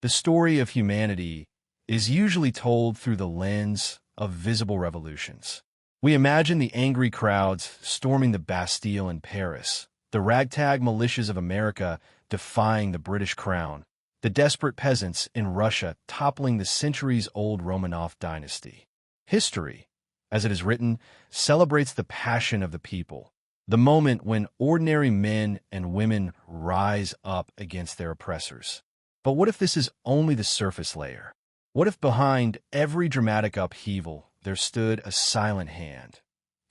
The story of humanity is usually told through the lens of visible revolutions. We imagine the angry crowds storming the Bastille in Paris, the ragtag militias of America defying the British crown, the desperate peasants in Russia toppling the centuries-old Romanov dynasty. History, as it is written, celebrates the passion of the people, the moment when ordinary men and women rise up against their oppressors. But what if this is only the surface layer? What if behind every dramatic upheaval there stood a silent hand,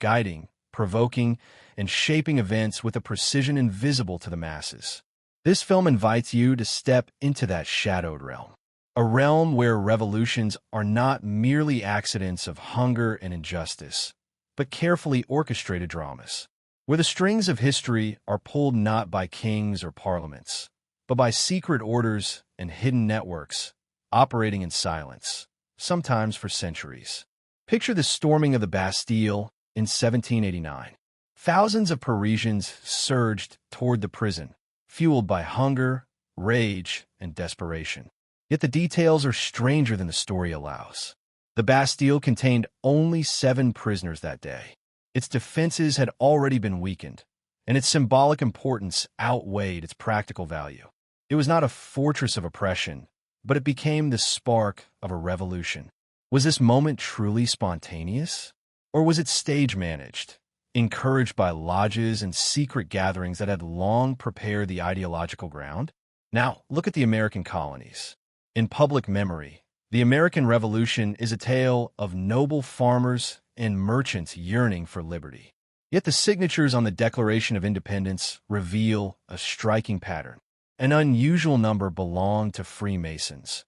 guiding, provoking, and shaping events with a precision invisible to the masses? This film invites you to step into that shadowed realm, a realm where revolutions are not merely accidents of hunger and injustice, but carefully orchestrated dramas, where the strings of history are pulled not by kings or parliaments, but by secret orders and hidden networks operating in silence, sometimes for centuries. Picture the storming of the Bastille in 1789. Thousands of Parisians surged toward the prison, fueled by hunger, rage, and desperation. Yet the details are stranger than the story allows. The Bastille contained only 7 prisoners that day. Its defenses had already been weakened, and its symbolic importance outweighed its practical value. It was not a fortress of oppression, but it became the spark of a revolution. Was this moment truly spontaneous? Or was it stage-managed, encouraged by lodges and secret gatherings that had long prepared the ideological ground? Now, look at the American colonies. In public memory, the American Revolution is a tale of noble farmers and merchants yearning for liberty. Yet the signatures on the Declaration of Independence reveal a striking pattern. An unusual number belonged to Freemasons,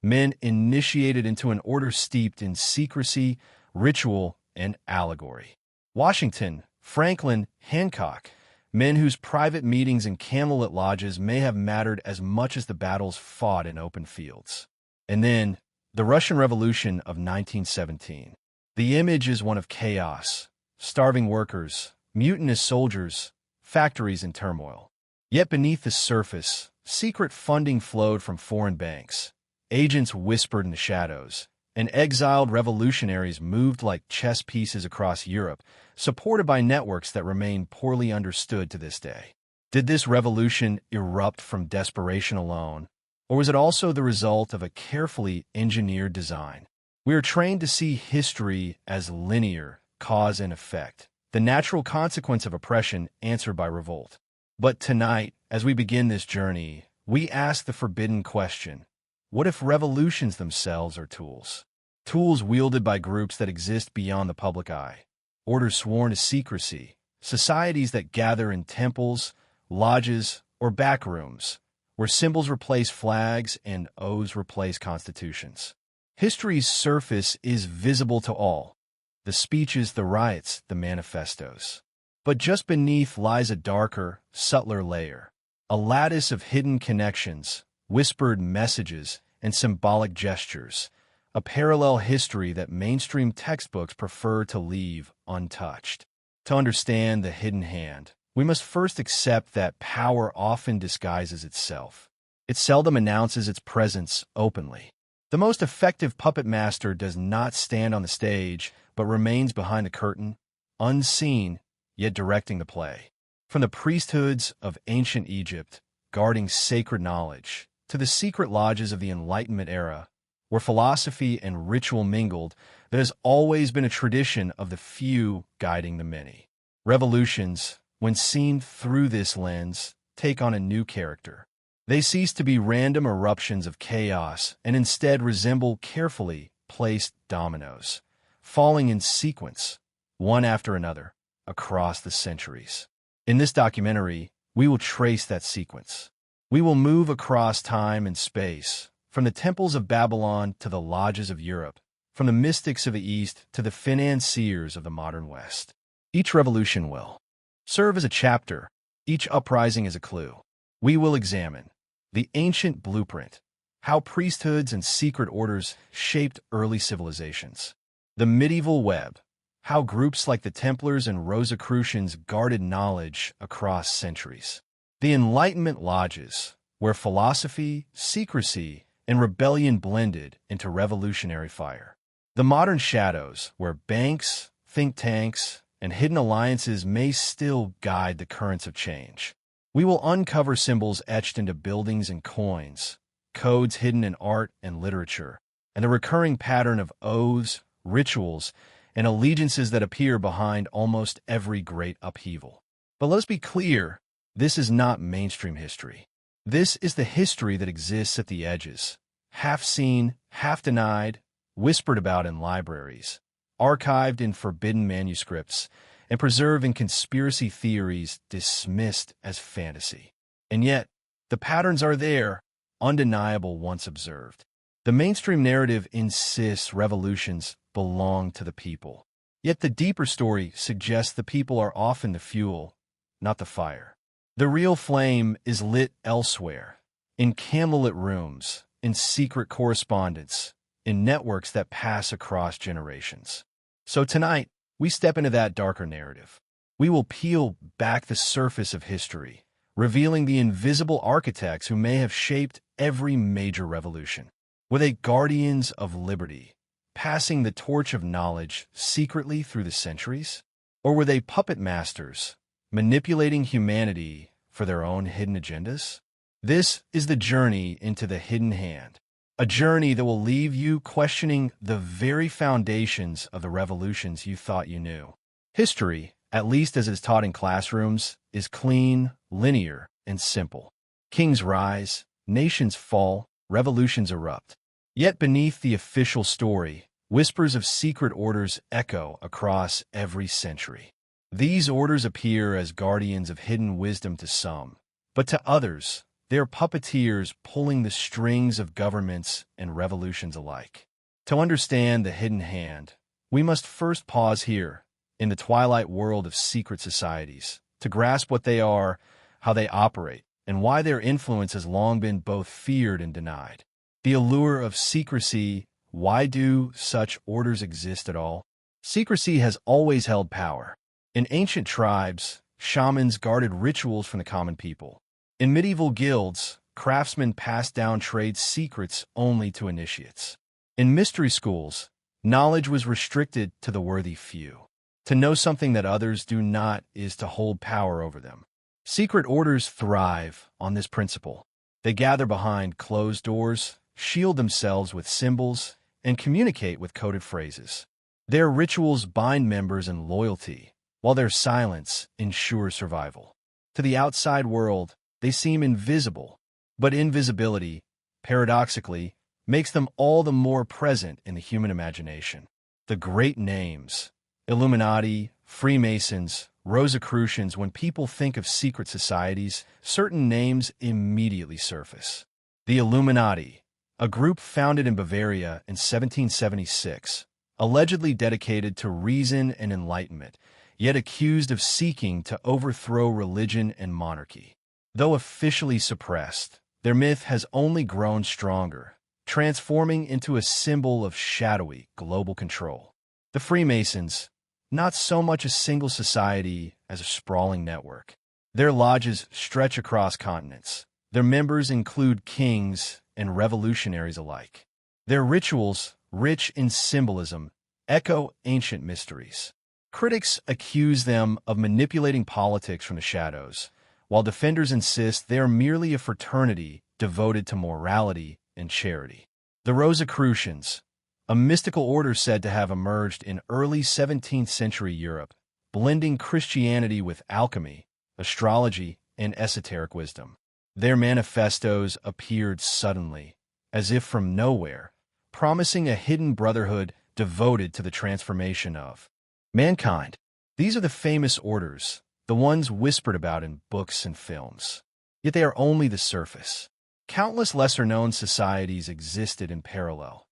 men initiated into an order steeped in secrecy, ritual, and allegory. Washington, Franklin, Hancock, men whose private meetings in candlelit lodges may have mattered as much as the battles fought in open fields. And then, the Russian Revolution of 1917. The image is one of chaos, starving workers, mutinous soldiers, factories in turmoil. Yet beneath the surface, secret funding flowed from foreign banks. Agents whispered in the shadows, and exiled revolutionaries moved like chess pieces across Europe, supported by networks that remain poorly understood to this day. Did this revolution erupt from desperation alone, or was it also the result of a carefully engineered design? We are trained to see history as linear, cause and effect, the natural consequence of oppression answered by revolt. But tonight, as we begin this journey, we ask the forbidden question: what if revolutions themselves are tools? Tools wielded by groups that exist beyond the public eye, orders sworn to secrecy, societies that gather in temples, lodges, or back rooms, where symbols replace flags and oaths replace constitutions. History's surface is visible to all: the speeches, the riots, the manifestos. But just beneath lies a darker, subtler layer, a lattice of hidden connections, whispered messages, and symbolic gestures, a parallel history that mainstream textbooks prefer to leave untouched. To understand the hidden hand, we must first accept that power often disguises itself. It seldom announces its presence openly. The most effective puppet master does not stand on the stage, but remains behind the curtain, unseen, yet directing the play. From the priesthoods of ancient Egypt, guarding sacred knowledge, to the secret lodges of the Enlightenment era, where philosophy and ritual mingled, there has always been a tradition of the few guiding the many. Revolutions, when seen through this lens, take on a new character. They cease to be random eruptions of chaos and instead resemble carefully placed dominoes, falling in sequence, one after another, across the centuries. In this documentary, we will trace that sequence. We will move across time and space, from the temples of Babylon to the lodges of Europe, from the mystics of the East to the financiers of the modern West. Each revolution will serve as a chapter, each uprising as a clue. We will examine the ancient blueprint, how priesthoods and secret orders shaped early civilizations; the medieval web, how groups like the Templars and Rosicrucians guarded knowledge across centuries; the Enlightenment lodges, where philosophy, secrecy, and rebellion blended into revolutionary fire. The modern shadows, where banks, think tanks, and hidden alliances may still guide the currents of change. We will uncover symbols etched into buildings and coins, codes hidden in art and literature, and the recurring pattern of oaths, rituals, and allegiances that appear behind almost every great upheaval. But let's be clear, this is not mainstream history. This is the history that exists at the edges, half seen, half denied, whispered about in libraries, archived in forbidden manuscripts, and preserved in conspiracy theories dismissed as fantasy. And yet, the patterns are there, undeniable once observed. The mainstream narrative insists revolutions belong to the people. Yet the deeper story suggests the people are often the fuel, not the fire. The real flame is lit elsewhere, in candlelit rooms, in secret correspondence, in networks that pass across generations. So tonight, we step into that darker narrative. We will peel back the surface of history, revealing the invisible architects who may have shaped every major revolution. Were they guardians of liberty, passing the torch of knowledge secretly through the centuries? Or were they puppet masters, manipulating humanity for their own hidden agendas? This is the journey into the hidden hand, a journey that will leave you questioning the very foundations of the revolutions you thought you knew. History, at least as it is taught in classrooms, is clean, linear, and simple. Kings rise, nations fall, revolutions erupt. Yet beneath the official story, whispers of secret orders echo across every century. These orders appear as guardians of hidden wisdom to some, but to others, they are puppeteers pulling the strings of governments and revolutions alike. To understand the hidden hand, we must first pause here, in the twilight world of secret societies, to grasp what they are, how they operate, and why their influence has long been both feared and denied. The allure of secrecy. Why do such orders exist at all? Secrecy has always held power. In ancient tribes, shamans guarded rituals from the common people. In medieval guilds, craftsmen passed down trade secrets only to initiates. In mystery schools, knowledge was restricted to the worthy few. To know something that others do not is to hold power over them. Secret orders thrive on this principle. They gather behind closed doors, shield themselves with symbols, and communicate with coded phrases. Their rituals bind members in loyalty, while their silence ensures survival. To the outside world, they seem invisible, but invisibility, paradoxically, makes them all the more present in the human imagination. The great names, Illuminati, Freemasons, Rosicrucians, when people think of secret societies, certain names immediately surface. The Illuminati, a group founded in Bavaria in 1776, allegedly dedicated to reason and enlightenment, yet accused of seeking to overthrow religion and monarchy. Though officially suppressed, their myth has only grown stronger, transforming into a symbol of shadowy global control. The Freemasons, not so much a single society as a sprawling network. Their lodges stretch across continents. Their members include kings and revolutionaries alike. Their rituals, rich in symbolism, echo ancient mysteries. Critics accuse them of manipulating politics from the shadows, while defenders insist they are merely a fraternity devoted to morality and charity. The Rosicrucians, a mystical order said to have emerged in early 17th century Europe, blending Christianity with alchemy, astrology, and esoteric wisdom. Their manifestos appeared suddenly, as if from nowhere, promising a hidden brotherhood devoted to the transformation of mankind. These are the famous orders, the ones whispered about in books and films. Yet they are only the surface. Countless lesser-known societies existed in parallel.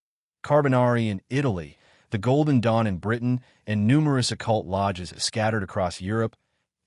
Carbonari in Italy, the Golden Dawn in Britain, and numerous occult lodges scattered across Europe,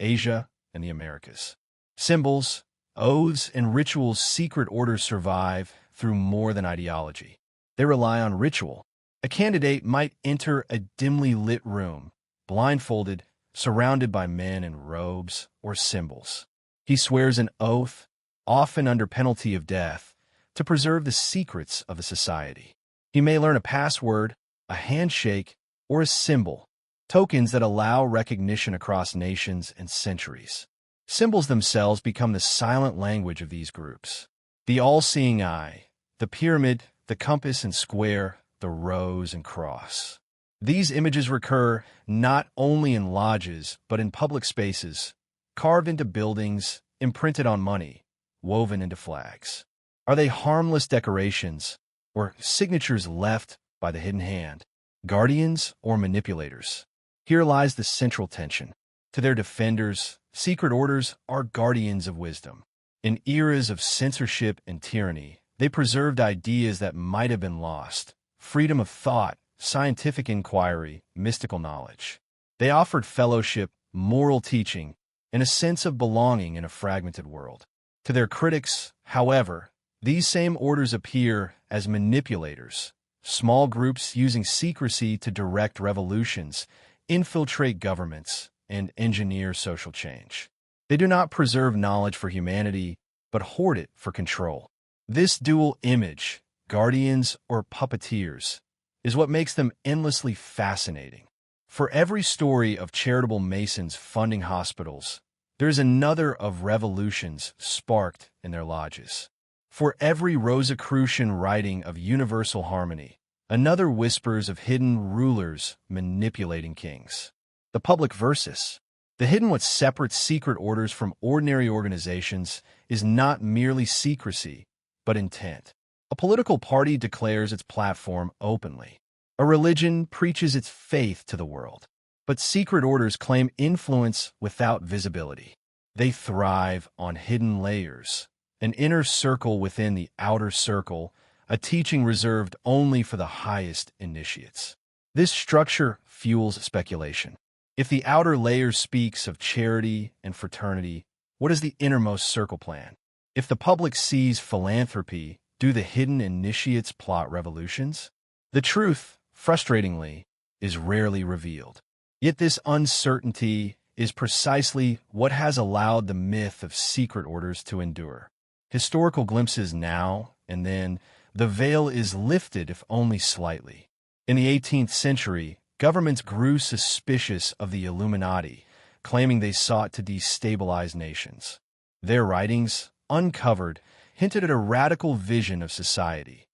Asia, and the Americas. Symbols, oaths, and rituals, secret orders survive through more than ideology. They rely on ritual. A candidate might enter a dimly lit room, blindfolded, surrounded by men in robes or symbols. He swears an oath, often under penalty of death, to preserve the secrets of a society. He may learn a password, a handshake, or a symbol, tokens that allow recognition across nations and centuries. Symbols themselves become the silent language of these groups. The all-seeing eye, the pyramid, the compass and square, the rose and cross. These images recur not only in lodges, but in public spaces, carved into buildings, imprinted on money, woven into flags. Are they harmless decorations, or signatures left by the hidden hand, guardians or manipulators? Here lies the central tension. To their defenders, secret orders are guardians of wisdom. In eras of censorship and tyranny, they preserved ideas that might have been lost: freedom of thought, scientific inquiry, mystical knowledge. They offered fellowship, moral teaching, and a sense of belonging in a fragmented world. To their critics, however, these same orders appear as manipulators, small groups using secrecy to direct revolutions, infiltrate governments, and engineer social change. They do not preserve knowledge for humanity, but hoard it for control. This dual image, guardians or puppeteers, is what makes them endlessly fascinating. For every story of charitable Masons funding hospitals, there is another of revolutions sparked in their lodges. For every Rosicrucian writing of universal harmony, another whispers of hidden rulers manipulating kings. The public versus. The hidden what separates secret orders from ordinary organizations is not merely secrecy, but intent. A political party declares its platform openly. A religion preaches its faith to the world. But secret orders claim influence without visibility. They thrive on hidden layers, an inner circle within the outer circle, a teaching reserved only for the highest initiates. This structure fuels speculation. If the outer layer speaks of charity and fraternity, what does the innermost circle plan? If the public sees philanthropy, do the hidden initiates plot revolutions? The truth, frustratingly, is rarely revealed. Yet this uncertainty is precisely what has allowed the myth of secret orders to endure. Historical glimpses now and then, the veil is lifted if only slightly. In the 18th century, governments grew suspicious of the Illuminati, claiming they sought to destabilize nations. Their writings, uncovered, hinted at a radical vision of society,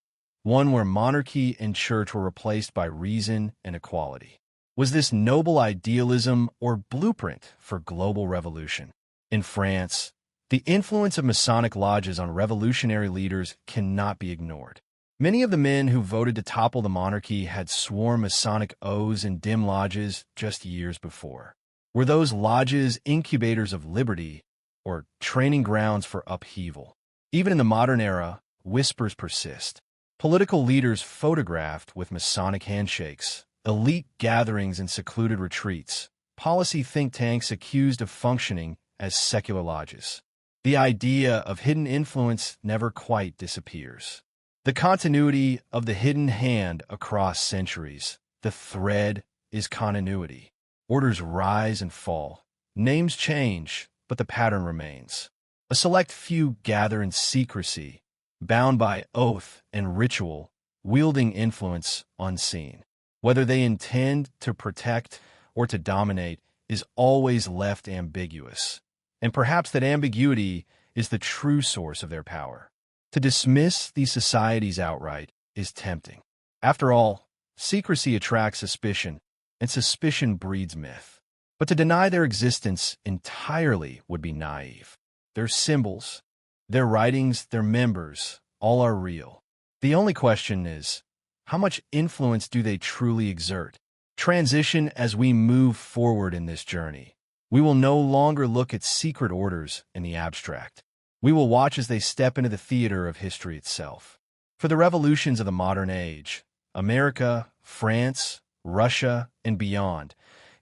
one where monarchy and church were replaced by reason and equality. Was this noble idealism or blueprint for global revolution? In France, the influence of Masonic lodges on revolutionary leaders cannot be ignored. Many of the men who voted to topple the monarchy had sworn Masonic oaths in dim lodges just years before. Were those lodges incubators of liberty or training grounds for upheaval? Even in the modern era, whispers persist. Political leaders photographed with Masonic handshakes, elite gatherings in secluded retreats, policy think tanks accused of functioning as secular lodges. The idea of hidden influence never quite disappears. The continuity of the hidden hand across centuries, the thread is continuity. Orders rise and fall. Names change, but the pattern remains. A select few gather in secrecy, bound by oath and ritual, wielding influence unseen. Whether they intend to protect or to dominate is always left ambiguous. And perhaps that ambiguity is the true source of their power. To dismiss these societies outright is tempting. After all, secrecy attracts suspicion, and suspicion breeds myth. But to deny their existence entirely would be naive. Their symbols, their writings, their members, all are real. The only question is, how much influence do they truly exert? Transition as we move forward in this journey. We will no longer look at secret orders in the abstract. We will watch as they step into the theater of history itself. For the revolutions of the modern age, America, France, Russia, and beyond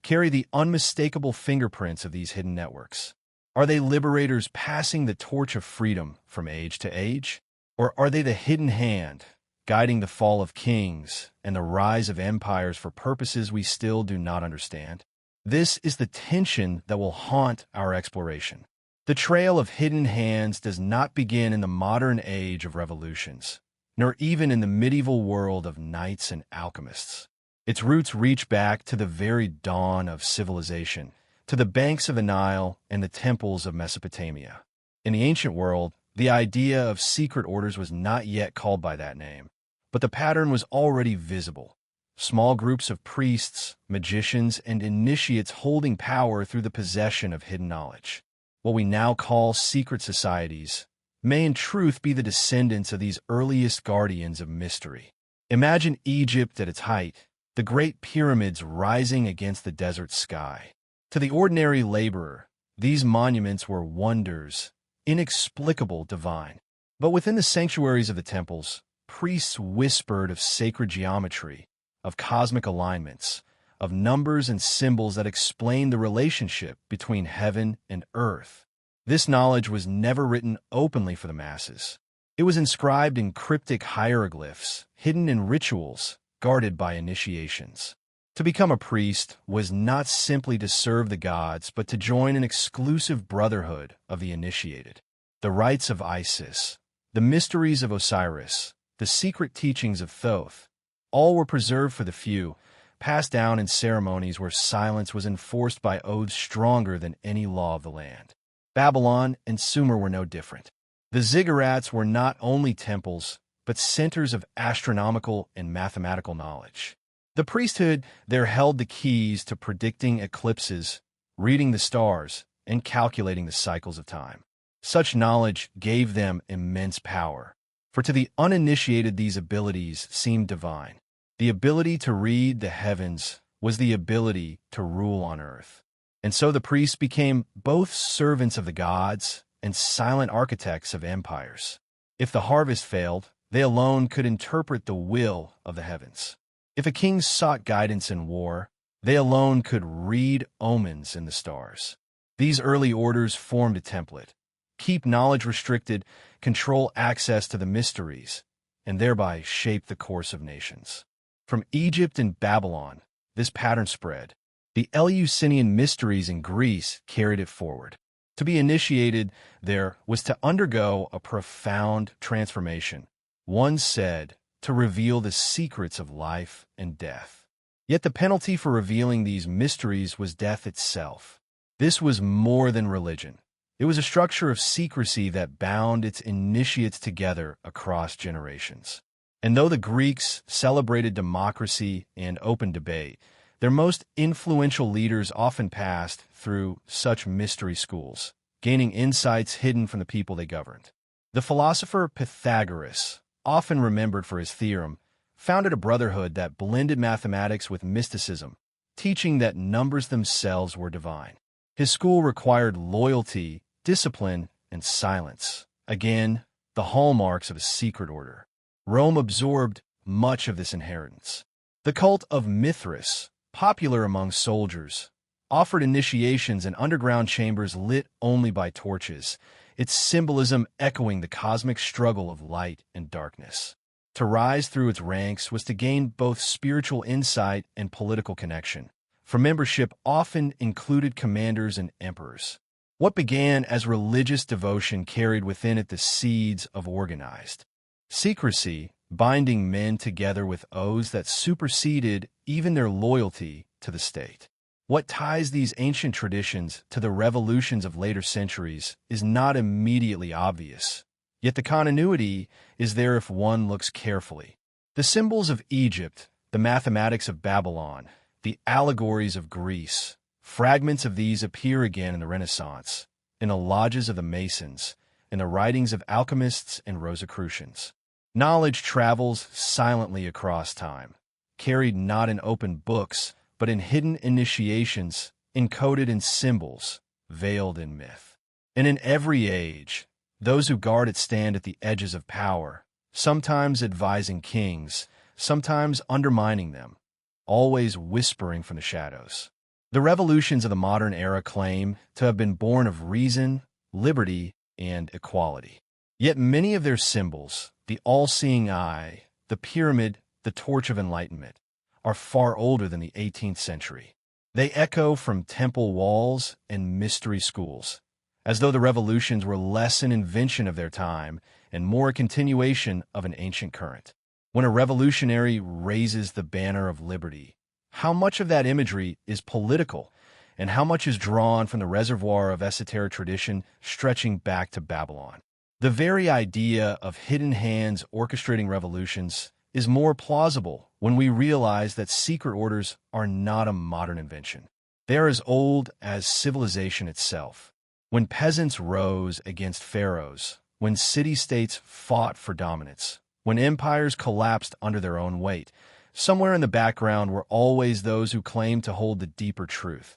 carry the unmistakable fingerprints of these hidden networks. Are they liberators passing the torch of freedom from age to age? Or are they the hidden hand, guiding the fall of kings and the rise of empires for purposes we still do not understand? This is the tension that will haunt our exploration. The trail of hidden hands does not begin in the modern age of revolutions, nor even in the medieval world of knights and alchemists. Its roots reach back to the very dawn of civilization, to the banks of the Nile and the temples of Mesopotamia. In the ancient world, the idea of secret orders was not yet called by that name, but the pattern was already visible. Small groups of priests, magicians, and initiates holding power through the possession of hidden knowledge. What we now call secret societies may in truth be the descendants of these earliest guardians of mystery. Imagine Egypt at its height, the great pyramids rising against the desert sky. To the ordinary laborer, these monuments were wonders, inexplicable, divine. But within the sanctuaries of the temples, priests whispered of sacred geometry, of cosmic alignments, of numbers and symbols that explained the relationship between heaven and earth. This knowledge was never written openly for the masses. It was inscribed in cryptic hieroglyphs, hidden in rituals, guarded by initiations. To become a priest was not simply to serve the gods, but to join an exclusive brotherhood of the initiated. The rites of Isis, the mysteries of Osiris, the secret teachings of Thoth, all were preserved for the few, passed down in ceremonies where silence was enforced by oaths stronger than any law of the land. Babylon and Sumer were no different. The ziggurats were not only temples, but centers of astronomical and mathematical knowledge. The priesthood there held the keys to predicting eclipses, reading the stars, and calculating the cycles of time. Such knowledge gave them immense power, for to the uninitiated these abilities seemed divine. The ability to read the heavens was the ability to rule on earth. And so the priests became both servants of the gods and silent architects of empires. If the harvest failed, they alone could interpret the will of the heavens. If a king sought guidance in war, they alone could read omens in the stars. These early orders formed a template: keep knowledge restricted, control access to the mysteries, and thereby shape the course of nations. From Egypt and Babylon, this pattern spread. The Eleusinian mysteries in Greece carried it forward. To be initiated there was to undergo a profound transformation. One said, to reveal the secrets of life and death. Yet the penalty for revealing these mysteries was death itself. This was more than religion. It was a structure of secrecy that bound its initiates together across generations. And though the Greeks celebrated democracy and open debate, their most influential leaders often passed through such mystery schools, gaining insights hidden from the people they governed. The philosopher Pythagoras, often remembered for his theorem, founded a brotherhood that blended mathematics with mysticism, teaching that numbers themselves were divine. His school required loyalty, discipline, and silence. Again, the hallmarks of a secret order. Rome absorbed much of this inheritance. The cult of Mithras, popular among soldiers, offered initiations in underground chambers lit only by torches, its symbolism echoing the cosmic struggle of light and darkness. To rise through its ranks was to gain both spiritual insight and political connection, for membership often included commanders and emperors. What began as religious devotion carried within it the seeds of organized secrecy, binding men together with oaths that superseded even their loyalty to the state. What ties these ancient traditions to the revolutions of later centuries is not immediately obvious, yet the continuity is there if one looks carefully. The symbols of Egypt, the mathematics of Babylon, the allegories of Greece, fragments of these appear again in the Renaissance, in the lodges of the Masons, in the writings of alchemists and Rosicrucians. Knowledge travels silently across time, carried not in open books, but in hidden initiations, encoded in symbols, veiled in myth. And in every age, those who guard it stand at the edges of power, sometimes advising kings, sometimes undermining them, always whispering from the shadows. The revolutions of the modern era claim to have been born of reason, liberty, and equality. Yet many of their symbols, the all-seeing eye, the pyramid, the torch of enlightenment, are far older than the 18th century. They echo from temple walls and mystery schools, as though the revolutions were less an invention of their time and more a continuation of an ancient current. When a revolutionary raises the banner of liberty, how much of that imagery is political, and how much is drawn from the reservoir of esoteric tradition stretching back to Babylon? The very idea of hidden hands orchestrating revolutions is more plausible when we realize that secret orders are not a modern invention. They are as old as civilization itself. When peasants rose against pharaohs, when city-states fought for dominance, when empires collapsed under their own weight, somewhere in the background were always those who claimed to hold the deeper truth.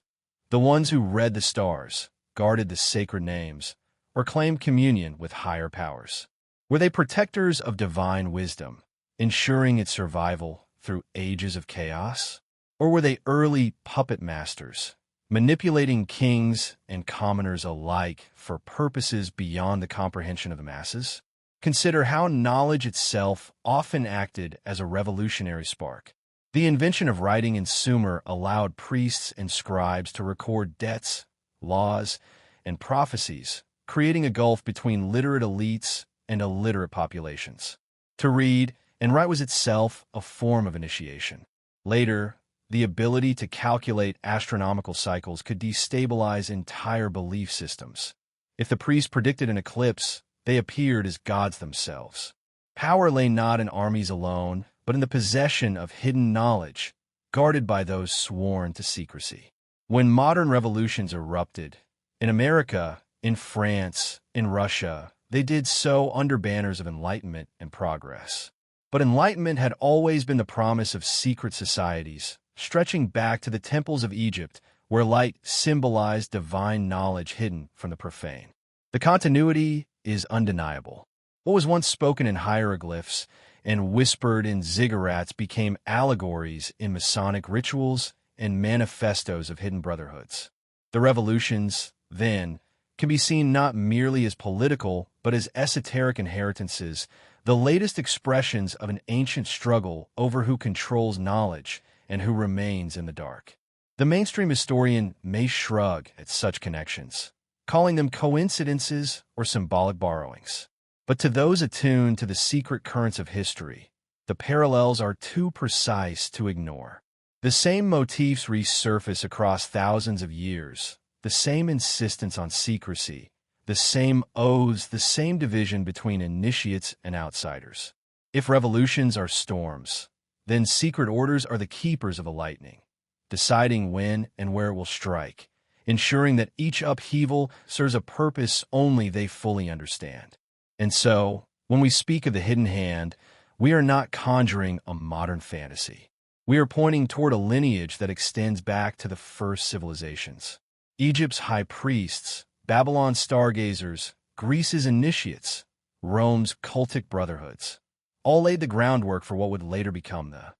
The ones who read the stars, guarded the sacred names, or claimed communion with higher powers. Were they protectors of divine wisdom, ensuring its survival through ages of chaos? Or were they early puppet masters, manipulating kings and commoners alike for purposes beyond the comprehension of the masses? Consider how knowledge itself often acted as a revolutionary spark. The invention of writing in Sumer allowed priests and scribes to record debts, laws, and prophecies, creating a gulf between literate elites and illiterate populations. To read and write was itself a form of initiation. Later, the ability to calculate astronomical cycles could destabilize entire belief systems. If the priest predicted an eclipse, they appeared as gods themselves. Power lay not in armies alone, but in the possession of hidden knowledge, guarded by those sworn to secrecy. When modern revolutions erupted, in America, in France, in Russia, they did so under banners of enlightenment and progress. But enlightenment had always been the promise of secret societies, stretching back to the temples of Egypt, where light symbolized divine knowledge hidden from the profane. The continuity is undeniable. What was once spoken in hieroglyphs and whispered in ziggurats became allegories in Masonic rituals and manifestos of hidden brotherhoods. The revolutions, then, can be seen not merely as political, but as esoteric inheritances, the latest expressions of an ancient struggle over who controls knowledge and who remains in the dark. The mainstream historian may shrug at such connections, calling them coincidences or symbolic borrowings. But to those attuned to the secret currents of history, the parallels are too precise to ignore. The same motifs resurface across thousands of years, the same insistence on secrecy, the same oaths, the same division between initiates and outsiders. If revolutions are storms, then secret orders are the keepers of the lightning, deciding when and where it will strike, ensuring that each upheaval serves a purpose only they fully understand. And so, when we speak of the hidden hand, we are not conjuring a modern fantasy. We are pointing toward a lineage that extends back to the first civilizations. Egypt's high priests, Babylon's stargazers, Greece's initiates, Rome's cultic brotherhoods, all laid the groundwork for what would later become the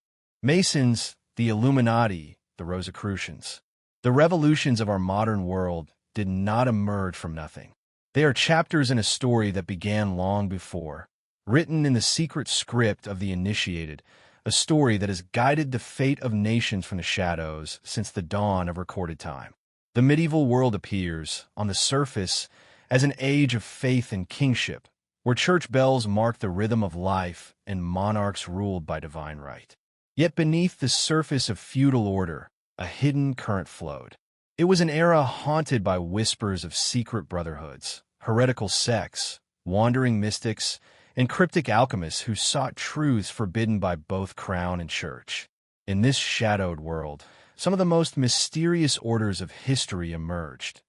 Masons, the Illuminati, the Rosicrucians. The revolutions of our modern world did not emerge from nothing. They are chapters in a story that began long before, written in the secret script of the initiated, a story that has guided the fate of nations from the shadows since the dawn of recorded time. The medieval world appears, on the surface, as an age of faith and kingship, where church bells marked the rhythm of life and monarchs ruled by divine right. Yet beneath the surface of feudal order, a hidden current flowed. It was an era haunted by whispers of secret brotherhoods, heretical sects, wandering mystics, and cryptic alchemists who sought truths forbidden by both crown and church. In this shadowed world, some of the most mysterious orders of history emerged.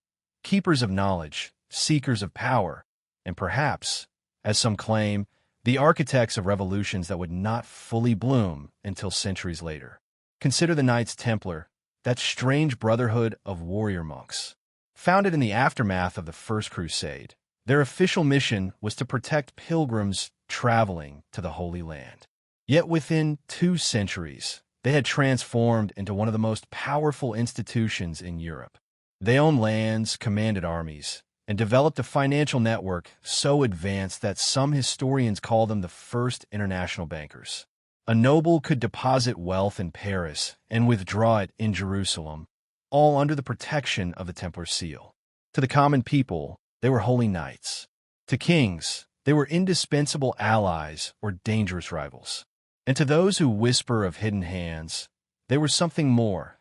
Keepers of knowledge, seekers of power, and perhaps, as some claim, the architects of revolutions that would not fully bloom until centuries later. Consider the Knights Templar, that strange brotherhood of warrior monks. Founded in the aftermath of the First Crusade, their official mission was to protect pilgrims traveling to the Holy Land. Yet within 2 centuries, they had transformed into one of the most powerful institutions in Europe. They owned lands, commanded armies, and developed a financial network so advanced that some historians call them the first international bankers. A noble could deposit wealth in Paris and withdraw it in Jerusalem, all under the protection of the Templar seal. To the common people, they were holy knights. To kings, they were indispensable allies or dangerous rivals. And to those who whisper of hidden hands, they were something more,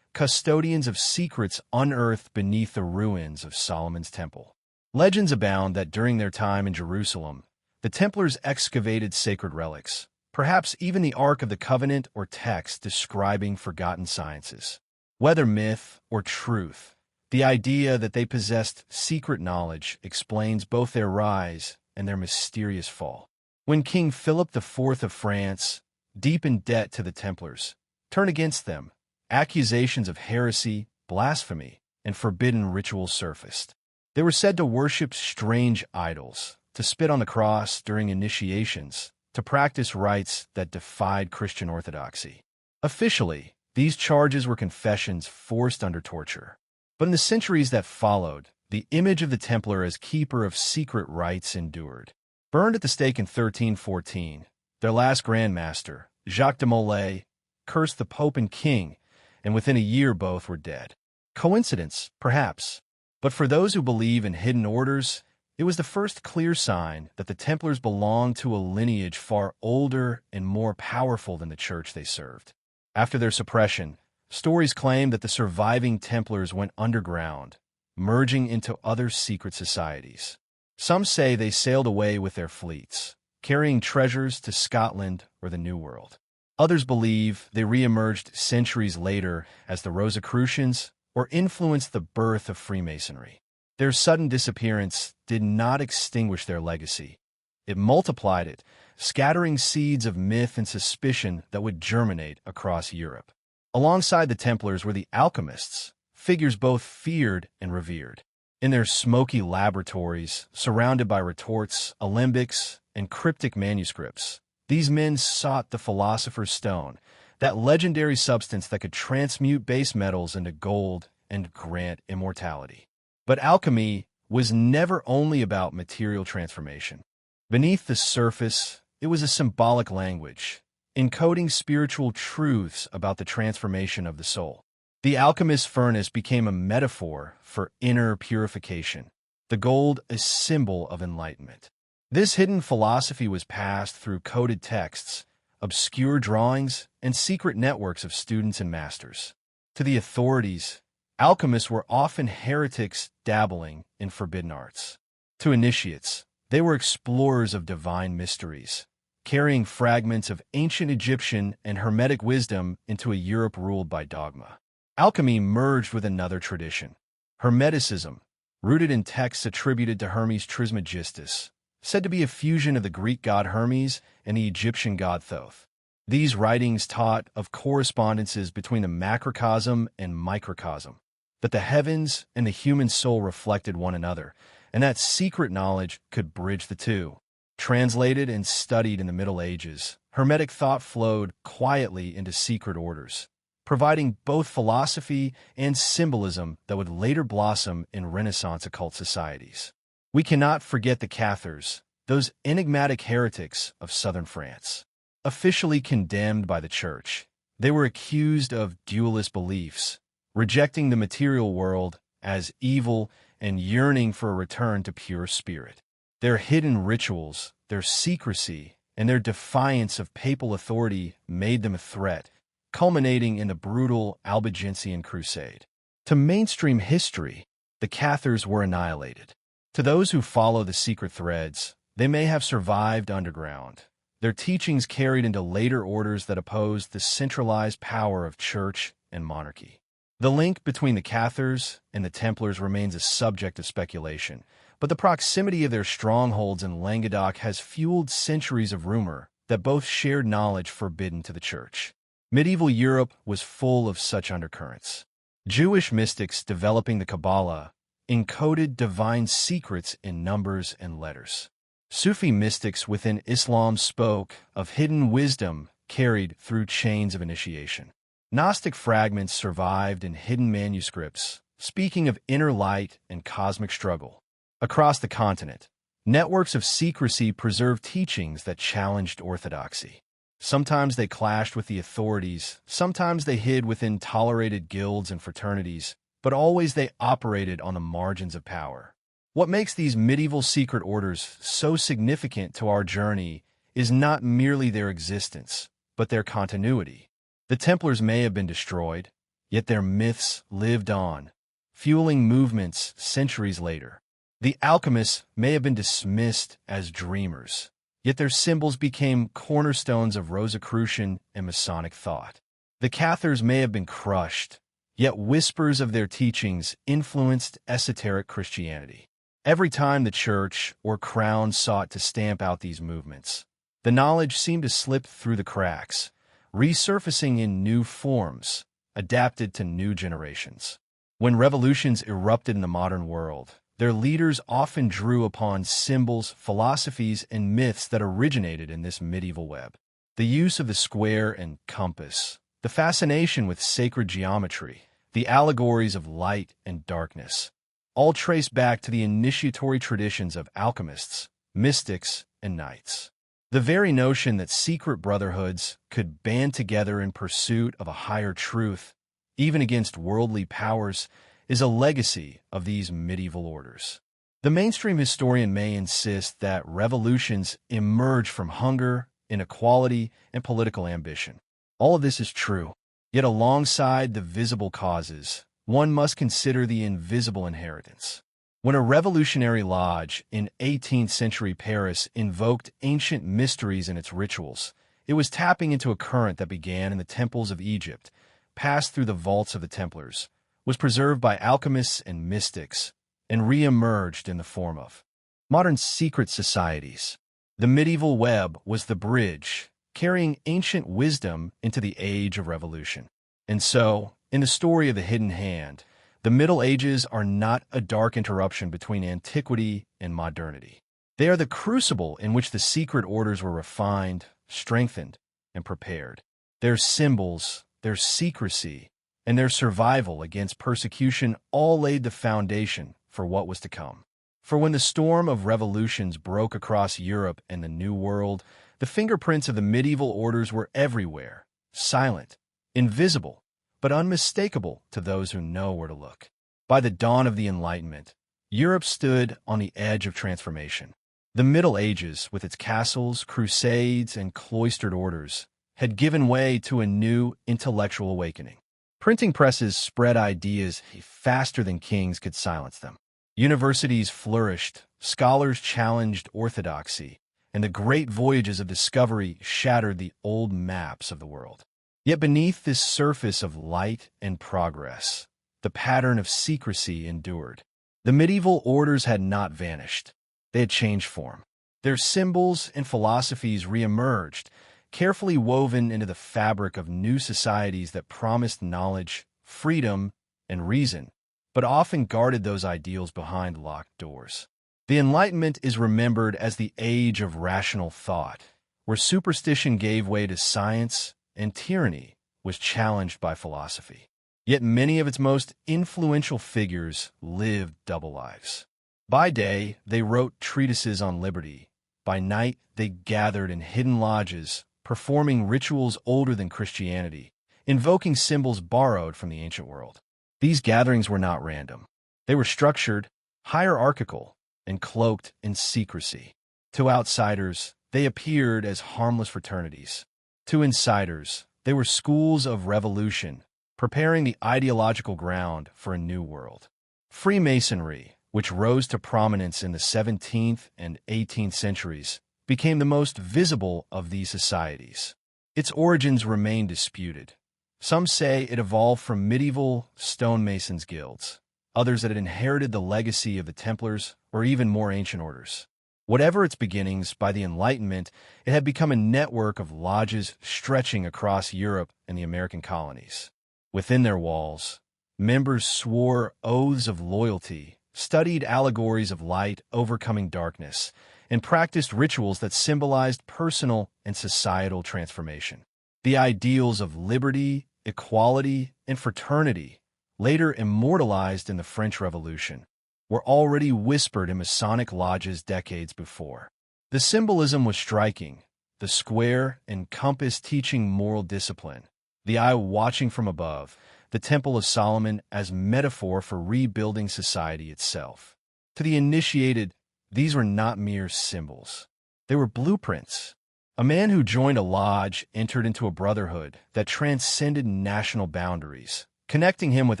custodians of secrets unearthed beneath the ruins of Solomon's temple. Legends abound that during their time in Jerusalem, the Templars excavated sacred relics, perhaps even the Ark of the Covenant or texts describing forgotten sciences. Whether myth or truth, the idea that they possessed secret knowledge explains both their rise and their mysterious fall. When King Philip IV of France, deep in debt to the Templars, turned against them, accusations of heresy, blasphemy, and forbidden rituals surfaced. They were said to worship strange idols, to spit on the cross during initiations, to practice rites that defied Christian orthodoxy. Officially, these charges were confessions forced under torture. But in the centuries that followed, the image of the Templar as keeper of secret rites endured. Burned at the stake in 1314, their last Grand Master, Jacques de Molay, cursed the Pope and King, and within a year both were dead. Coincidence, perhaps, but for those who believe in hidden orders, it was the first clear sign that the Templars belonged to a lineage far older and more powerful than the church they served. After their suppression, stories claim that the surviving Templars went underground, merging into other secret societies. Some say they sailed away with their fleets, carrying treasures to Scotland or the New World. Others believe they re-emerged centuries later as the Rosicrucians or influenced the birth of Freemasonry. Their sudden disappearance did not extinguish their legacy. It multiplied it, scattering seeds of myth and suspicion that would germinate across Europe. Alongside the Templars were the alchemists, figures both feared and revered. In their smoky laboratories, surrounded by retorts, alembics, and cryptic manuscripts, these men sought the philosopher's stone, that legendary substance that could transmute base metals into gold and grant immortality. But alchemy was never only about material transformation. Beneath the surface, it was a symbolic language, encoding spiritual truths about the transformation of the soul. The alchemist's furnace became a metaphor for inner purification, the gold a symbol of enlightenment. This hidden philosophy was passed through coded texts, obscure drawings, and secret networks of students and masters. To the authorities, alchemists were often heretics dabbling in forbidden arts. To initiates, they were explorers of divine mysteries, carrying fragments of ancient Egyptian and Hermetic wisdom into a Europe ruled by dogma. Alchemy merged with another tradition, Hermeticism, rooted in texts attributed to Hermes Trismegistus, said to be a fusion of the Greek god Hermes and the Egyptian god Thoth. These writings taught of correspondences between the macrocosm and microcosm, that the heavens and the human soul reflected one another, and that secret knowledge could bridge the two. Translated and studied in the Middle Ages, Hermetic thought flowed quietly into secret orders, providing both philosophy and symbolism that would later blossom in Renaissance occult societies. We cannot forget the Cathars, those enigmatic heretics of southern France. Officially condemned by the Church, they were accused of dualist beliefs, rejecting the material world as evil and yearning for a return to pure spirit. Their hidden rituals, their secrecy, and their defiance of papal authority made them a threat, culminating in the brutal Albigensian Crusade. To mainstream history, the Cathars were annihilated. To those who follow the secret threads, they may have survived underground, their teachings carried into later orders that opposed the centralized power of church and monarchy. The link between the Cathars and the Templars remains a subject of speculation, but the proximity of their strongholds in Languedoc has fueled centuries of rumor that both shared knowledge forbidden to the church. Medieval Europe was full of such undercurrents. Jewish mystics developing the Kabbalah encoded divine secrets in numbers and letters. Sufi mystics within Islam spoke of hidden wisdom carried through chains of initiation. Gnostic fragments survived in hidden manuscripts, speaking of inner light and cosmic struggle. Across the continent, networks of secrecy preserved teachings that challenged orthodoxy. Sometimes they clashed with the authorities, sometimes they hid within tolerated guilds and fraternities, but always they operated on the margins of power. What makes these medieval secret orders so significant to our journey is not merely their existence, but their continuity. The Templars may have been destroyed, yet their myths lived on, fueling movements centuries later. The alchemists may have been dismissed as dreamers, yet their symbols became cornerstones of Rosicrucian and Masonic thought. The Cathars may have been crushed, yet whispers of their teachings influenced esoteric Christianity. Every time the church or crown sought to stamp out these movements, the knowledge seemed to slip through the cracks, resurfacing in new forms, adapted to new generations. When revolutions erupted in the modern world, their leaders often drew upon symbols, philosophies, and myths that originated in this medieval web. The use of the square and compass, the fascination with sacred geometry, the allegories of light and darkness, all trace back to the initiatory traditions of alchemists, mystics, and knights. The very notion that secret brotherhoods could band together in pursuit of a higher truth, even against worldly powers, is a legacy of these medieval orders. The mainstream historian may insist that revolutions emerge from hunger, inequality, and political ambition. All of this is true, yet alongside the visible causes, one must consider the invisible inheritance. When a revolutionary lodge in 18th century Paris invoked ancient mysteries in its rituals, it was tapping into a current that began in the temples of Egypt, passed through the vaults of the Templars, was preserved by alchemists and mystics, and re-emerged in the form of modern secret societies. The medieval web was the bridge, carrying ancient wisdom into the age of revolution. And so, in the story of the hidden hand, the Middle Ages are not a dark interruption between antiquity and modernity. They are the crucible in which the secret orders were refined, strengthened, and prepared. Their symbols, their secrecy, and their survival against persecution all laid the foundation for what was to come. For when the storm of revolutions broke across Europe and the New World, the fingerprints of the medieval orders were everywhere, silent, invisible, but unmistakable to those who know where to look. By the dawn of the Enlightenment, Europe stood on the edge of transformation. The Middle Ages, with its castles, crusades, and cloistered orders, had given way to a new intellectual awakening. Printing presses spread ideas faster than kings could silence them. Universities flourished, scholars challenged orthodoxy, and the great voyages of discovery shattered the old maps of the world. Yet beneath this surface of light and progress, the pattern of secrecy endured. The medieval orders had not vanished. They had changed form. Their symbols and philosophies re-emerged, carefully woven into the fabric of new societies that promised knowledge, freedom, and reason, but often guarded those ideals behind locked doors. The Enlightenment is remembered as the age of rational thought, where superstition gave way to science and tyranny was challenged by philosophy. Yet many of its most influential figures lived double lives. By day, they wrote treatises on liberty. By night, they gathered in hidden lodges, performing rituals older than Christianity, invoking symbols borrowed from the ancient world. These gatherings were not random. They were structured, hierarchical, and cloaked in secrecy. To outsiders, they appeared as harmless fraternities. To insiders, they were schools of revolution, preparing the ideological ground for a new world. Freemasonry, which rose to prominence in the 17th and 18th centuries, became the most visible of these societies. Its origins remain disputed. Some say it evolved from medieval stonemasons' guilds, others that it inherited the legacy of the Templars or even more ancient orders. Whatever its beginnings, by the Enlightenment, it had become a network of lodges stretching across Europe and the American colonies. Within their walls, members swore oaths of loyalty, studied allegories of light overcoming darkness, and practiced rituals that symbolized personal and societal transformation. The ideals of liberty, equality, and fraternity, later immortalized in the French Revolution, were already whispered in Masonic lodges decades before. The symbolism was striking, the square and compass teaching moral discipline, the eye watching from above, the Temple of Solomon as metaphor for rebuilding society itself. To the initiated, these were not mere symbols. They were blueprints. A man who joined a lodge entered into a brotherhood that transcended national boundaries, connecting him with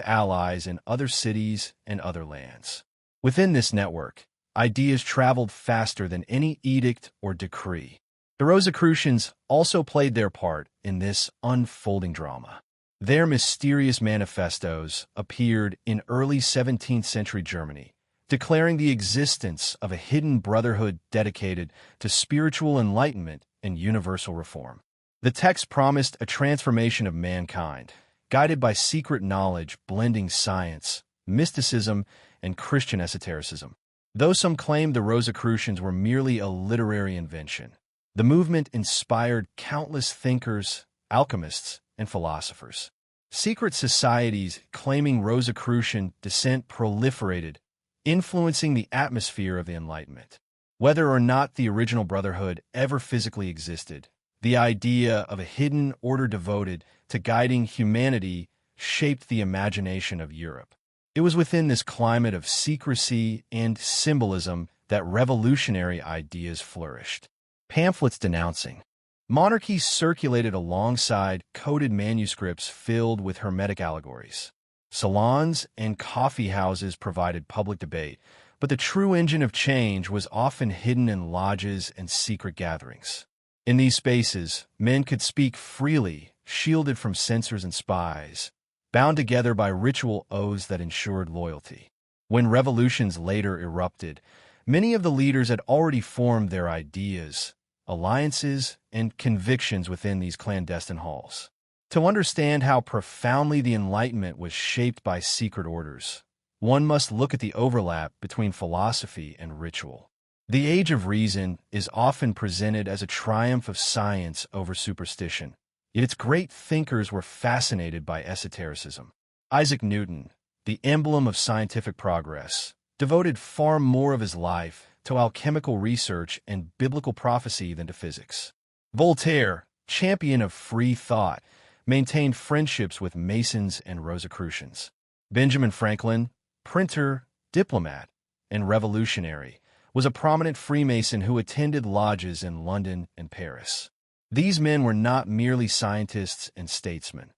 allies in other cities and other lands. Within this network, ideas traveled faster than any edict or decree. The Rosicrucians also played their part in this unfolding drama. Their mysterious manifestos appeared in early 17th century Germany, declaring the existence of a hidden brotherhood dedicated to spiritual enlightenment and universal reform. The text promised a transformation of mankind, guided by secret knowledge blending science, mysticism, and Christian esotericism. Though some claimed the Rosicrucians were merely a literary invention, the movement inspired countless thinkers, alchemists, and philosophers. Secret societies claiming Rosicrucian descent proliferated, influencing the atmosphere of the Enlightenment. Whether or not the original brotherhood ever physically existed, the idea of a hidden order devoted to guiding humanity shaped the imagination of Europe. It was within this climate of secrecy and symbolism that revolutionary ideas flourished. Pamphlets denouncing monarchy circulated alongside coded manuscripts filled with hermetic allegories. Salons and coffee houses provided public debate, but the true engine of change was often hidden in lodges and secret gatherings. In these spaces, men could speak freely, shielded from censors and spies, bound together by ritual oaths that ensured loyalty. When revolutions later erupted, many of the leaders had already formed their ideas, alliances, and convictions within these clandestine halls. To understand how profoundly the Enlightenment was shaped by secret orders, one must look at the overlap between philosophy and ritual. The Age of Reason is often presented as a triumph of science over superstition, yet its great thinkers were fascinated by esotericism. Isaac Newton, the emblem of scientific progress, devoted far more of his life to alchemical research and biblical prophecy than to physics. Voltaire, champion of free thought, maintained friendships with Masons and Rosicrucians. Benjamin Franklin, printer, diplomat, and revolutionary, was a prominent Freemason who attended lodges in London and Paris. These men were not merely scientists and statesmen.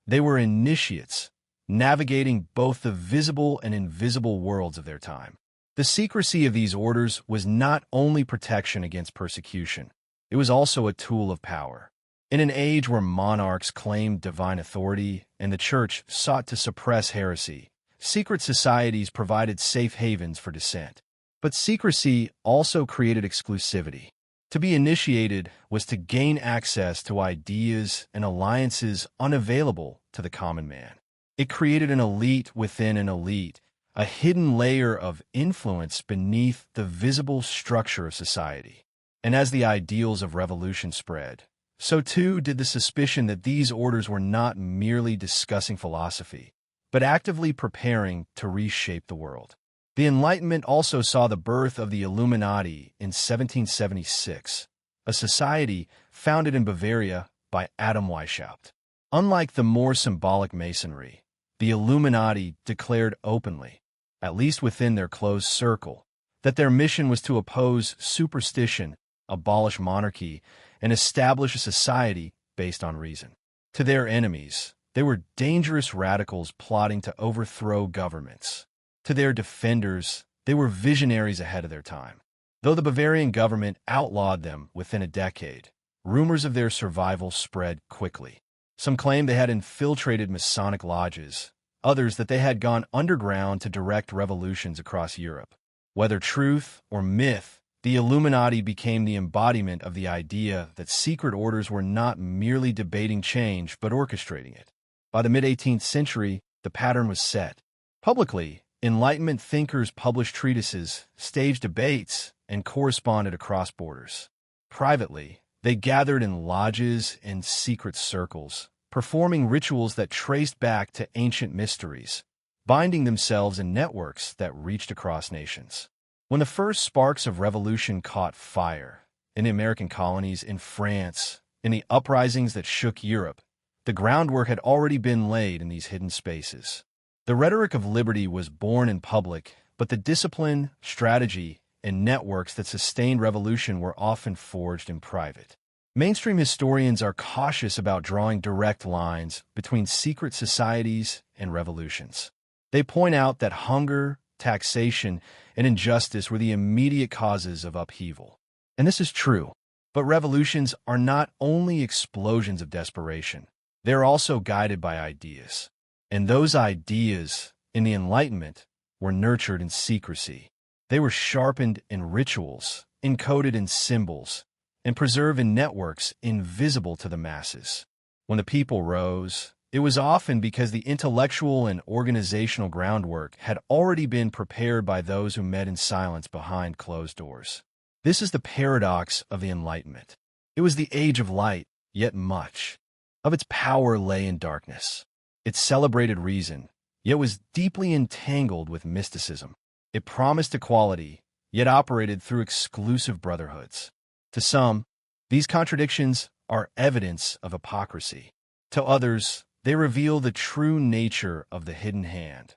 They were initiates, navigating both the visible and invisible worlds of their time. The secrecy of these orders was not only protection against persecution, it was also a tool of power. In an age where monarchs claimed divine authority and the church sought to suppress heresy, secret societies provided safe havens for dissent. But secrecy also created exclusivity. To be initiated was to gain access to ideas and alliances unavailable to the common man. It created an elite within an elite, a hidden layer of influence beneath the visible structure of society. And as the ideals of revolution spread, so too did the suspicion that these orders were not merely discussing philosophy, but actively preparing to reshape the world. The Enlightenment also saw the birth of the Illuminati in 1776, a society founded in Bavaria by Adam Weishaupt. Unlike the more symbolic Masonry, the Illuminati declared openly, at least within their closed circle, that their mission was to oppose superstition, abolish monarchy, and establish a society based on reason. To their enemies, they were dangerous radicals plotting to overthrow governments. To their defenders, they were visionaries ahead of their time. Though the Bavarian government outlawed them within a decade, rumors of their survival spread quickly. Some claimed they had infiltrated Masonic lodges, others that they had gone underground to direct revolutions across Europe. Whether truth or myth, the Illuminati became the embodiment of the idea that secret orders were not merely debating change but orchestrating it. By the mid-18th century, the pattern was set. Publicly, Enlightenment thinkers published treatises, staged debates, and corresponded across borders. Privately, they gathered in lodges and secret circles, performing rituals that traced back to ancient mysteries, binding themselves in networks that reached across nations. When the first sparks of revolution caught fire, in the American colonies, in France, in the uprisings that shook Europe, the groundwork had already been laid in these hidden spaces. The rhetoric of liberty was born in public, but the discipline, strategy, and networks that sustained revolution were often forged in private. Mainstream historians are cautious about drawing direct lines between secret societies and revolutions. They point out that hunger, taxation, and injustice were the immediate causes of upheaval. And this is true, but revolutions are not only explosions of desperation. They're also guided by ideas. And those ideas, in the Enlightenment, were nurtured in secrecy. They were sharpened in rituals, encoded in symbols, and preserved in networks invisible to the masses. When the people rose, it was often because the intellectual and organizational groundwork had already been prepared by those who met in silence behind closed doors. This is the paradox of the Enlightenment. It was the age of light, yet much of its power lay in darkness. It celebrated reason, yet was deeply entangled with mysticism. It promised equality, yet operated through exclusive brotherhoods. To some, these contradictions are evidence of hypocrisy. To others, they reveal the true nature of the hidden hand,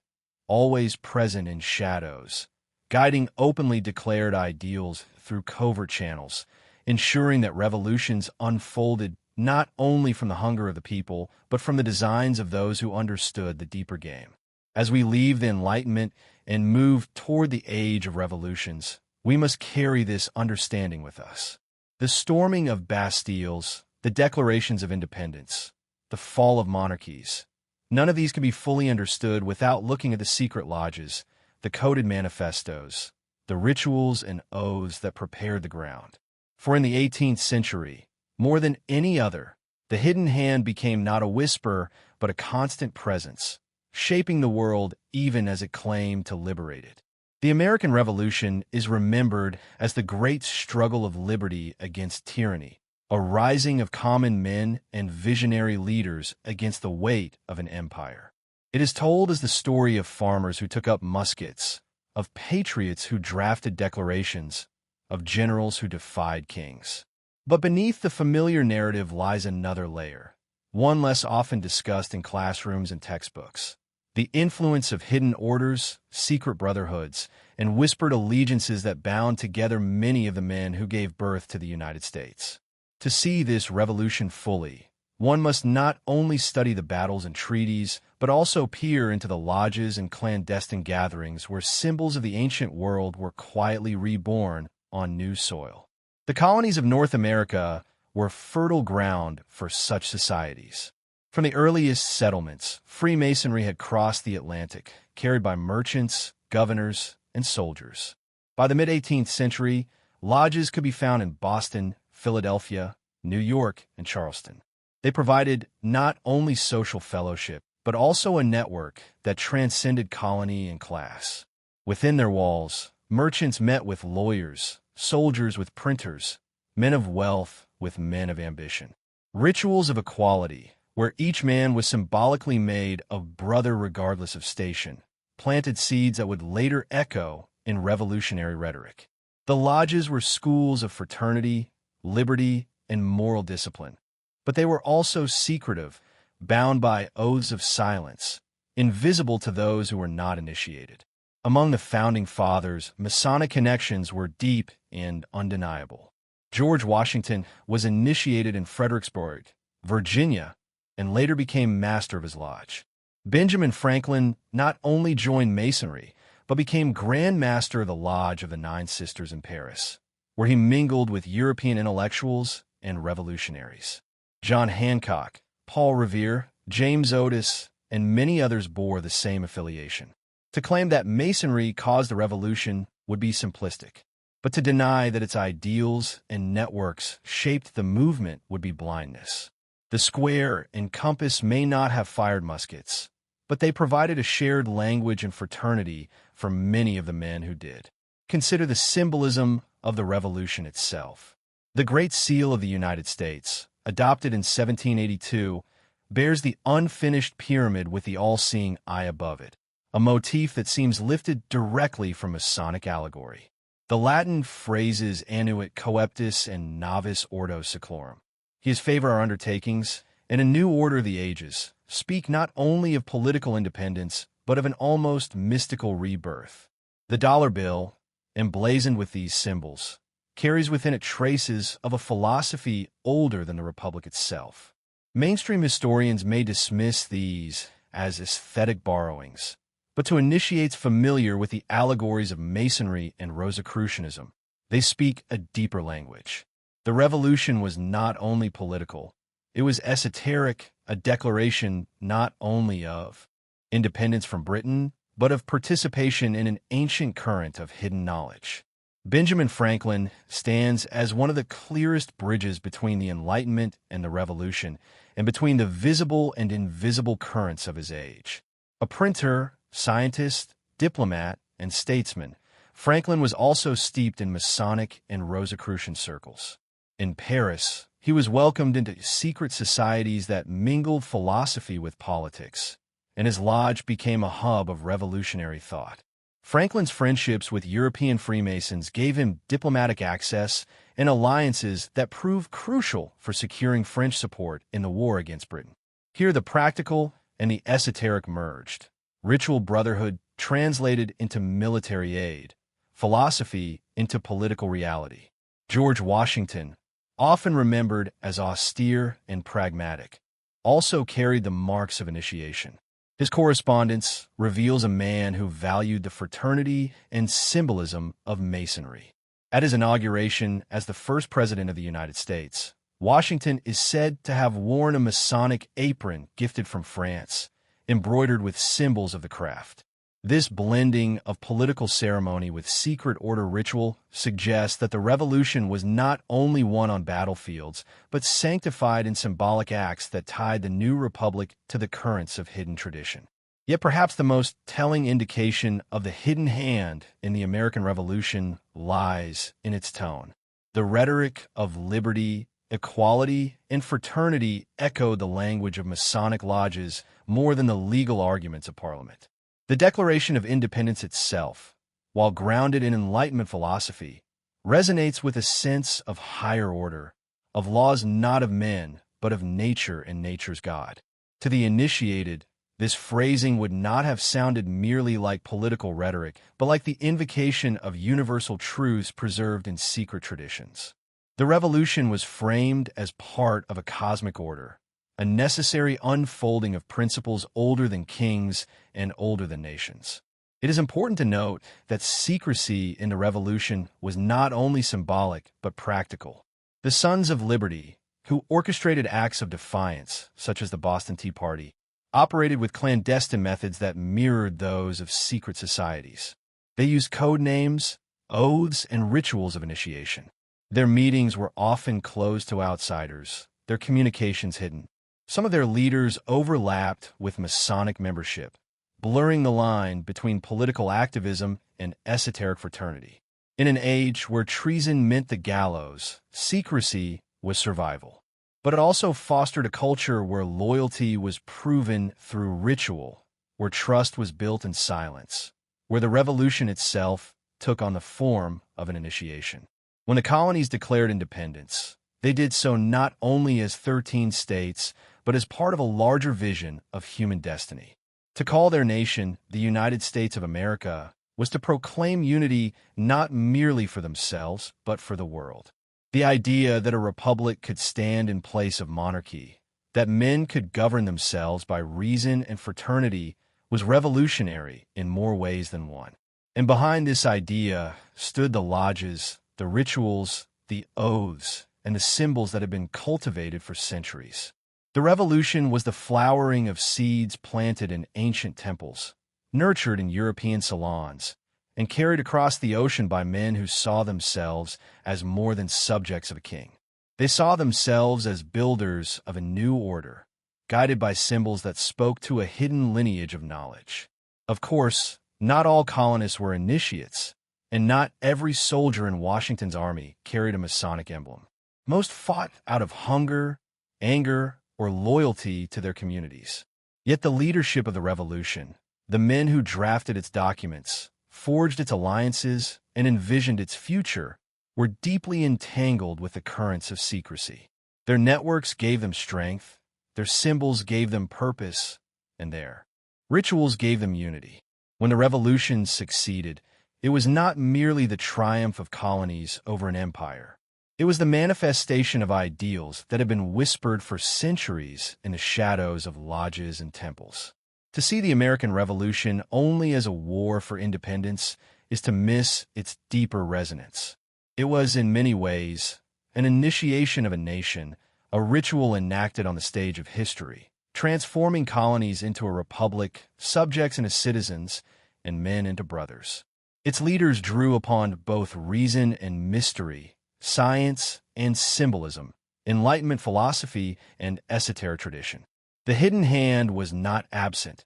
always present in shadows, guiding openly declared ideals through covert channels, ensuring that revolutions unfolded not only from the hunger of the people, but from the designs of those who understood the deeper game. As we leave the Enlightenment and move toward the age of revolutions, we must carry this understanding with us. The storming of Bastilles, the declarations of independence, the fall of monarchies, none of these can be fully understood without looking at the secret lodges, the coded manifestos, the rituals and oaths that prepared the ground. For in the 18th century, more than any other, the hidden hand became not a whisper, but a constant presence, shaping the world even as it claimed to liberate it. The American Revolution is remembered as the great struggle of liberty against tyranny, a rising of common men and visionary leaders against the weight of an empire. It is told as the story of farmers who took up muskets, of patriots who drafted declarations, of generals who defied kings. But beneath the familiar narrative lies another layer, one less often discussed in classrooms and textbooks. The influence of hidden orders, secret brotherhoods, and whispered allegiances that bound together many of the men who gave birth to the United States. To see this revolution fully, one must not only study the battles and treaties, but also peer into the lodges and clandestine gatherings where symbols of the ancient world were quietly reborn on new soil. The colonies of North America were fertile ground for such societies. From the earliest settlements, Freemasonry had crossed the Atlantic, carried by merchants, governors, and soldiers. By the mid-18th century, lodges could be found in Boston, Philadelphia, New York, and Charleston. They provided not only social fellowship, but also a network that transcended colony and class. Within their walls, merchants met with lawyers, soldiers with printers, men of wealth with men of ambition. Rituals of equality, where each man was symbolically made a brother regardless of station, planted seeds that would later echo in revolutionary rhetoric. The lodges were schools of fraternity, liberty, and moral discipline, but they were also secretive, bound by oaths of silence, invisible to those who were not initiated. Among the founding fathers, Masonic connections were deep and undeniable. George Washington was initiated in Fredericksburg, Virginia, and later became master of his lodge. Benjamin Franklin not only joined Masonry, but became Grand Master of the Lodge of the Nine Sisters in Paris, where he mingled with European intellectuals and revolutionaries. John Hancock, Paul Revere, James Otis, and many others bore the same affiliation. To claim that Masonry caused the revolution would be simplistic, but to deny that its ideals and networks shaped the movement would be blindness. The square and compass may not have fired muskets, but they provided a shared language and fraternity for many of the men who did. Consider the symbolism of the revolution itself. The Great Seal of the United States, adopted in 1782, bears the unfinished pyramid with the all-seeing eye above it, a motif that seems lifted directly from Masonic allegory. The Latin phrases annuit coeptis and novis ordo seclorum. His favor our undertakings, and a new order of the ages, speak not only of political independence, but of an almost mystical rebirth. The dollar bill, emblazoned with these symbols, carries within it traces of a philosophy older than the Republic itself. Mainstream historians may dismiss these as aesthetic borrowings, but to initiates familiar with the allegories of Masonry and Rosicrucianism, they speak a deeper language. The revolution was not only political, it was esoteric, a declaration not only of independence from Britain, but of participation in an ancient current of hidden knowledge. Benjamin Franklin stands as one of the clearest bridges between the Enlightenment and the Revolution, and between the visible and invisible currents of his age. A printer, scientist, diplomat, and statesman, Franklin was also steeped in Masonic and Rosicrucian circles. In Paris, he was welcomed into secret societies that mingled philosophy with politics, and his lodge became a hub of revolutionary thought. Franklin's friendships with European Freemasons gave him diplomatic access and alliances that proved crucial for securing French support in the war against Britain. Here the practical and the esoteric merged. Ritual brotherhood translated into military aid, philosophy into political reality. George Washington, often remembered as austere and pragmatic, also carried the marks of initiation. His correspondence reveals a man who valued the fraternity and symbolism of Masonry. At his inauguration as the first president of the United States, Washington is said to have worn a Masonic apron gifted from France, embroidered with symbols of the craft. This blending of political ceremony with secret order ritual suggests that the revolution was not only won on battlefields, but sanctified in symbolic acts that tied the new republic to the currents of hidden tradition. Yet perhaps the most telling indication of the hidden hand in the American Revolution lies in its tone. The rhetoric of liberty, equality, and fraternity echoed the language of Masonic lodges more than the legal arguments of Parliament. The Declaration of Independence itself, while grounded in Enlightenment philosophy, resonates with a sense of higher order, of laws not of men, but of nature and nature's God. To the initiated, this phrasing would not have sounded merely like political rhetoric, but like the invocation of universal truths preserved in secret traditions. The revolution was framed as part of a cosmic order, a necessary unfolding of principles older than kings and older than nations. It is important to note that secrecy in the revolution was not only symbolic but practical. The Sons of Liberty, who orchestrated acts of defiance, such as the Boston Tea Party, operated with clandestine methods that mirrored those of secret societies. They used code names, oaths, and rituals of initiation. Their meetings were often closed to outsiders, their communications hidden. Some of their leaders overlapped with Masonic membership, blurring the line between political activism and esoteric fraternity. In an age where treason meant the gallows, secrecy was survival. But it also fostered a culture where loyalty was proven through ritual, where trust was built in silence, where the revolution itself took on the form of an initiation. When the colonies declared independence, they did so not only as 13 states, but as part of a larger vision of human destiny. To call their nation the United States of America was to proclaim unity not merely for themselves, but for the world. The idea that a republic could stand in place of monarchy, that men could govern themselves by reason and fraternity, was revolutionary in more ways than one. And behind this idea stood the lodges, the rituals, the oaths, and the symbols that had been cultivated for centuries. The revolution was the flowering of seeds planted in ancient temples, nurtured in European salons, and carried across the ocean by men who saw themselves as more than subjects of a king. They saw themselves as builders of a new order, guided by symbols that spoke to a hidden lineage of knowledge. Of course, not all colonists were initiates, and not every soldier in Washington's army carried a Masonic emblem. Most fought out of hunger, anger, or loyalty to their communities. Yet the leadership of the revolution, the men who drafted its documents, forged its alliances, and envisioned its future, were deeply entangled with the currents of secrecy. Their networks gave them strength, their symbols gave them purpose, and their rituals gave them unity. When the revolution succeeded, It was not merely the triumph of colonies over an empire. It was the manifestation of ideals that had been whispered for centuries in the shadows of lodges and temples. To see the American Revolution only as a war for independence is to miss its deeper resonance. It was, in many ways, an initiation of a nation, a ritual enacted on the stage of history, transforming colonies into a republic, subjects into citizens, and men into brothers. Its leaders drew upon both reason and mystery, science and symbolism, Enlightenment philosophy and esoteric tradition. The hidden hand was not absent.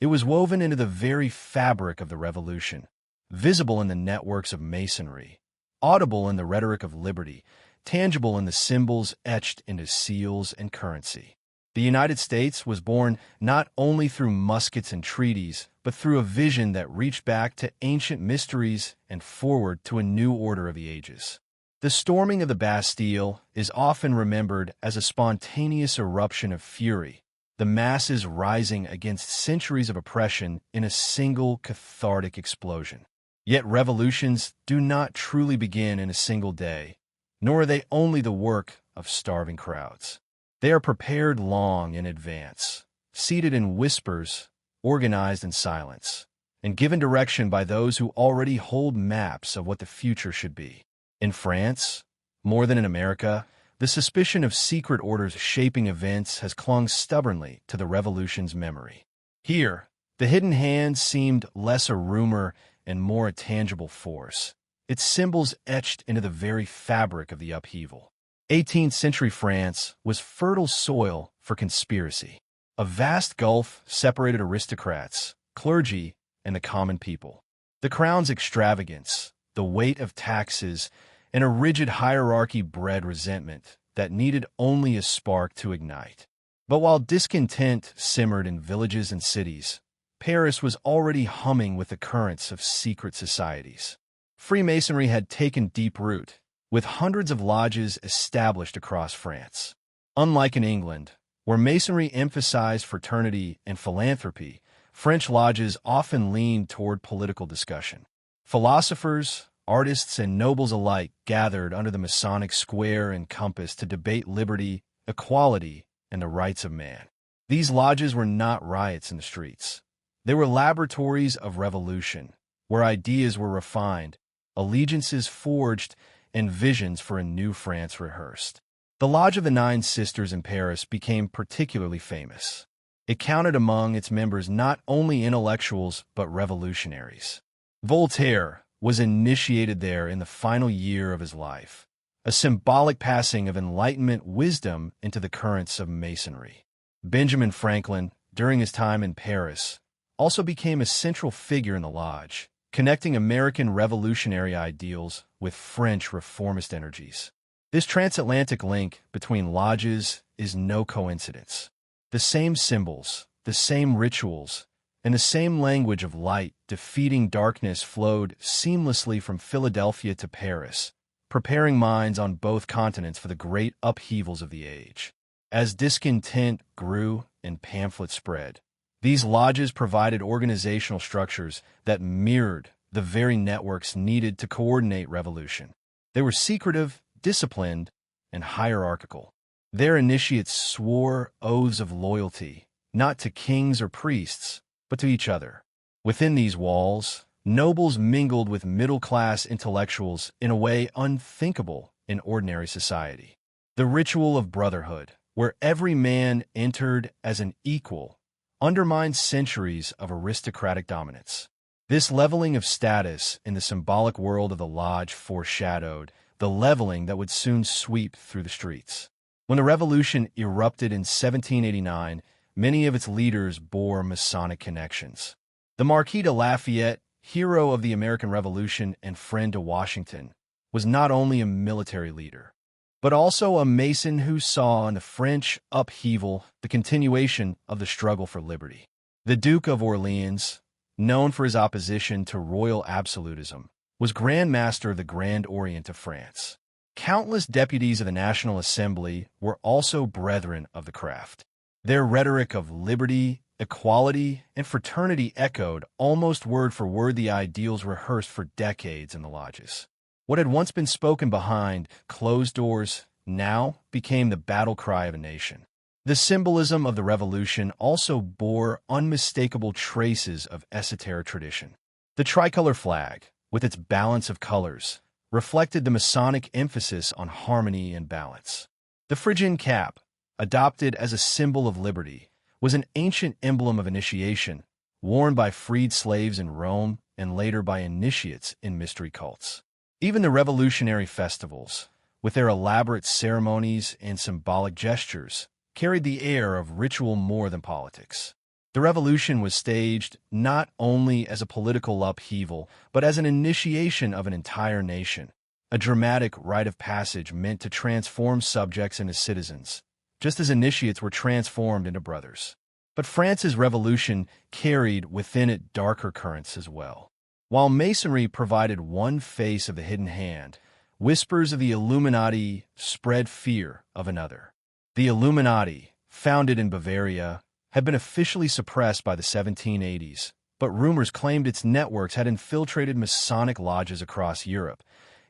It was woven into the very fabric of the revolution, visible in the networks of masonry, audible in the rhetoric of liberty, tangible in the symbols etched into seals and currency. The United States was born not only through muskets and treaties, but through a vision that reached back to ancient mysteries and forward to a new order of the ages. The storming of the Bastille is often remembered as a spontaneous eruption of fury, the masses rising against centuries of oppression in a single cathartic explosion. Yet revolutions do not truly begin in a single day, nor are they only the work of starving crowds. They are prepared long in advance, seated in whispers, organized in silence, and given direction by those who already hold maps of what the future should be. In France, more than in America, the suspicion of secret orders shaping events has clung stubbornly to the revolution's memory. Here, the hidden hand seemed less a rumor and more a tangible force, its symbols etched into the very fabric of the upheaval. 18th century France was fertile soil for conspiracy. A vast gulf separated aristocrats, clergy, and the common people. The crown's extravagance, the weight of taxes, and a rigid hierarchy bred resentment that needed only a spark to ignite. But while discontent simmered in villages and cities, Paris was already humming with the currents of secret societies. Freemasonry had taken deep root, with hundreds of lodges established across France. Unlike in England, where Masonry emphasized fraternity and philanthropy, French lodges often leaned toward political discussion. Philosophers, artists, and nobles alike gathered under the Masonic square and compass to debate liberty, equality, and the rights of man. These lodges were not riots in the streets. They were laboratories of revolution, where ideas were refined, allegiances forged, and visions for a new France rehearsed. The Lodge of the Nine Sisters in Paris became particularly famous. It counted among its members not only intellectuals but revolutionaries. Voltaire was initiated there in the final year of his life, a symbolic passing of Enlightenment wisdom into the currents of Masonry. Benjamin Franklin, during his time in Paris, also became a central figure in the lodge, connecting American revolutionary ideals with French reformist energies. This transatlantic link between lodges is no coincidence. The same symbols, the same rituals, and the same language of light defeating darkness flowed seamlessly from Philadelphia to Paris, preparing minds on both continents for the great upheavals of the age. As discontent grew and pamphlets spread, these lodges provided organizational structures that mirrored the very networks needed to coordinate revolution. They were secretive, disciplined, and hierarchical. Their initiates swore oaths of loyalty, not to kings or priests, but to each other. Within these walls, nobles mingled with middle-class intellectuals in a way unthinkable in ordinary society. The ritual of brotherhood, where every man entered as an equal, undermined centuries of aristocratic dominance. This leveling of status in the symbolic world of the lodge foreshadowed the leveling that would soon sweep through the streets. When the revolution erupted in 1789, many of its leaders bore Masonic connections. The Marquis de Lafayette, hero of the American Revolution and friend to Washington, was not only a military leader, but also a Mason who saw in the French upheaval the continuation of the struggle for liberty. The Duke of Orleans, known for his opposition to royal absolutism, was Grand Master of the Grand Orient of France. Countless deputies of the National Assembly were also brethren of the craft. Their rhetoric of liberty equality, and fraternity echoed almost word for word the ideals rehearsed for decades in the lodges. What had once been spoken behind closed doors now became the battle cry of a nation. The symbolism of the revolution also bore unmistakable traces of esoteric tradition. The tricolor flag, with its balance of colors, reflected the Masonic emphasis on harmony and balance. The Phrygian cap, adopted as a symbol of liberty, was an ancient emblem of initiation, worn by freed slaves in Rome and later by initiates in mystery cults. Even the revolutionary festivals, with their elaborate ceremonies and symbolic gestures, carried the air of ritual more than politics. The revolution was staged not only as a political upheaval, but as an initiation of an entire nation, a dramatic rite of passage meant to transform subjects into citizens, just as initiates were transformed into brothers. But France's revolution carried within it darker currents as well. While Masonry provided one face of the hidden hand, whispers of the Illuminati spread fear of another. The Illuminati, founded in Bavaria, had been officially suppressed by the 1780s, but rumors claimed its networks had infiltrated Masonic lodges across Europe,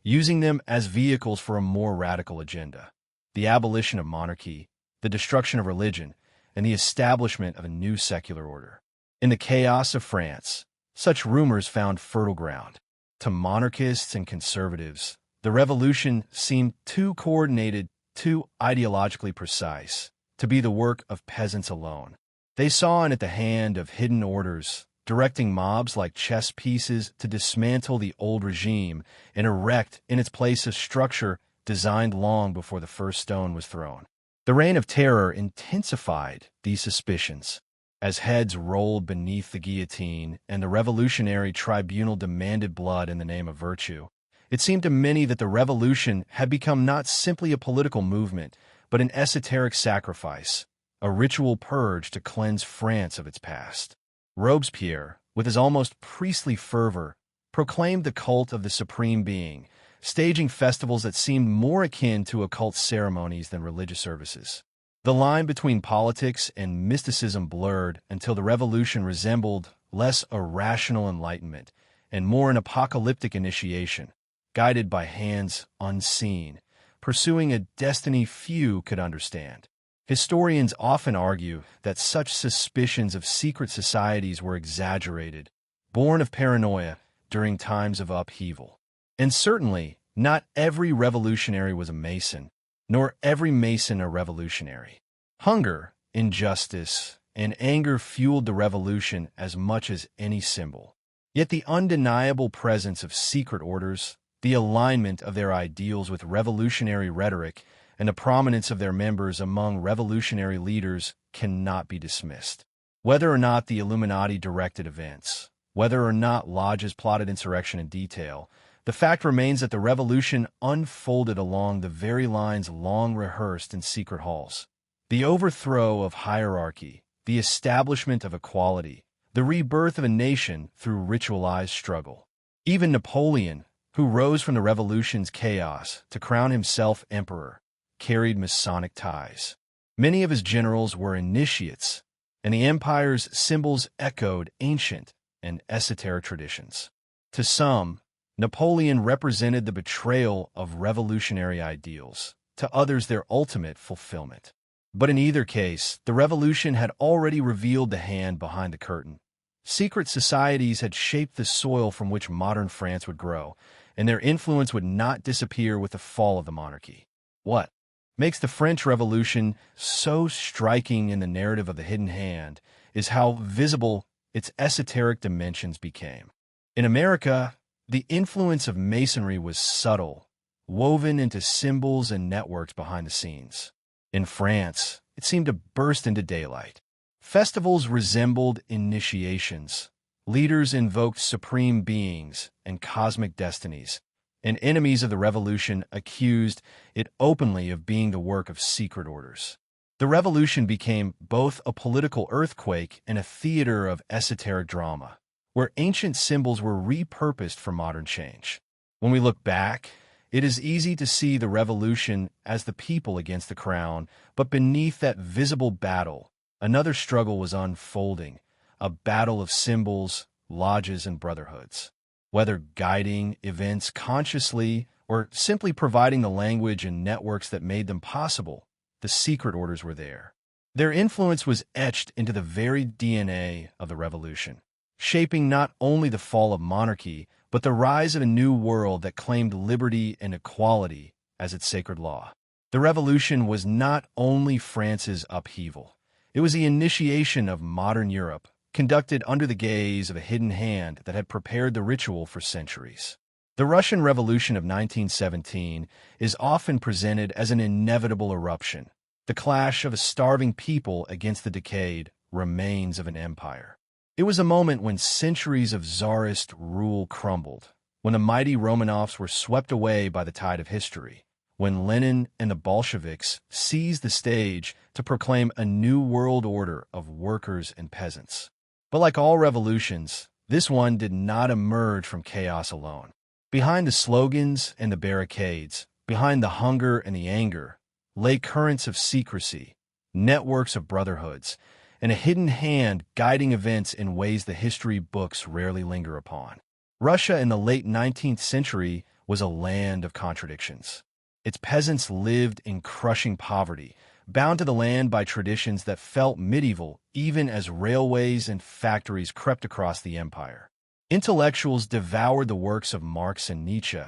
using them as vehicles for a more radical agenda: the abolition of monarchy, the destruction of religion, and the establishment of a new secular order. In the chaos of France, such rumors found fertile ground. To monarchists and conservatives, the revolution seemed too coordinated, too ideologically precise, to be the work of peasants alone. They saw in it the hand of hidden orders, directing mobs like chess pieces to dismantle the old regime and erect in its place a structure designed long before the first stone was thrown. The Reign of Terror intensified these suspicions. As heads rolled beneath the guillotine and the revolutionary tribunal demanded blood in the name of virtue, it seemed to many that the revolution had become not simply a political movement, but an esoteric sacrifice, a ritual purge to cleanse France of its past. Robespierre, with his almost priestly fervor, proclaimed the cult of the Supreme Being, staging festivals that seemed more akin to occult ceremonies than religious services. The line between politics and mysticism blurred until the revolution resembled less a rational enlightenment and more an apocalyptic initiation, guided by hands unseen, pursuing a destiny few could understand. Historians often argue that such suspicions of secret societies were exaggerated, born of paranoia during times of upheaval. And certainly, not every revolutionary was a Mason, nor every Mason a revolutionary. Hunger, injustice, and anger fueled the revolution as much as any symbol. Yet the undeniable presence of secret orders, the alignment of their ideals with revolutionary rhetoric, and the prominence of their members among revolutionary leaders cannot be dismissed. Whether or not the Illuminati directed events, whether or not lodges plotted insurrection in detail, the fact remains that the revolution unfolded along the very lines long rehearsed in secret halls. The overthrow of hierarchy, the establishment of equality, the rebirth of a nation through ritualized struggle. Even Napoleon, who rose from the revolution's chaos to crown himself emperor, carried Masonic ties. Many of his generals were initiates, and the empire's symbols echoed ancient and esoteric traditions. To some, Napoleon represented the betrayal of revolutionary ideals, to others their ultimate fulfillment. But in either case, the revolution had already revealed the hand behind the curtain. Secret societies had shaped the soil from which modern France would grow, and their influence would not disappear with the fall of the monarchy. What makes the French Revolution so striking in the narrative of the hidden hand is how visible its esoteric dimensions became. In America, the influence of Masonry was subtle, woven into symbols and networks behind the scenes. In France, it seemed to burst into daylight. Festivals resembled initiations. Leaders invoked supreme beings and cosmic destinies, and enemies of the revolution accused it openly of being the work of secret orders. The revolution became both a political earthquake and a theater of esoteric drama, where ancient symbols were repurposed for modern change. When we look back, it is easy to see the revolution as the people against the crown, but beneath that visible battle, Another struggle was unfolding, a battle of symbols, lodges, and brotherhoods. Whether guiding events consciously or simply providing the language and networks that made them possible, the secret orders were there. Their influence was etched into the very DNA of the revolution, shaping not only the fall of monarchy, but the rise of a new world that claimed liberty and equality as its sacred law. The revolution was not only France's upheaval. It was the initiation of modern Europe, conducted under the gaze of a hidden hand that had prepared the ritual for centuries. The Russian Revolution of 1917 is often presented as an inevitable eruption, the clash of a starving people against the decayed remains of an empire. It was a moment when centuries of czarist rule crumbled, when the mighty Romanovs were swept away by the tide of history, when Lenin and the Bolsheviks seized the stage to proclaim a new world order of workers and peasants. But like all revolutions, this one did not emerge from chaos alone. Behind the slogans and the barricades, behind the hunger and the anger, lay currents of secrecy, networks of brotherhoods, and a hidden hand guiding events in ways the history books rarely linger upon. Russia in the late 19th century was a land of contradictions. Its peasants lived in crushing poverty, bound to the land by traditions that felt medieval even as railways and factories crept across the empire. Intellectuals devoured the works of Marx and Nietzsche,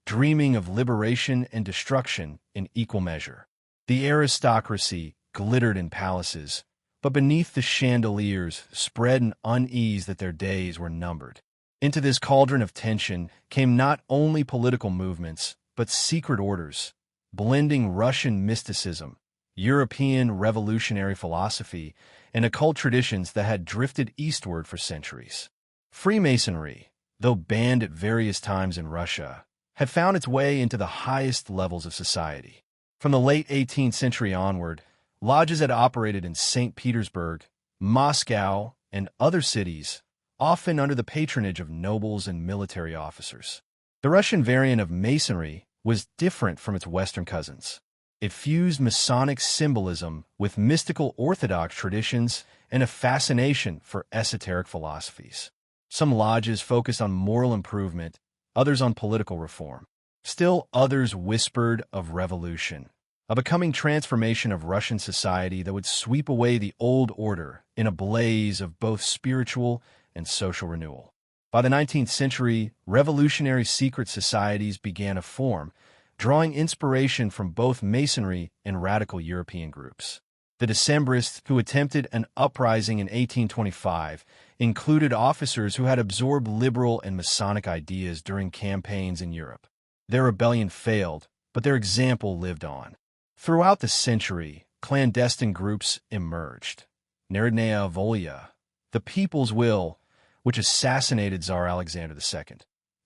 dreaming of liberation and destruction in equal measure. The aristocracy glittered in palaces, but beneath the chandeliers spread an unease that their days were numbered. Into this cauldron of tension came not only political movements, but secret orders, blending Russian mysticism, European revolutionary philosophy, and occult traditions that had drifted eastward for centuries. Freemasonry, though banned at various times in Russia, had found its way into the highest levels of society. From the late 18th century onward, lodges had operated in St. Petersburg, Moscow, and other cities, often under the patronage of nobles and military officers. The Russian variant of Masonry was different from its Western cousins. It fused Masonic symbolism with mystical Orthodox traditions and a fascination for esoteric philosophies. Some lodges focused on moral improvement, others on political reform. Still others whispered of revolution, a becoming transformation of Russian society that would sweep away the old order in a blaze of both spiritual and social renewal. By the 19th century, revolutionary secret societies began to form, drawing inspiration from both Masonry and radical European groups. The Decembrists, who attempted an uprising in 1825, included officers who had absorbed liberal and Masonic ideas during campaigns in Europe. Their rebellion failed, but their example lived on. Throughout the century, clandestine groups emerged. Narodnaya Volya, the People's Will, which assassinated Tsar Alexander II.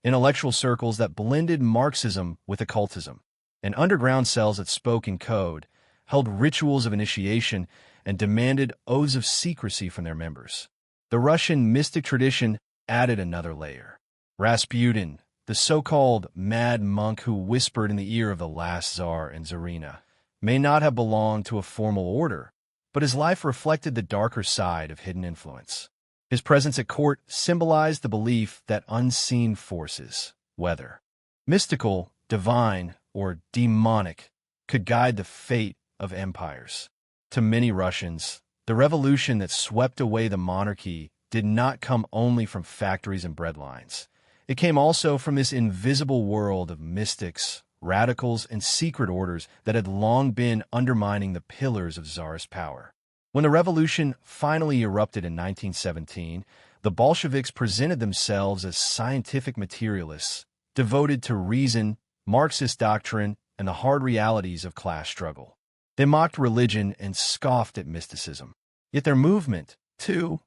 Intellectual circles that blended Marxism with occultism, and underground cells that spoke in code, held rituals of initiation, and demanded oaths of secrecy from their members. The Russian mystic tradition added another layer. Rasputin, the so-called mad monk who whispered in the ear of the last Tsar and Tsarina, may not have belonged to a formal order, but his life reflected the darker side of hidden influence. His presence at court symbolized the belief that unseen forces, whether mystical, divine, or demonic, could guide the fate of empires. To many Russians, the revolution that swept away the monarchy did not come only from factories and breadlines. It came also from this invisible world of mystics, radicals, and secret orders that had long been undermining the pillars of Tsarist power. When the revolution finally erupted in 1917, the Bolsheviks presented themselves as scientific materialists, devoted to reason, Marxist doctrine, and the hard realities of class struggle. They mocked religion and scoffed at mysticism. Yet their movement, too,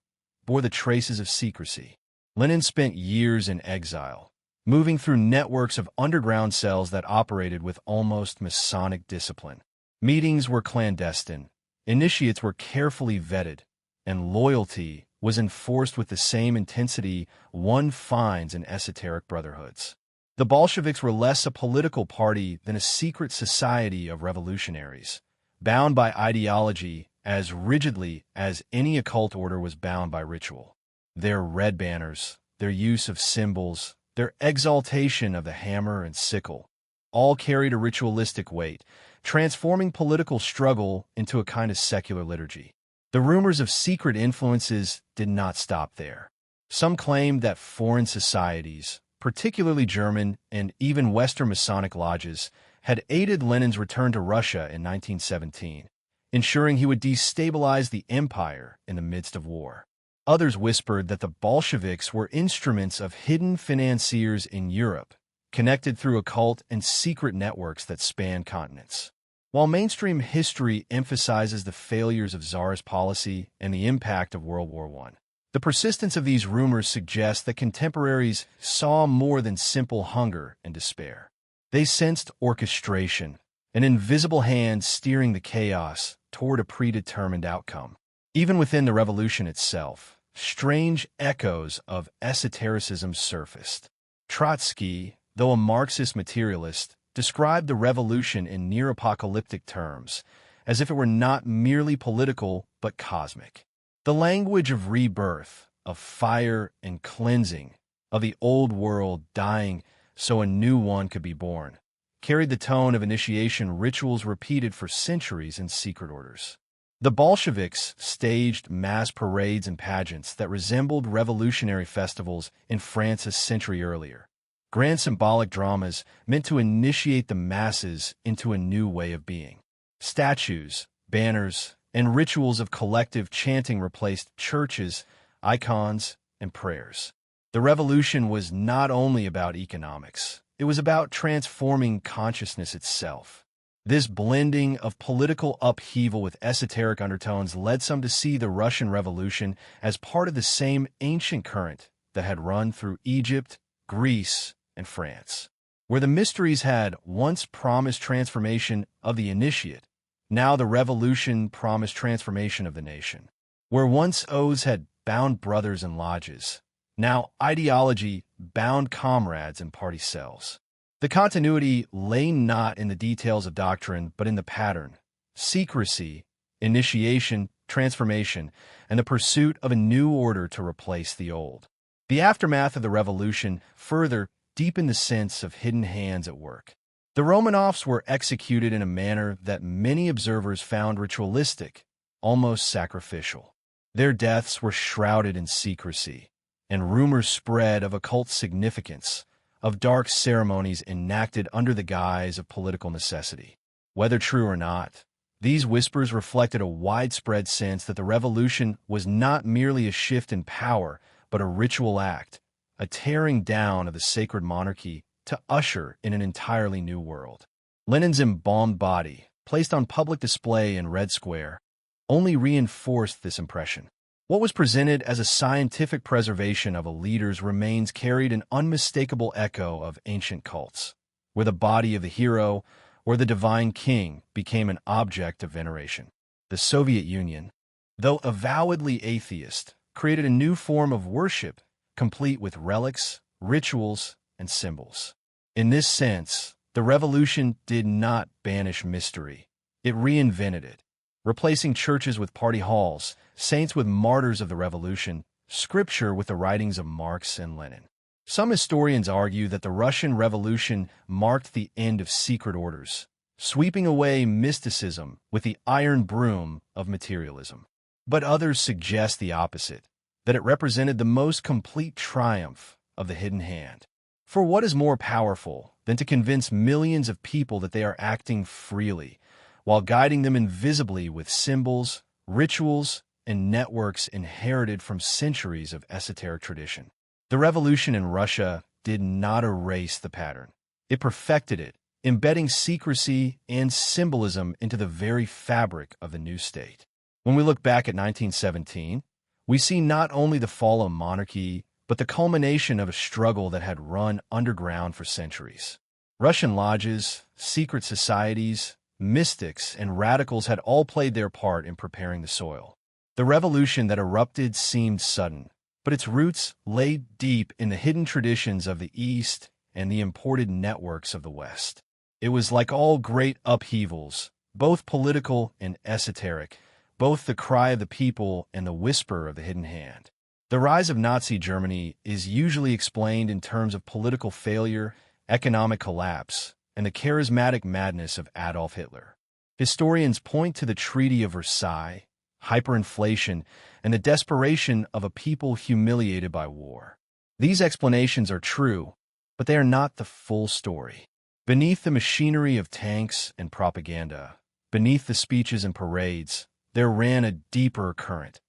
bore the traces of secrecy. Lenin spent years in exile, moving through networks of underground cells that operated with almost Masonic discipline. Meetings were clandestine, initiates were carefully vetted, and loyalty was enforced with the same intensity one finds in esoteric brotherhoods. The Bolsheviks were less a political party than a secret society of revolutionaries, bound by ideology as rigidly as any occult order was bound by ritual. Their red banners, their use of symbols, their exaltation of the hammer and sickle, all carried a ritualistic weight, transforming political struggle into a kind of secular liturgy. The rumors of secret influences did not stop there. Some claimed that foreign societies, particularly German and even Western Masonic lodges, had aided Lenin's return to Russia in 1917, ensuring he would destabilize the empire in the midst of war. Others whispered that the Bolsheviks were instruments of hidden financiers in Europe, connected through occult and secret networks that span continents. While mainstream history emphasizes the failures of Tsarist policy and the impact of World War I, the persistence of these rumors suggests that contemporaries saw more than simple hunger and despair. They sensed orchestration, an invisible hand steering the chaos toward a predetermined outcome. Even within the revolution itself, strange echoes of esotericism surfaced. Trotsky, though a Marxist materialist, described the revolution in near-apocalyptic terms, as if it were not merely political but cosmic. The language of rebirth, of fire and cleansing, of the old world dying so a new one could be born, carried the tone of initiation rituals repeated for centuries in secret orders. The Bolsheviks staged mass parades and pageants that resembled revolutionary festivals in France a century earlier. Grand symbolic dramas meant to initiate the masses into a new way of being. Statues, banners, and rituals of collective chanting replaced churches, icons, and prayers. The revolution was not only about economics, it was about transforming consciousness itself. This blending of political upheaval with esoteric undertones led some to see the Russian Revolution as part of the same ancient current that had run through Egypt, Greece, and France. Where the mysteries had once promised transformation of the initiate, now the revolution promised transformation of the nation. Where once oaths had bound brothers in lodges, now ideology bound comrades in party cells. The continuity lay not in the details of doctrine, but in the pattern: secrecy, initiation, transformation, and the pursuit of a new order to replace the old. The aftermath of the revolution further deepened the sense of hidden hands at work. The Romanovs were executed in a manner that many observers found ritualistic, almost sacrificial. Their deaths were shrouded in secrecy, and rumors spread of occult significance, of dark ceremonies enacted under the guise of political necessity. Whether true or not, these whispers reflected a widespread sense that the revolution was not merely a shift in power, but a ritual act, a tearing down of the sacred monarchy to usher in an entirely new world. Lenin's embalmed body, placed on public display in Red Square, only reinforced this impression. What was presented as a scientific preservation of a leader's remains carried an unmistakable echo of ancient cults, where the body of the hero or the divine king became an object of veneration. The Soviet Union, though avowedly atheist, created a new form of worship, complete with relics, rituals, and symbols. In this sense, the revolution did not banish mystery. It reinvented it, replacing churches with party halls, saints with martyrs of the revolution, scripture with the writings of Marx and Lenin. Some historians argue that the Russian Revolution marked the end of secret orders, sweeping away mysticism with the iron broom of materialism. But others suggest the opposite, that it represented the most complete triumph of the hidden hand. For what is more powerful than to convince millions of people that they are acting freely, while guiding them invisibly with symbols, rituals, and networks inherited from centuries of esoteric tradition? The revolution in Russia did not erase the pattern. It perfected it, embedding secrecy and symbolism into the very fabric of the new state. When we look back at 1917, we see not only the fall of monarchy, but the culmination of a struggle that had run underground for centuries. Russian lodges, secret societies, mystics, and radicals had all played their part in preparing the soil. The revolution that erupted seemed sudden, but its roots lay deep in the hidden traditions of the East and the imported networks of the West. It was like all great upheavals, both political and esoteric, both the cry of the people and the whisper of the hidden hand. The rise of Nazi Germany is usually explained in terms of political failure, economic collapse, and the charismatic madness of Adolf Hitler. Historians point to the Treaty of Versailles, hyperinflation, and the desperation of a people humiliated by war. These explanations are true, but they are not the full story. Beneath the machinery of tanks and propaganda, beneath the speeches and parades, there ran a deeper current,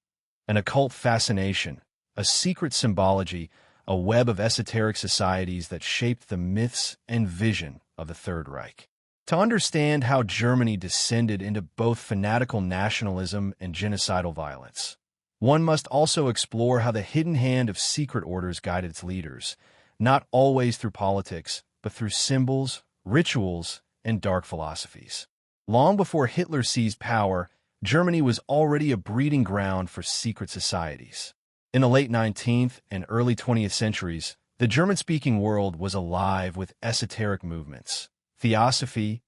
an occult fascination, a secret symbology, a web of esoteric societies that shaped the myths and vision of the Third Reich. To understand how Germany descended into both fanatical nationalism and genocidal violence, one must also explore how the hidden hand of secret orders guided its leaders, not always through politics, but through symbols, rituals, and dark philosophies. Long before Hitler seized power, Germany was already a breeding ground for secret societies. In the late 19th and early 20th centuries, the German-speaking world was alive with esoteric movements, theosophy,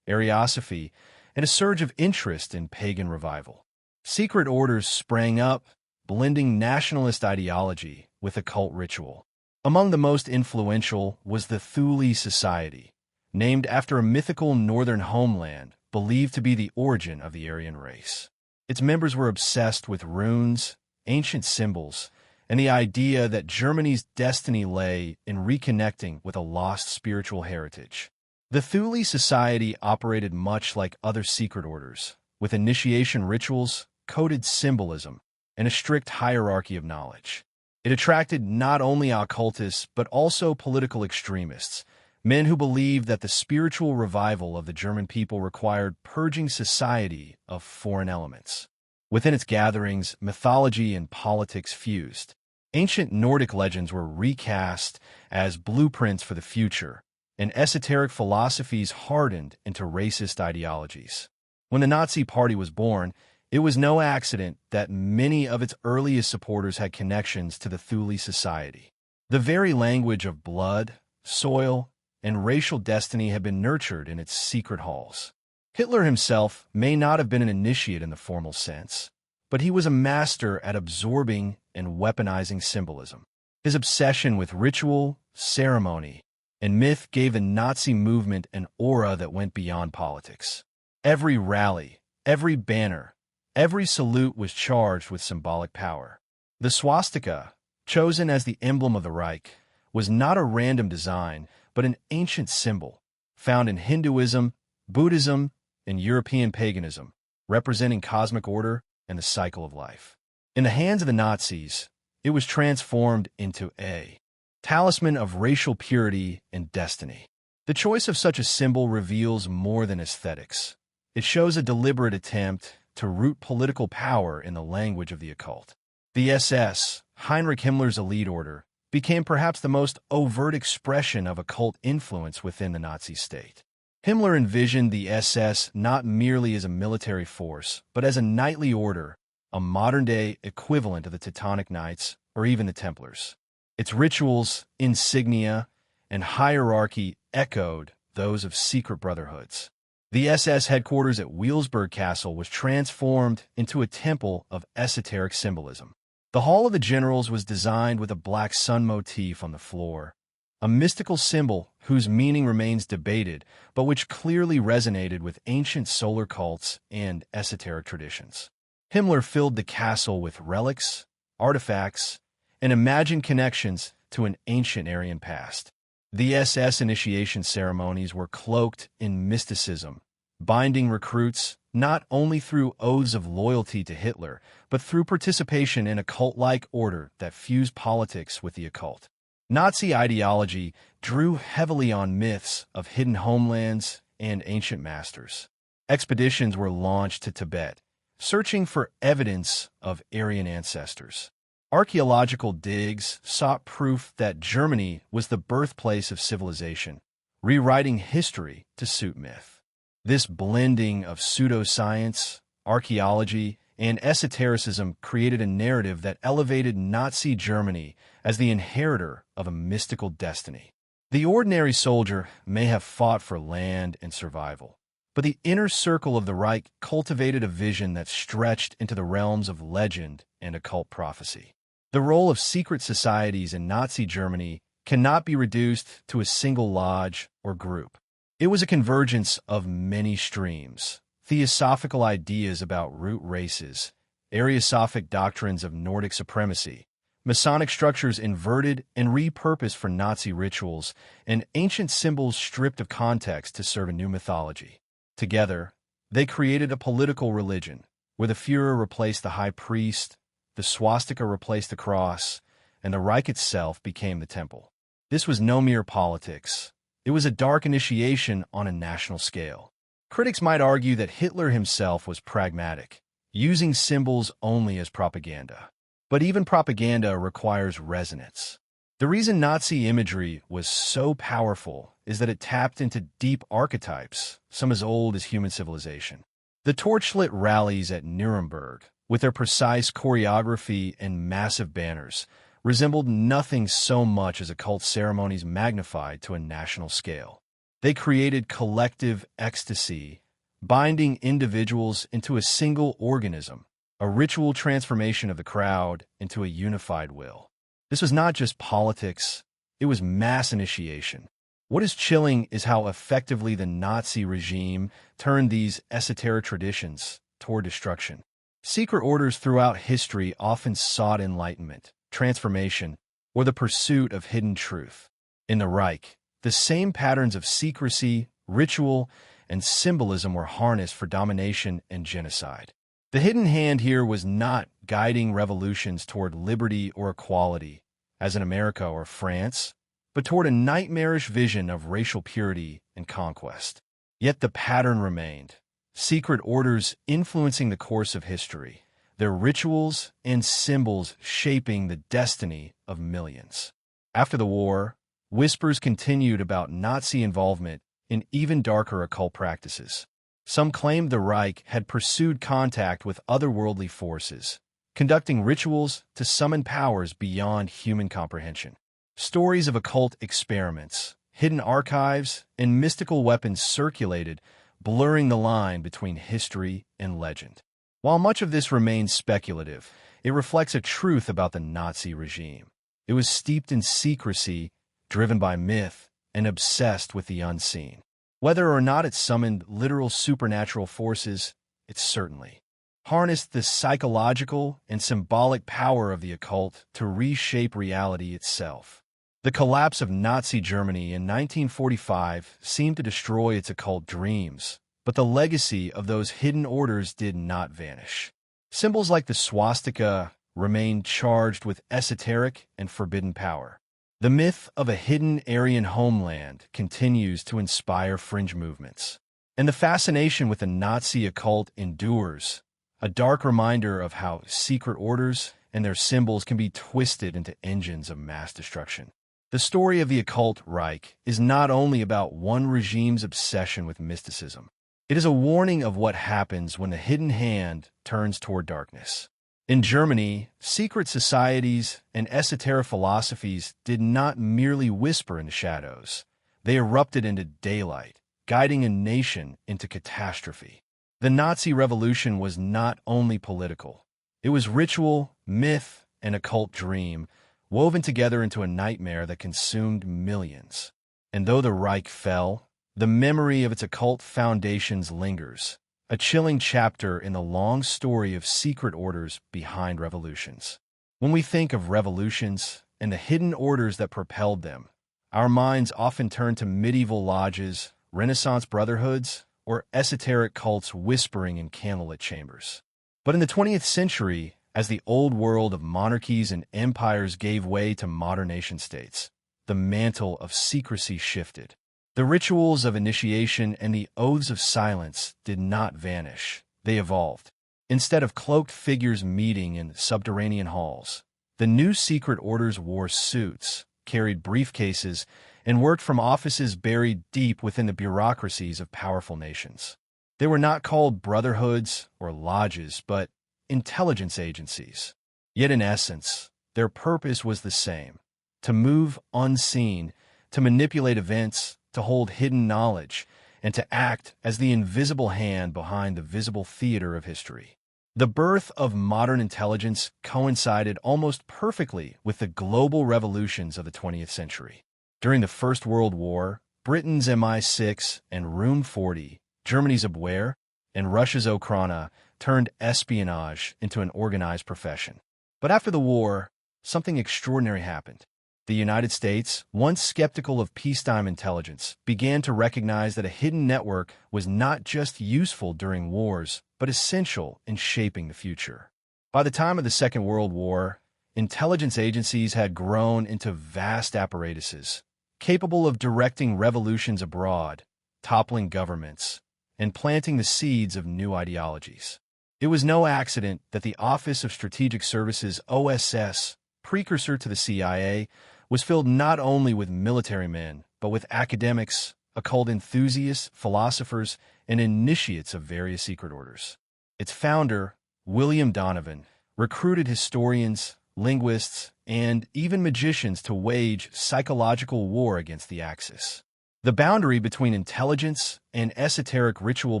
Ariosophy, and a surge of interest in pagan revival. Secret orders sprang up, blending nationalist ideology with occult ritual. Among the most influential was the Thule Society, named after a mythical northern homeland believed to be the origin of the Aryan race. Its members were obsessed with runes, ancient symbols, and the idea that Germany's destiny lay in reconnecting with a lost spiritual heritage. The Thule Society operated much like other secret orders, with initiation rituals, coded symbolism, and a strict hierarchy of knowledge. It attracted not only occultists but also political extremists, men who believed that the spiritual revival of the German people required purging society of foreign elements. Within its gatherings, mythology and politics fused. Ancient Nordic legends were recast as blueprints for the future, and esoteric philosophies hardened into racist ideologies. When the Nazi Party was born, it was no accident that many of its earliest supporters had connections to the Thule Society. The very language of blood, soil, and racial destiny had been nurtured in its secret halls. Hitler himself may not have been an initiate in the formal sense, but he was a master at absorbing and weaponizing symbolism. His obsession with ritual, ceremony, and myth gave the Nazi movement an aura that went beyond politics. Every rally, every banner, every salute was charged with symbolic power. The swastika, chosen as the emblem of the Reich, was not a random design, but an ancient symbol, found in Hinduism, Buddhism, and European paganism, representing cosmic order and the cycle of life. In the hands of the Nazis, it was transformed into a talisman of racial purity and destiny. The choice of such a symbol reveals more than aesthetics. It shows a deliberate attempt to root political power in the language of the occult. The SS, Heinrich Himmler's elite order, became perhaps the most overt expression of occult influence within the Nazi state. Himmler envisioned the SS not merely as a military force, but as a knightly order, a modern-day equivalent of the Teutonic Knights or even the Templars. Its rituals, insignia, and hierarchy echoed those of secret brotherhoods. The SS headquarters at Wilsburg Castle was transformed into a temple of esoteric symbolism. The Hall of the Generals was designed with a black sun motif on the floor, a mystical symbol whose meaning remains debated, but which clearly resonated with ancient solar cults and esoteric traditions. Himmler filled the castle with relics, artifacts, and imagined connections to an ancient Aryan past. The SS initiation ceremonies were cloaked in mysticism, binding recruits not only through oaths of loyalty to Hitler, but through participation in a cult-like order that fused politics with the occult. Nazi ideology drew heavily on myths of hidden homelands and ancient masters. Expeditions were launched to Tibet, searching for evidence of Aryan ancestors. Archaeological digs sought proof that Germany was the birthplace of civilization, rewriting history to suit myth. This blending of pseudoscience, archaeology, and esotericism created a narrative that elevated Nazi Germany as the inheritor of a mystical destiny. The ordinary soldier may have fought for land and survival, But the inner circle of the Reich cultivated a vision that stretched into the realms of legend and occult prophecy. The role of secret societies in Nazi Germany cannot be reduced to a single lodge or group. It was a convergence of many streams: theosophical ideas about root races, Ariosophic doctrines of Nordic supremacy, Masonic structures inverted and repurposed for Nazi rituals, and ancient symbols stripped of context to serve a new mythology. Together, they created a political religion, where the Führer replaced the high priest, the swastika replaced the cross, and the Reich itself became the temple. This was no mere politics. It was a dark initiation on a national scale. Critics might argue that Hitler himself was pragmatic, using symbols only as propaganda. But even propaganda requires resonance. The reason Nazi imagery was so powerful is that it tapped into deep archetypes, some as old as human civilization. The torchlit rallies at Nuremberg, with their precise choreography and massive banners, resembled nothing so much as occult ceremonies magnified to a national scale. They created collective ecstasy, binding individuals into a single organism, a ritual transformation of the crowd into a unified will. This was not just politics, it was mass initiation. What is chilling is how effectively the Nazi regime turned these esoteric traditions toward destruction. Secret orders throughout history often sought enlightenment, transformation, or the pursuit of hidden truth. In the Reich, the same patterns of secrecy, ritual, and symbolism were harnessed for domination and genocide. The hidden hand here was not guiding revolutions toward liberty or equality, as in America or France, but toward a nightmarish vision of racial purity and conquest. Yet the pattern remained: secret orders influencing the course of history, their rituals and symbols shaping the destiny of millions. After the war, whispers continued about Nazi involvement in even darker occult practices. Some claimed the Reich had pursued contact with otherworldly forces, conducting rituals to summon powers beyond human comprehension. Stories of occult experiments, hidden archives, and mystical weapons circulated, blurring the line between history and legend. While much of this remains speculative, it reflects a truth about the Nazi regime. It was steeped in secrecy, driven by myth, and obsessed with the unseen. Whether or not it summoned literal supernatural forces, it certainly harnessed the psychological and symbolic power of the occult to reshape reality itself. The collapse of Nazi Germany in 1945 seemed to destroy its occult dreams, but the legacy of those hidden orders did not vanish. Symbols like the swastika remained charged with esoteric and forbidden power. The myth of a hidden Aryan homeland continues to inspire fringe movements. And the fascination with the Nazi occult endures, a dark reminder of how secret orders and their symbols can be twisted into engines of mass destruction. The story of the occult Reich is not only about one regime's obsession with mysticism. It is a warning of what happens when the hidden hand turns toward darkness. In Germany, secret societies and esoteric philosophies did not merely whisper in the shadows. They erupted into daylight, guiding a nation into catastrophe. The Nazi Revolution was not only political. It was ritual, myth, and occult dream, woven together into a nightmare that consumed millions. And though the Reich fell, the memory of its occult foundations lingers, a chilling chapter in the long story of secret orders behind revolutions. When we think of revolutions and the hidden orders that propelled them, our minds often turn to medieval lodges, Renaissance brotherhoods, or esoteric cults whispering in candlelit chambers. But in the 20th century, as the old world of monarchies and empires gave way to modern nation-states, the mantle of secrecy shifted. The rituals of initiation and the oaths of silence did not vanish. They evolved. Instead of cloaked figures meeting in subterranean halls, the new secret orders wore suits, carried briefcases, and worked from offices buried deep within the bureaucracies of powerful nations. They were not called brotherhoods or lodges, but intelligence agencies. Yet in essence, their purpose was the same: to move unseen, to manipulate events, to hold hidden knowledge, and to act as the invisible hand behind the visible theater of history. The birth of modern intelligence coincided almost perfectly with the global revolutions of the 20th century. During the First World War, Britain's MI6 and Room 40, Germany's Abwehr, and Russia's Okhrana turned espionage into an organized profession. But after the war, something extraordinary happened. The United States, once skeptical of peacetime intelligence, began to recognize that a hidden network was not just useful during wars, but essential in shaping the future. By the time of the Second World War, intelligence agencies had grown into vast apparatuses, capable of directing revolutions abroad, toppling governments, and planting the seeds of new ideologies. It was no accident that the Office of Strategic Services (OSS), precursor to the CIA, was filled not only with military men, but with academics, occult enthusiasts, philosophers, and initiates of various secret orders. Its founder, William Donovan, recruited historians, linguists, and even magicians to wage psychological war against the Axis. The boundary between intelligence and esoteric ritual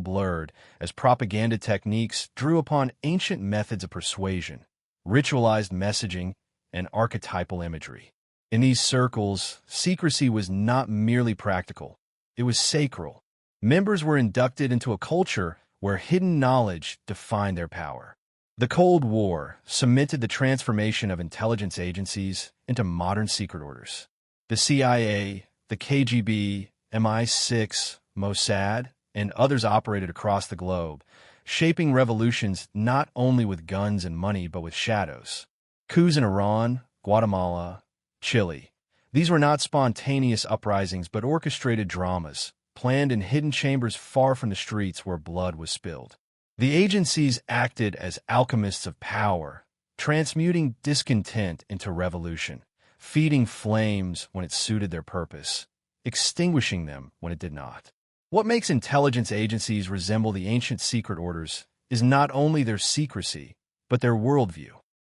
blurred as propaganda techniques drew upon ancient methods of persuasion, ritualized messaging, and archetypal imagery. In these circles, secrecy was not merely practical, it was sacral. Members were inducted into a culture where hidden knowledge defined their power. The Cold War cemented the transformation of intelligence agencies into modern secret orders. The CIA, the KGB, MI6, Mossad, and others operated across the globe, shaping revolutions not only with guns and money but with shadows. Coups in Iran, Guatemala, Chile. These were not spontaneous uprisings but orchestrated dramas, planned in hidden chambers far from the streets where blood was spilled. The agencies acted as alchemists of power, transmuting discontent into revolution, feeding flames when it suited their purpose, extinguishing them when it did not. What makes intelligence agencies resemble the ancient secret orders is not only their secrecy, but their worldview.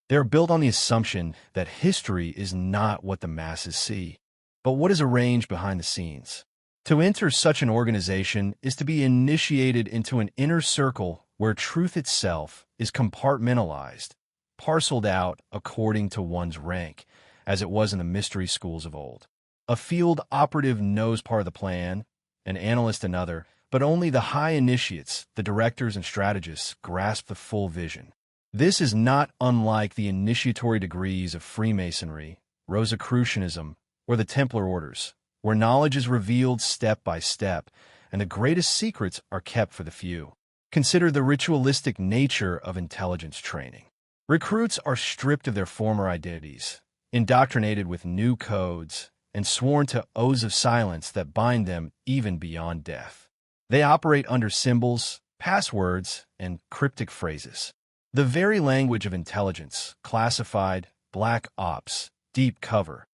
They are built on the assumption that history is not what the masses see, but what is arranged behind the scenes. To enter such an organization is to be initiated into an inner circle where truth itself is compartmentalized, parceled out according to one's rank, as it was in the mystery schools of old. A field operative knows part of the plan, an analyst another, but only the high initiates, the directors and strategists, grasp the full vision. This is not unlike the initiatory degrees of Freemasonry, Rosicrucianism, or the Templar orders, where knowledge is revealed step by step, and the greatest secrets are kept for the few. Consider the ritualistic nature of intelligence training. Recruits are stripped of their former identities, indoctrinated with new codes, and sworn to oaths of silence that bind them even beyond death. They operate under symbols, passwords, and cryptic phrases. The very language of intelligence, classified, black ops, deep cover,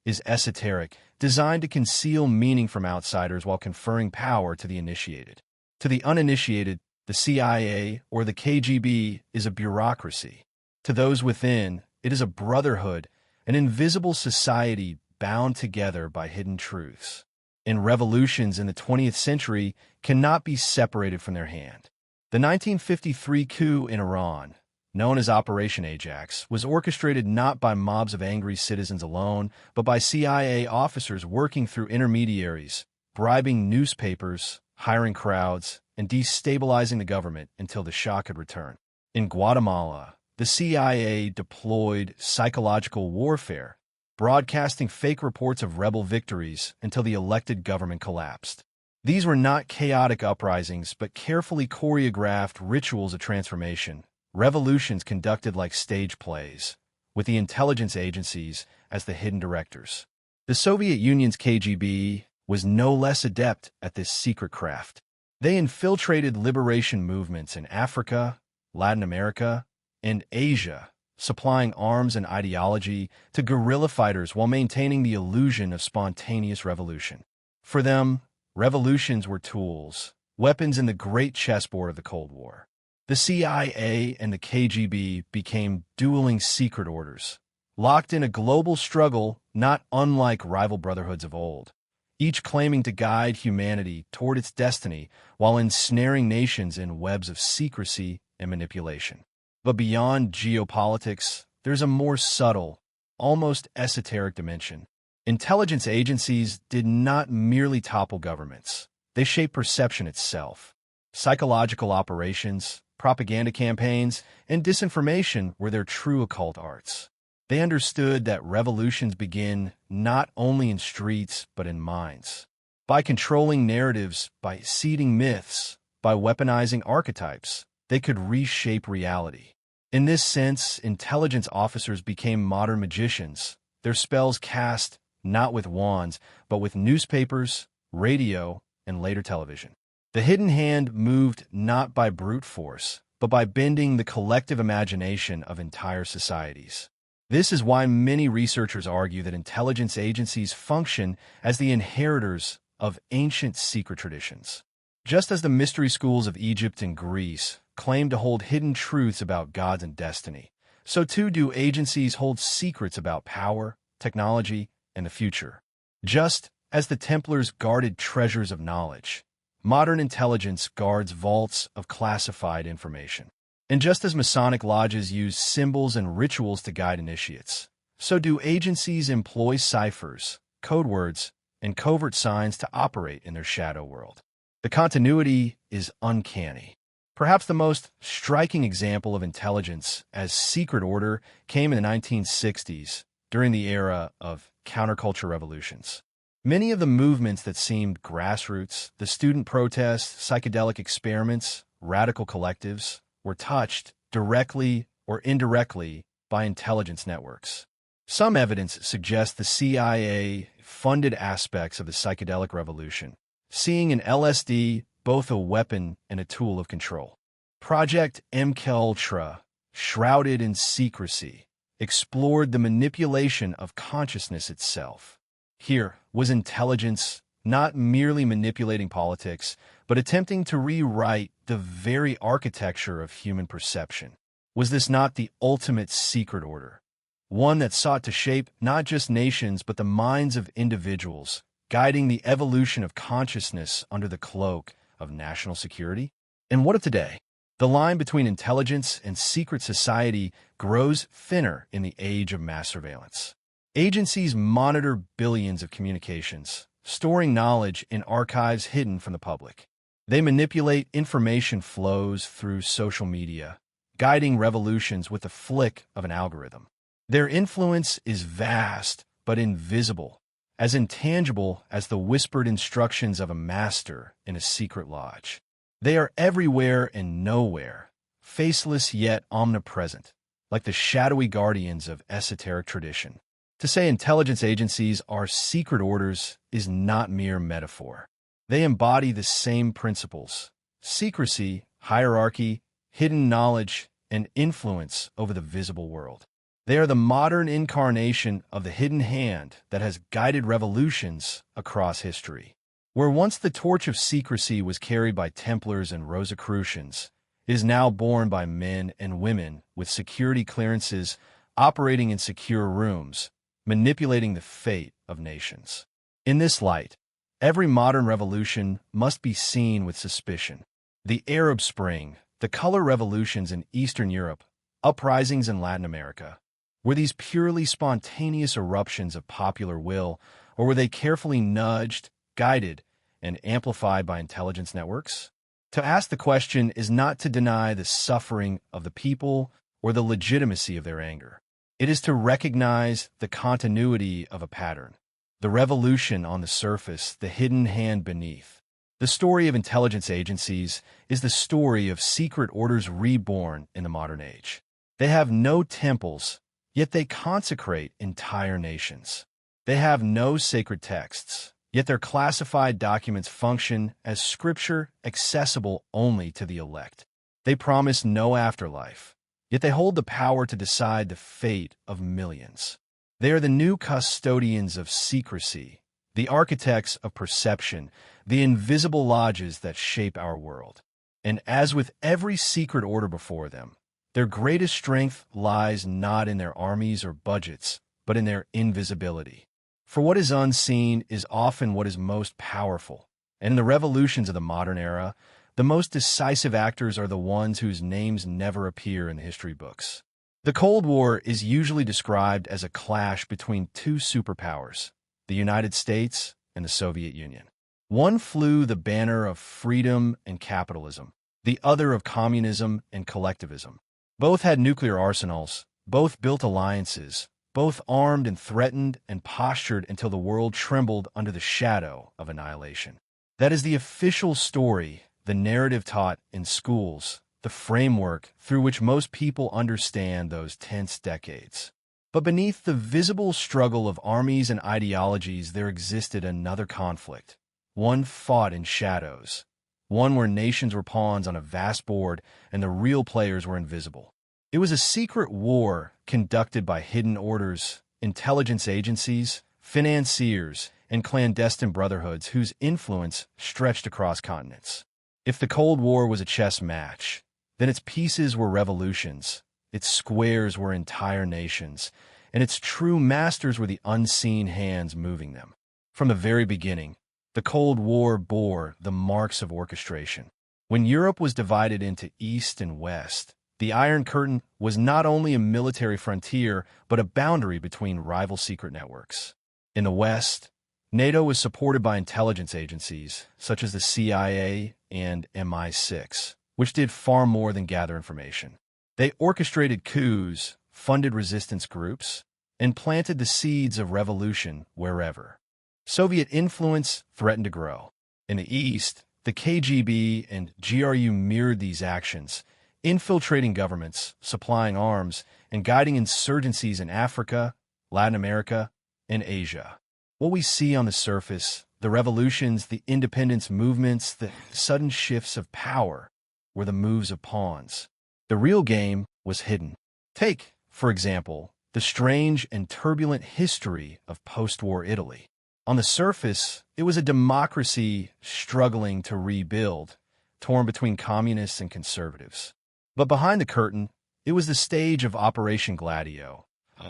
is esoteric, designed to conceal meaning from outsiders while conferring power to the initiated. To the uninitiated, the CIA or the KGB is a bureaucracy. To those within, it is a brotherhood, an invisible society bound together by hidden truths. And revolutions in the 20th century cannot be separated from their hand. The 1953 coup in Iran, known as Operation Ajax, was orchestrated not by mobs of angry citizens alone, but by CIA officers working through intermediaries, bribing newspapers, hiring crowds, and destabilizing the government until the shock could return. In Guatemala, the CIA deployed psychological warfare, broadcasting fake reports of rebel victories until the elected government collapsed. These were not chaotic uprisings, but carefully choreographed rituals of transformation, revolutions conducted like stage plays, with the intelligence agencies as the hidden directors. The Soviet Union's KGB was no less adept at this secret craft. They infiltrated liberation movements in Africa, Latin America, and Asia, supplying arms and ideology to guerrilla fighters while maintaining the illusion of spontaneous revolution. For them, revolutions were tools, weapons in the great chessboard of the Cold War. The CIA and the KGB became dueling secret orders, locked in a global struggle not unlike rival brotherhoods of old. each claiming to guide humanity toward its destiny while ensnaring nations in webs of secrecy and manipulation. But beyond geopolitics, there's a more subtle, almost esoteric dimension. Intelligence agencies did not merely topple governments. They shaped perception itself. Psychological operations, propaganda campaigns, and disinformation were their true occult arts. They understood that revolutions begin not only in streets but in minds. By controlling narratives, by seeding myths, by weaponizing archetypes, they could reshape reality. In this sense, intelligence officers became modern magicians, their spells cast not with wands, but with newspapers, radio, and later television. The hidden hand moved not by brute force, but by bending the collective imagination of entire societies. This is why many researchers argue that intelligence agencies function as the inheritors of ancient secret traditions. Just as the mystery schools of Egypt and Greece claim to hold hidden truths about gods and destiny, so too do agencies hold secrets about power, technology, and the future. Just as the Templars guarded treasures of knowledge, modern intelligence guards vaults of classified information. And just as Masonic lodges use symbols and rituals to guide initiates, so do agencies employ ciphers, code words, and covert signs to operate in their shadow world. The continuity is uncanny. Perhaps the most striking example of intelligence as secret order came in the 1960s, during the era of counterculture revolutions. Many of the movements that seemed grassroots, the student protests, psychedelic experiments, radical collectives, were touched, directly or indirectly, by intelligence networks. Some evidence suggests the CIA funded aspects of the psychedelic revolution, seeing in LSD both a weapon and a tool of control. Project MKUltra, shrouded in secrecy, explored the manipulation of consciousness itself. Here was intelligence not merely manipulating politics, but attempting to rewrite the very architecture of human perception. Was this not the ultimate secret order? One that sought to shape not just nations but the minds of individuals, guiding the evolution of consciousness under the cloak of national security? And what of today? The line between intelligence and secret society grows thinner in the age of mass surveillance. Agencies monitor billions of communications, storing knowledge in archives hidden from the public. They manipulate information flows through social media, guiding revolutions with the flick of an algorithm. Their influence is vast but invisible, as intangible as the whispered instructions of a master in a secret lodge. They are everywhere and nowhere, faceless yet omnipresent, like the shadowy guardians of esoteric tradition. To say intelligence agencies are secret orders is not mere metaphor. They embody the same principles: secrecy, hierarchy, hidden knowledge, and influence over the visible world. They are the modern incarnation of the hidden hand that has guided revolutions across history. Where once the torch of secrecy was carried by Templars and Rosicrucians, it is now borne by men and women with security clearances operating in secure rooms, manipulating the fate of nations. In this light, every modern revolution must be seen with suspicion. The Arab Spring, the color revolutions in Eastern Europe, uprisings in Latin America. Were these purely spontaneous eruptions of popular will, or were they carefully nudged, guided, and amplified by intelligence networks? To ask the question is not to deny the suffering of the people or the legitimacy of their anger. It is to recognize the continuity of a pattern, the revolution on the surface, the hidden hand beneath. The story of intelligence agencies is the story of secret orders reborn in the modern age. They have no temples, yet they consecrate entire nations. They have no sacred texts, yet their classified documents function as scripture accessible only to the elect. They promise no afterlife, yet they hold the power to decide the fate of millions. They are the new custodians of secrecy, the architects of perception, the invisible lodges that shape our world. And as with every secret order before them, their greatest strength lies not in their armies or budgets, but in their invisibility. For what is unseen is often what is most powerful. And in the revolutions of the modern era, the most decisive actors are the ones whose names never appear in the history books. The Cold War is usually described as a clash between two superpowers, the United States and the Soviet Union. One flew the banner of freedom and capitalism, the other of communism and collectivism. Both had nuclear arsenals, both built alliances, both armed and threatened and postured until the world trembled under the shadow of annihilation. That is the official story, the narrative taught in schools, the framework through which most people understand those tense decades. But beneath the visible struggle of armies and ideologies, there existed another conflict, one fought in shadows, one where nations were pawns on a vast board and the real players were invisible. It was a secret war conducted by hidden orders, intelligence agencies, financiers, and clandestine brotherhoods whose influence stretched across continents. If the Cold War was a chess match, then its pieces were revolutions, its squares were entire nations, and its true masters were the unseen hands moving them. From the very beginning, the Cold War bore the marks of orchestration. When Europe was divided into East and West, the Iron Curtain was not only a military frontier, but a boundary between rival secret networks. In the West, NATO was supported by intelligence agencies, such as the CIA and MI6, which did far more than gather information. They orchestrated coups, funded resistance groups, and planted the seeds of revolution wherever. Soviet influence threatened to grow. In the East, the KGB and GRU mirrored these actions, infiltrating governments, supplying arms, and guiding insurgencies in Africa, Latin America, and Asia. What we see on the surface, the revolutions, the independence movements, the sudden shifts of power, were the moves of pawns. The real game was hidden. Take, for example, the strange and turbulent history of post-war Italy. On the surface, it was a democracy struggling to rebuild, torn between communists and conservatives. But behind the curtain, it was the stage of Operation Gladio,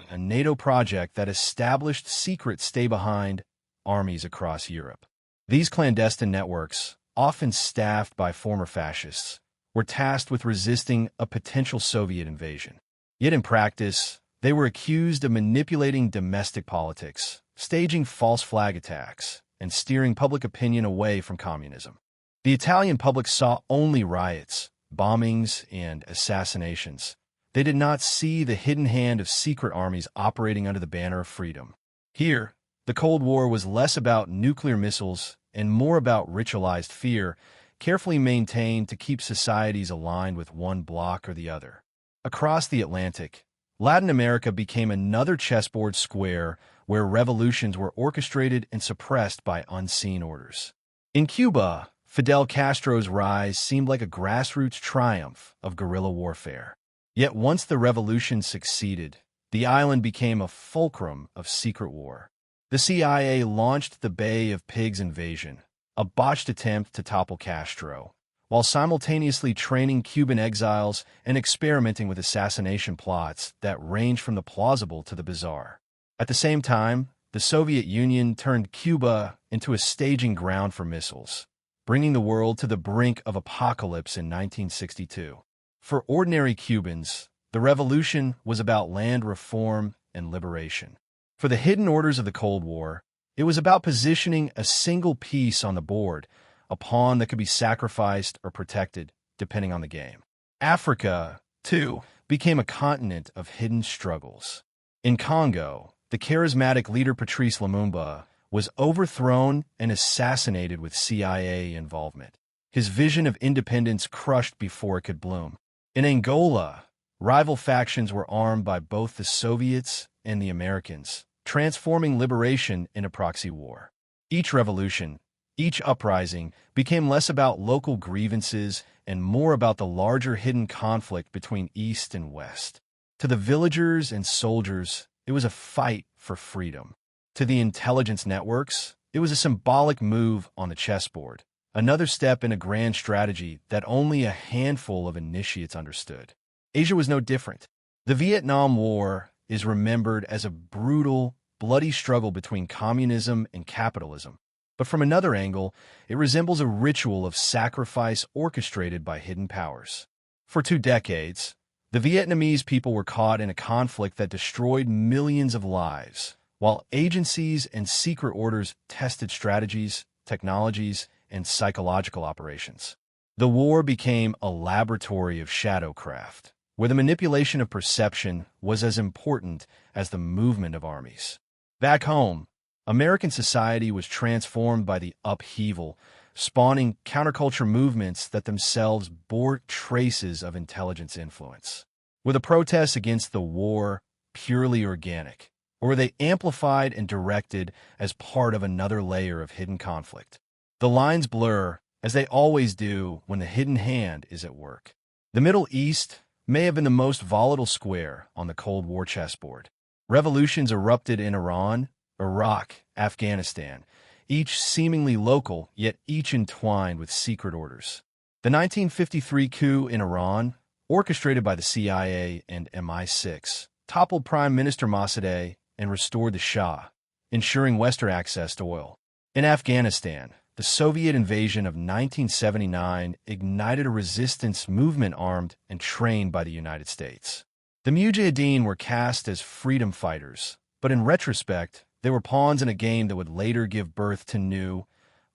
a NATO project that established secret stay-behind armies across Europe. These clandestine networks, often staffed by former fascists, were tasked with resisting a potential Soviet invasion. Yet in practice, they were accused of manipulating domestic politics, staging false flag attacks, and steering public opinion away from communism. The Italian public saw only riots, bombings, and assassinations. They did not see the hidden hand of secret armies operating under the banner of freedom. Here, the Cold War was less about nuclear missiles and more about ritualized fear, carefully maintained to keep societies aligned with one bloc or the other. Across the Atlantic, Latin America became another chessboard square where revolutions were orchestrated and suppressed by unseen orders. In Cuba, Fidel Castro's rise seemed like a grassroots triumph of guerrilla warfare. Yet once the revolution succeeded, the island became a fulcrum of secret war. The CIA launched the Bay of Pigs invasion, a botched attempt to topple Castro, while simultaneously training Cuban exiles and experimenting with assassination plots that range from the plausible to the bizarre. At the same time, the Soviet Union turned Cuba into a staging ground for missiles, bringing the world to the brink of apocalypse in 1962. For ordinary Cubans, the revolution was about land reform and liberation. For the hidden orders of the Cold War, it was about positioning a single piece on the board, a pawn that could be sacrificed or protected, depending on the game. Africa, too, became a continent of hidden struggles. In Congo, the charismatic leader Patrice Lumumba was overthrown and assassinated with CIA involvement. His vision of independence crushed before it could bloom. In Angola, rival factions were armed by both the Soviets and the Americans, transforming liberation into proxy war. Each revolution, each uprising, became less about local grievances and more about the larger hidden conflict between East and West. To the villagers and soldiers, it was a fight for freedom. To the intelligence networks, it was a symbolic move on the chessboard, another step in a grand strategy that only a handful of initiates understood. Asia was no different. The Vietnam War is remembered as a brutal, bloody struggle between communism and capitalism. But from another angle, it resembles a ritual of sacrifice orchestrated by hidden powers. For 2 decades, the Vietnamese people were caught in a conflict that destroyed millions of lives, while agencies and secret orders tested strategies, technologies, and psychological operations. The war became a laboratory of shadowcraft, where the manipulation of perception was as important as the movement of armies. Back home, American society was transformed by the upheaval, spawning counterculture movements that themselves bore traces of intelligence influence. Were the protests against the war purely organic, or were they amplified and directed as part of another layer of hidden conflict? The lines blur, as they always do when the hidden hand is at work. The Middle East may have been the most volatile square on the Cold War chessboard. Revolutions erupted in Iran, Iraq, Afghanistan, each seemingly local, yet each entwined with secret orders. The 1953 coup in Iran, orchestrated by the CIA and MI6, toppled Prime Minister Mossadegh and restored the Shah, ensuring Western access to oil. In Afghanistan, the Soviet invasion of 1979 ignited a resistance movement armed and trained by the United States. The Mujahideen were cast as freedom fighters, but in retrospect, they were pawns in a game that would later give birth to new,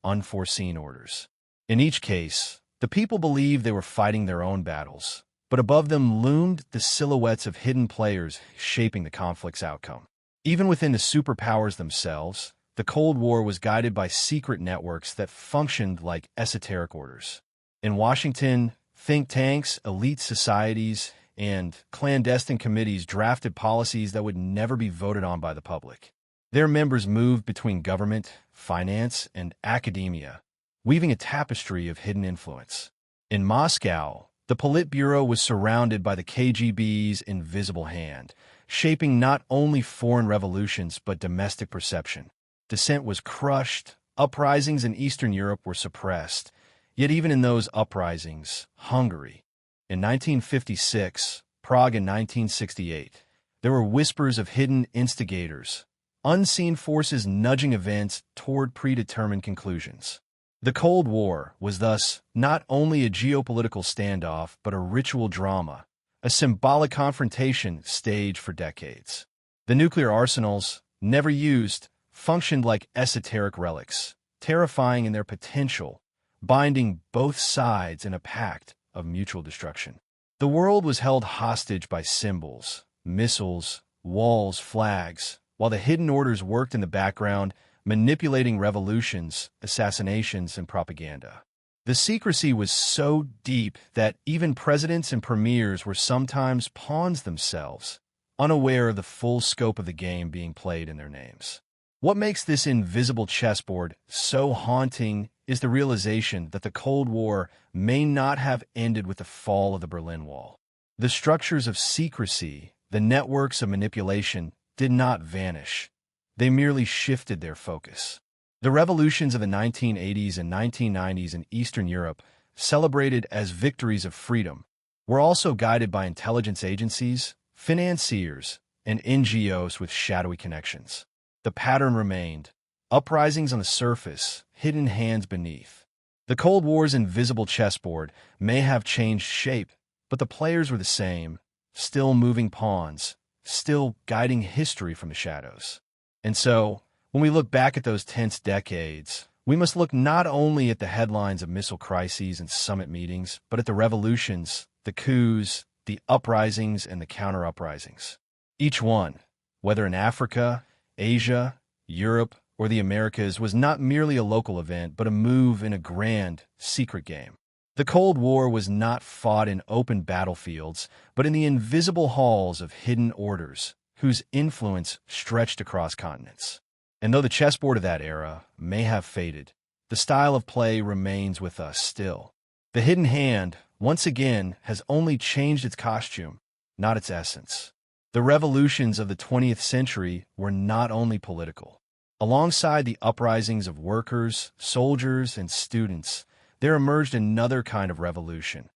unforeseen orders. In each case, the people believed they were fighting their own battles, but above them loomed the silhouettes of hidden players shaping the conflict's outcome. Even within the superpowers themselves, the Cold War was guided by secret networks that functioned like esoteric orders. In Washington, think tanks, elite societies, and clandestine committees drafted policies that would never be voted on by the public. Their members moved between government, finance, and academia, weaving a tapestry of hidden influence. In Moscow, the Politburo was surrounded by the KGB's invisible hand, shaping not only foreign revolutions but domestic perception. Dissent was crushed, uprisings in Eastern Europe were suppressed, yet even in those uprisings, Hungary, in 1956, Prague in 1968, there were whispers of hidden instigators, unseen forces nudging events toward predetermined conclusions. The Cold War was thus not only a geopolitical standoff but a ritual drama, a symbolic confrontation staged for decades. The nuclear arsenals, never used, functioned like esoteric relics, terrifying in their potential, binding both sides in a pact of mutual destruction. The world was held hostage by symbols, missiles, walls, flags, while the hidden orders worked in the background, manipulating revolutions, assassinations, and propaganda. The secrecy was so deep that even presidents and premiers were sometimes pawns themselves, unaware of the full scope of the game being played in their names. What makes this invisible chessboard so haunting is the realization that the Cold War may not have ended with the fall of the Berlin Wall. The structures of secrecy, the networks of manipulation, did not vanish. They merely shifted their focus. The revolutions of the 1980s and 1990s in Eastern Europe, celebrated as victories of freedom, were also guided by intelligence agencies, financiers, and NGOs with shadowy connections. The pattern remained: uprisings on the surface, hidden hands beneath. The Cold War's invisible chessboard may have changed shape, but the players were the same, still moving pawns, still guiding history from the shadows. And so, when we look back at those tense decades, we must look not only at the headlines of missile crises and summit meetings, but at the revolutions, the coups, the uprisings, and the counter-uprisings. Each one, whether in Africa, Asia, Europe, or the Americas, was not merely a local event, but a move in a grand, secret game. The Cold War was not fought in open battlefields, but in the invisible halls of hidden orders, whose influence stretched across continents. And though the chessboard of that era may have faded, the style of play remains with us still. The hidden hand, once again, has only changed its costume, not its essence. The revolutions of the 20th century were not only political. Alongside the uprisings of workers, soldiers, and students, there emerged another kind of revolution,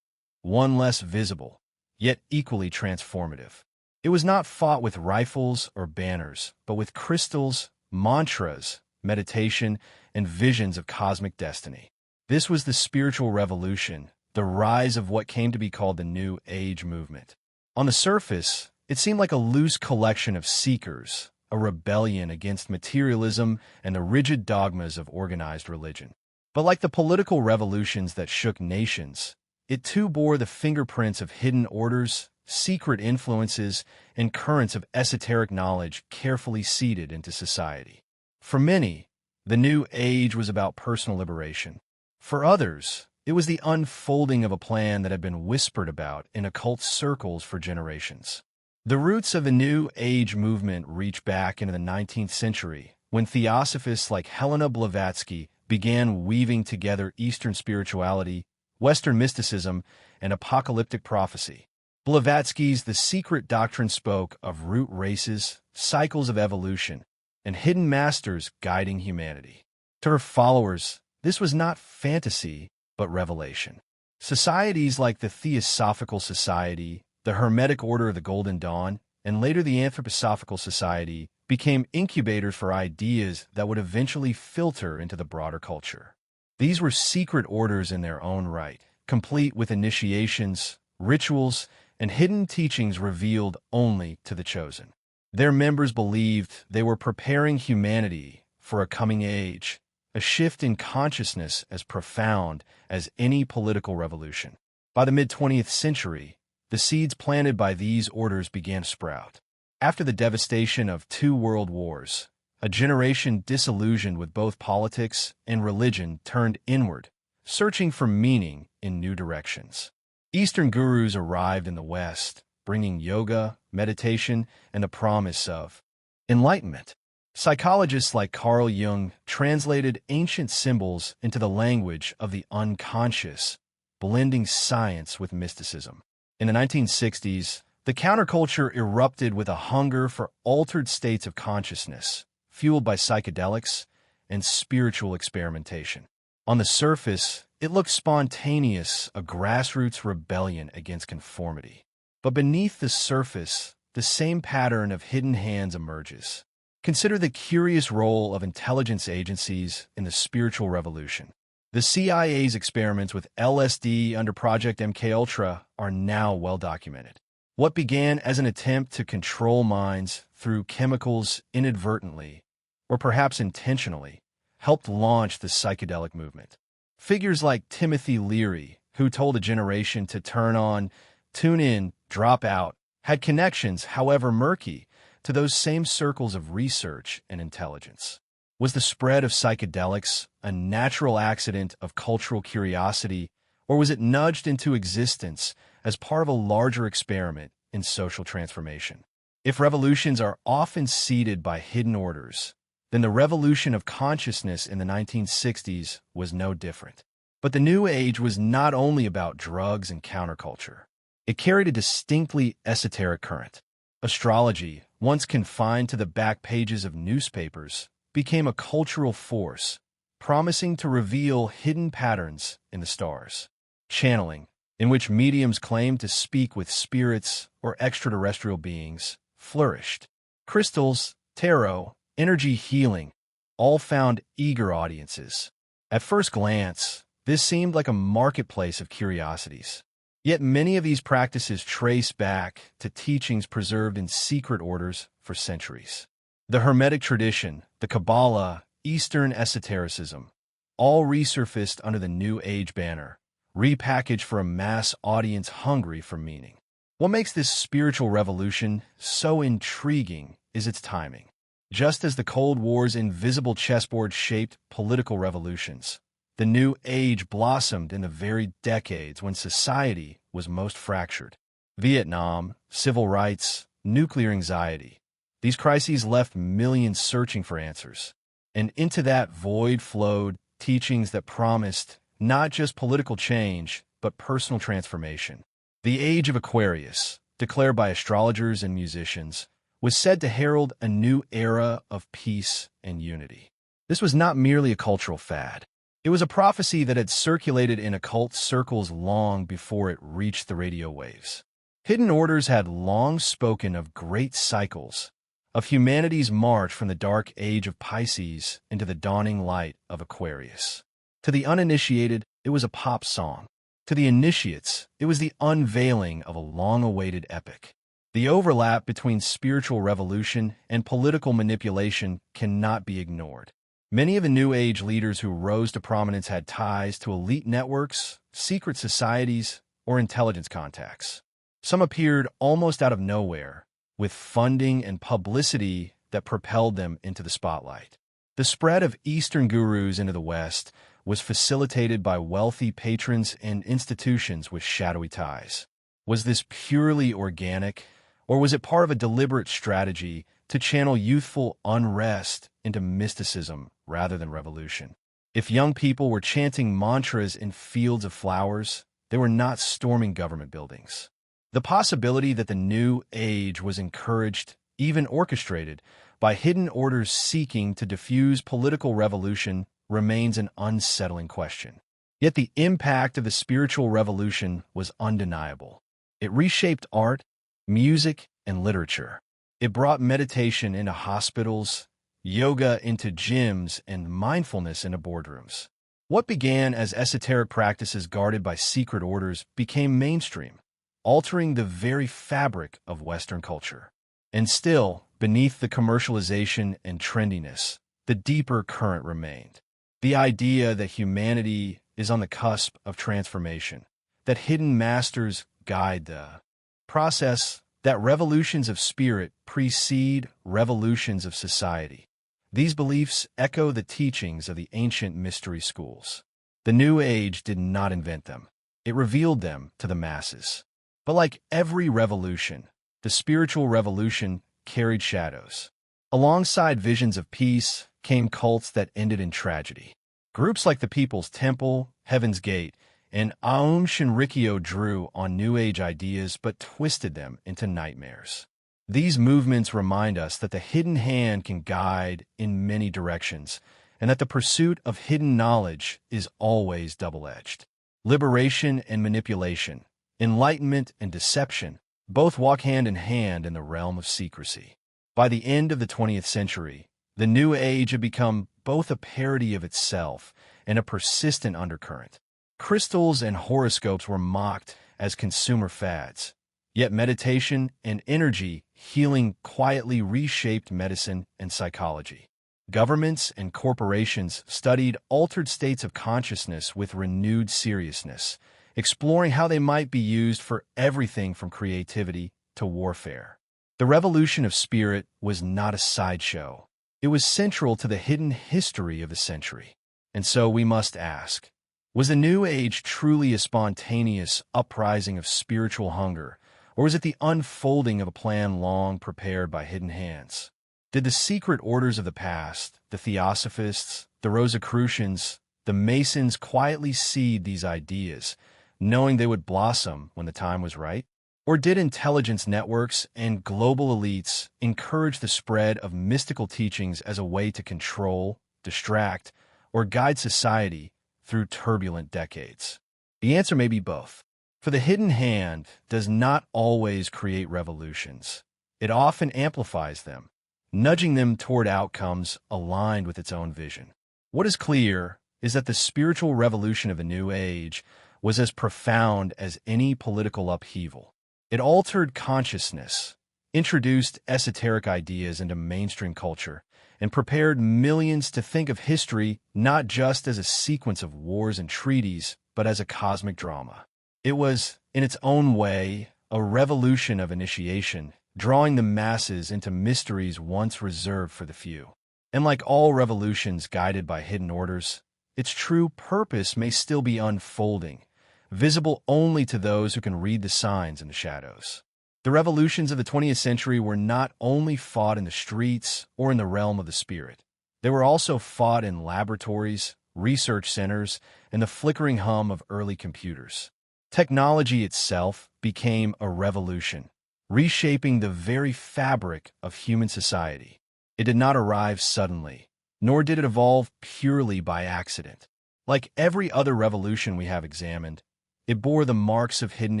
one less visible, yet equally transformative. It was not fought with rifles or banners, but with crystals, mantras, meditation, and visions of cosmic destiny. This was the spiritual revolution, the rise of what came to be called the New Age movement. On the surface, it seemed like a loose collection of seekers, a rebellion against materialism and the rigid dogmas of organized religion. But like the political revolutions that shook nations, it too bore the fingerprints of hidden orders, secret influences, and currents of esoteric knowledge carefully seeded into society. For many, the New Age was about personal liberation. For others, it was the unfolding of a plan that had been whispered about in occult circles for generations. The roots of the New Age movement reach back into the 19th century, when theosophists like Helena Blavatsky began weaving together Eastern spirituality, Western mysticism, and apocalyptic prophecy. Blavatsky's The Secret Doctrine spoke of root races, cycles of evolution, and hidden masters guiding humanity. To her followers, this was not fantasy, but revelation. Societies like the Theosophical Society, the Hermetic Order of the Golden Dawn, and later the Anthroposophical Society became incubators for ideas that would eventually filter into the broader culture. These were secret orders in their own right, complete with initiations, rituals, and hidden teachings revealed only to the chosen. Their members believed they were preparing humanity for a coming age, a shift in consciousness as profound as any political revolution. By the mid-20th century, the seeds planted by these orders began to sprout. After the devastation of 2 world wars, a generation disillusioned with both politics and religion turned inward, searching for meaning in new directions. Eastern gurus arrived in the West, bringing yoga, meditation, and the promise of enlightenment. Psychologists like Carl Jung translated ancient symbols into the language of the unconscious, blending science with mysticism. In the 1960s, the counterculture erupted with a hunger for altered states of consciousness, fueled by psychedelics and spiritual experimentation. On the surface, it looked spontaneous, a grassroots rebellion against conformity. But beneath the surface, the same pattern of hidden hands emerges. Consider the curious role of intelligence agencies in the spiritual revolution. The CIA's experiments with LSD under Project MKUltra are now well documented. What began as an attempt to control minds through chemicals inadvertently, or perhaps intentionally, helped launch the psychedelic movement. Figures like Timothy Leary, who told a generation to turn on, tune in, drop out, had connections, however murky, to those same circles of research and intelligence. Was the spread of psychedelics a natural accident of cultural curiosity, or was it nudged into existence as part of a larger experiment in social transformation? If revolutions are often seeded by hidden orders, then the revolution of consciousness in the 1960s was no different. But the New Age was not only about drugs and counterculture. It carried a distinctly esoteric current. Astrology, once confined to the back pages of newspapers, became a cultural force, promising to reveal hidden patterns in the stars. Channeling, in which mediums claimed to speak with spirits or extraterrestrial beings, flourished. Crystals, tarot, energy healing, all found eager audiences. At first glance, this seemed like a marketplace of curiosities. Yet many of these practices trace back to teachings preserved in secret orders for centuries. The Hermetic tradition, the Kabbalah, Eastern esotericism, all resurfaced under the New Age banner, repackaged for a mass audience hungry for meaning. What makes this spiritual revolution so intriguing is its timing. Just as the Cold War's invisible chessboard shaped political revolutions, the New Age blossomed in the very decades when society was most fractured. Vietnam, civil rights, nuclear anxiety. These crises left millions searching for answers. And into that void flowed teachings that promised not just political change, but personal transformation. The Age of Aquarius, declared by astrologers and musicians, was said to herald a new era of peace and unity. This was not merely a cultural fad. It was a prophecy that had circulated in occult circles long before it reached the radio waves. Hidden orders had long spoken of great cycles, of humanity's march from the dark age of Pisces into the dawning light of Aquarius. To the uninitiated, it was a pop song. To the initiates, it was the unveiling of a long-awaited epic. The overlap between spiritual revolution and political manipulation cannot be ignored. Many of the New Age leaders who rose to prominence had ties to elite networks, secret societies, or intelligence contacts. Some appeared almost out of nowhere, with funding and publicity that propelled them into the spotlight. The spread of Eastern gurus into the West was facilitated by wealthy patrons and institutions with shadowy ties. Was this purely organic, or was it part of a deliberate strategy to channel youthful unrest into mysticism rather than revolution? If young people were chanting mantras in fields of flowers, they were not storming government buildings. The possibility that the New Age was encouraged, even orchestrated, by hidden orders seeking to diffuse political revolution remains an unsettling question. Yet the impact of the spiritual revolution was undeniable. It reshaped art, music, and literature. It brought meditation into hospitals, yoga into gyms, and mindfulness into boardrooms. What began as esoteric practices guarded by secret orders became mainstream, altering the very fabric of Western culture. And still, beneath the commercialization and trendiness, the deeper current remained. The idea that humanity is on the cusp of transformation, that hidden masters guide the process, that revolutions of spirit precede revolutions of society. These beliefs echo the teachings of the ancient mystery schools. The New Age did not invent them. It revealed them to the masses. But like every revolution, the spiritual revolution carried shadows. Alongside visions of peace came cults that ended in tragedy. Groups like the People's Temple, Heaven's Gate, and Aum Shinrikyo drew on New Age ideas but twisted them into nightmares. These movements remind us that the hidden hand can guide in many directions, and that the pursuit of hidden knowledge is always double-edged. Liberation and manipulation, enlightenment and deception, both walk hand in hand in the realm of secrecy. By the end of the 20th century, the New Age had become both a parody of itself and a persistent undercurrent. Crystals and horoscopes were mocked as consumer fads, yet meditation and energy healing quietly reshaped medicine and psychology. Governments and corporations studied altered states of consciousness with renewed seriousness, exploring how they might be used for everything from creativity to warfare. The revolution of spirit was not a sideshow. It was central to the hidden history of the century. And so we must ask, was the New Age truly a spontaneous uprising of spiritual hunger, or was it the unfolding of a plan long prepared by hidden hands? Did the secret orders of the past, the Theosophists, the Rosicrucians, the Masons quietly seed these ideas, knowing they would blossom when the time was right? Or did intelligence networks and global elites encourage the spread of mystical teachings as a way to control, distract, or guide society through turbulent decades? The answer may be both. For the hidden hand does not always create revolutions. It often amplifies them, nudging them toward outcomes aligned with its own vision. What is clear is that the spiritual revolution of the New Age was as profound as any political upheaval. It altered consciousness, introduced esoteric ideas into mainstream culture, and prepared millions to think of history not just as a sequence of wars and treaties, but as a cosmic drama. It was, in its own way, a revolution of initiation, drawing the masses into mysteries once reserved for the few. And like all revolutions guided by hidden orders, its true purpose may still be unfolding, visible only to those who can read the signs in the shadows. The revolutions of the 20th century were not only fought in the streets or in the realm of the spirit. They were also fought in laboratories, research centers, and the flickering hum of early computers. Technology itself became a revolution, reshaping the very fabric of human society. It did not arrive suddenly, nor did it evolve purely by accident. Like every other revolution we have examined, it bore the marks of hidden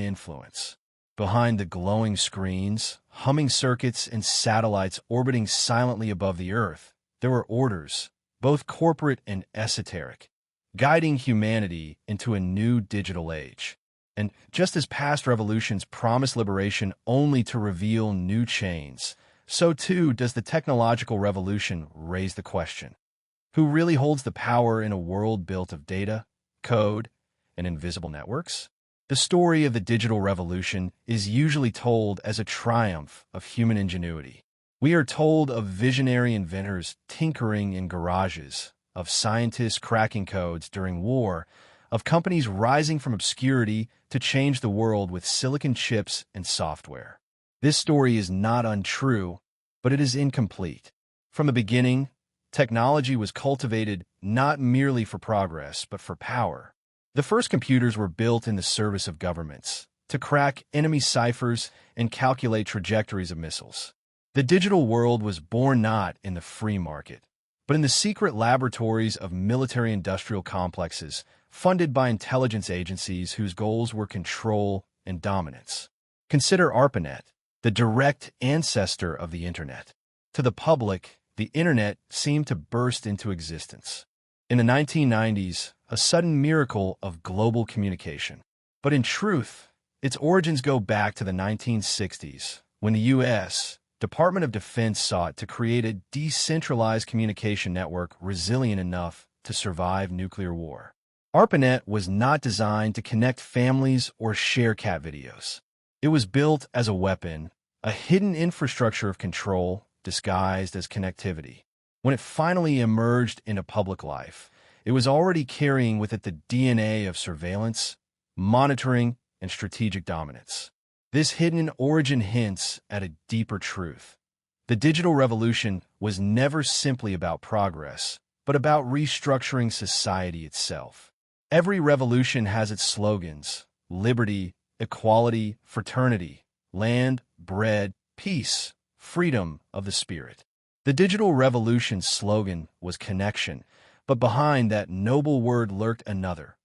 influence. Behind the glowing screens, humming circuits, and satellites orbiting silently above the Earth, there were orders, both corporate and esoteric, guiding humanity into a new digital age. And just as past revolutions promise liberation only to reveal new chains, so too does the technological revolution raise the question: who really holds the power in a world built of data, code, and invisible networks? The story of the digital revolution is usually told as a triumph of human ingenuity. We are told of visionary inventors tinkering in garages, of scientists cracking codes during war, of companies rising from obscurity to change the world with silicon chips and software. This story is not untrue, but it is incomplete. From the beginning, technology was cultivated not merely for progress, but for power. The first computers were built in the service of governments, to crack enemy ciphers and calculate trajectories of missiles. The digital world was born not in the free market, but in the secret laboratories of military-industrial complexes funded by intelligence agencies whose goals were control and dominance. Consider ARPANET, the direct ancestor of the Internet. To the public, the Internet seemed to burst into existence. In the 1990s, a sudden miracle of global communication. But in truth, its origins go back to the 1960s, when the U.S. Department of Defense sought to create a decentralized communication network resilient enough to survive nuclear war. ARPANET was not designed to connect families or share cat videos. It was built as a weapon, a hidden infrastructure of control disguised as connectivity. When it finally emerged into public life, it was already carrying with it the DNA of surveillance, monitoring, and strategic dominance. This hidden origin hints at a deeper truth. The digital revolution was never simply about progress, but about restructuring society itself. Every revolution has its slogans: liberty, equality, fraternity, land, bread, peace, freedom of the spirit. The digital revolution's slogan was connection, but behind that noble word lurked another: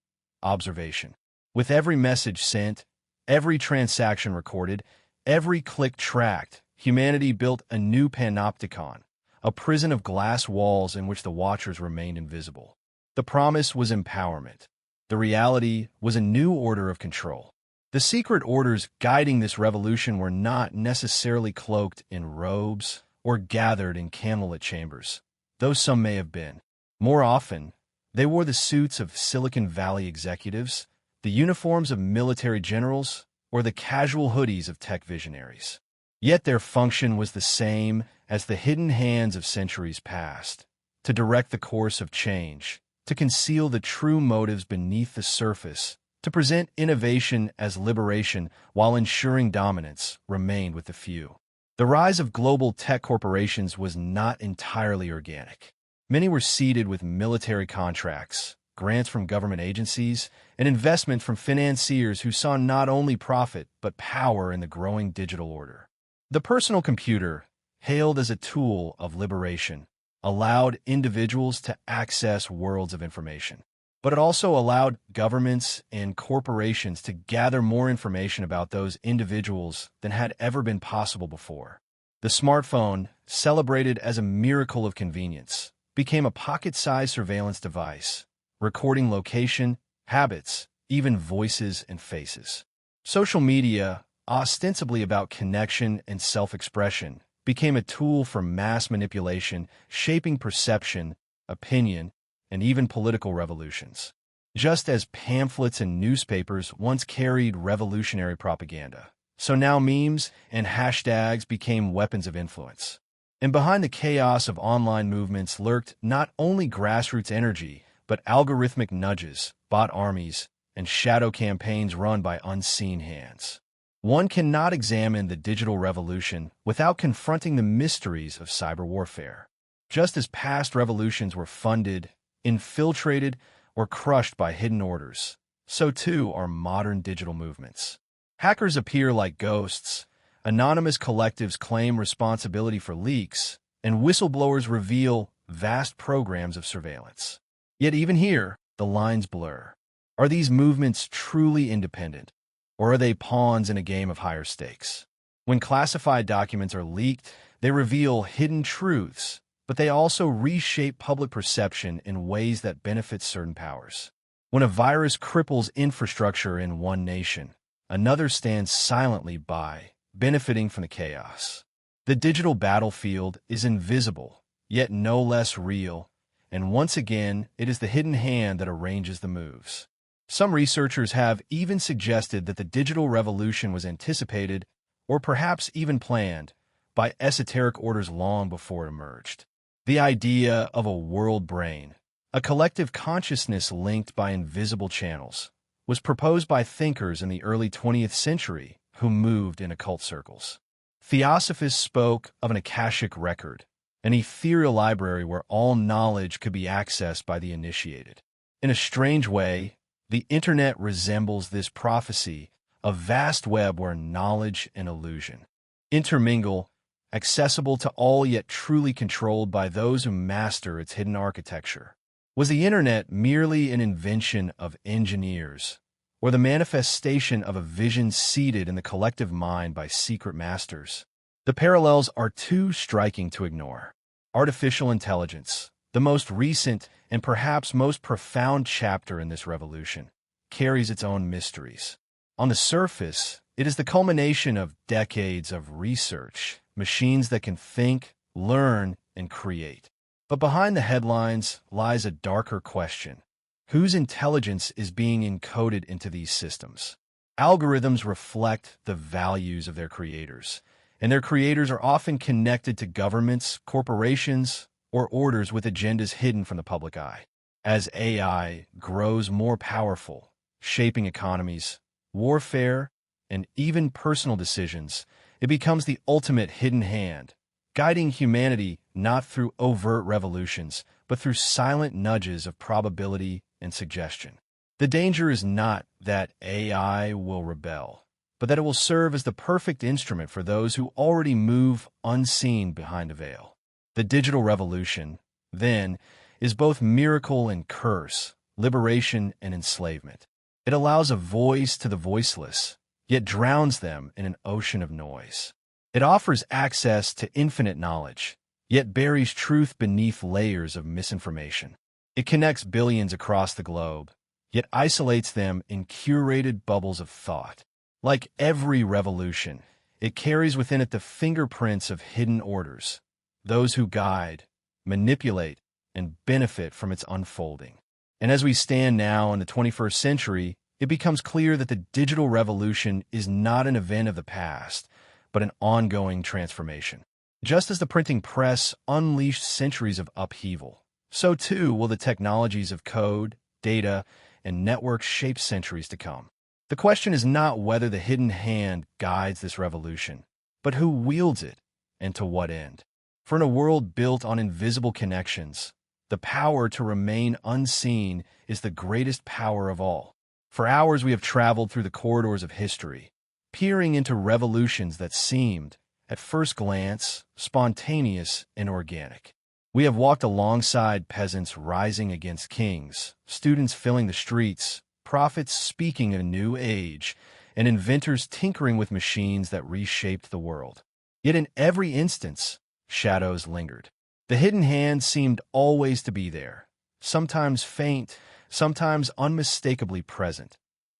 observation. With every message sent, every transaction recorded, every click tracked, humanity built a new panopticon, a prison of glass walls in which the watchers remained invisible. The promise was empowerment. The reality was a new order of control. The secret orders guiding this revolution were not necessarily cloaked in robes or gathered in candlelit chambers, though some may have been. More often, they wore the suits of Silicon Valley executives, the uniforms of military generals, or the casual hoodies of tech visionaries. Yet their function was the same as the hidden hands of centuries past: to direct the course of change, to conceal the true motives beneath the surface, to present innovation as liberation while ensuring dominance remained with the few. The rise of global tech corporations was not entirely organic. Many were seeded with military contracts, grants from government agencies, and investment from financiers who saw not only profit but power in the growing digital order. The personal computer, hailed as a tool of liberation, allowed individuals to access worlds of information. But it also allowed governments and corporations to gather more information about those individuals than had ever been possible before. The smartphone, celebrated as a miracle of convenience, became a pocket-sized surveillance device, recording location, habits, even voices and faces. Social media, ostensibly about connection and self-expression, became a tool for mass manipulation, shaping perception, opinion, and even political revolutions. Just as pamphlets and newspapers once carried revolutionary propaganda, so now memes and hashtags became weapons of influence. And behind the chaos of online movements lurked not only grassroots energy, but algorithmic nudges, bot armies, and shadow campaigns run by unseen hands. One cannot examine the digital revolution without confronting the mysteries of cyber warfare. Just as past revolutions were funded, infiltrated, or crushed by hidden orders, so too are modern digital movements. Hackers appear like ghosts, anonymous collectives claim responsibility for leaks, and whistleblowers reveal vast programs of surveillance. Yet even here, the lines blur. Are these movements truly independent? or are they pawns in a game of higher stakes? When classified documents are leaked, they reveal hidden truths, but they also reshape public perception in ways that benefit certain powers. When a virus cripples infrastructure in one nation, another stands silently by, benefiting from the chaos. The digital battlefield is invisible, yet no less real, and once again, it is the hidden hand that arranges the moves. Some researchers have even suggested that the digital revolution was anticipated, or perhaps even planned, by esoteric orders long before it emerged. The idea of a world brain, a collective consciousness linked by invisible channels, was proposed by thinkers in the early 20th century who moved in occult circles. Theosophists spoke of an Akashic record, an ethereal library where all knowledge could be accessed by the initiated. In a strange way, the internet resembles this prophecy, a vast web where knowledge and illusion intermingle, accessible to all yet truly controlled by those who master its hidden architecture. Was the internet merely an invention of engineers, or the manifestation of a vision seated in the collective mind by secret masters? The parallels are too striking to ignore. Artificial intelligence, the most recent and perhaps most profound chapter in this revolution, carries its own mysteries. On the surface, it is the culmination of decades of research, machines that can think, learn, and create. But behind the headlines lies a darker question. Whose intelligence is being encoded into these systems? Algorithms reflect the values of their creators, and their creators are often connected to governments, corporations, or orders with agendas hidden from the public eye. As AI grows more powerful, shaping economies, warfare, and even personal decisions, it becomes the ultimate hidden hand, guiding humanity not through overt revolutions, but through silent nudges of probability and suggestion. The danger is not that AI will rebel, but that it will serve as the perfect instrument for those who already move unseen behind a veil. The digital revolution, then, is both miracle and curse, liberation and enslavement. It allows a voice to the voiceless, yet drowns them in an ocean of noise. It offers access to infinite knowledge, yet buries truth beneath layers of misinformation. It connects billions across the globe, yet isolates them in curated bubbles of thought. Like every revolution, it carries within it the fingerprints of hidden orders, those who guide, manipulate, and benefit from its unfolding. And as we stand now in the 21st century, it becomes clear that the digital revolution is not an event of the past, but an ongoing transformation. Just as the printing press unleashed centuries of upheaval, so too will the technologies of code, data, and networks shape centuries to come. The question is not whether the hidden hand guides this revolution, but who wields it and to what end. For in a world built on invisible connections, the power to remain unseen is the greatest power of all. For hours we have traveled through the corridors of history, peering into revolutions that seemed, at first glance, spontaneous and organic. We have walked alongside peasants rising against kings, students filling the streets, prophets speaking of a new age, and inventors tinkering with machines that reshaped the world. Yet in every instance, shadows lingered. The hidden hand seemed always to be there, sometimes faint, sometimes unmistakably present,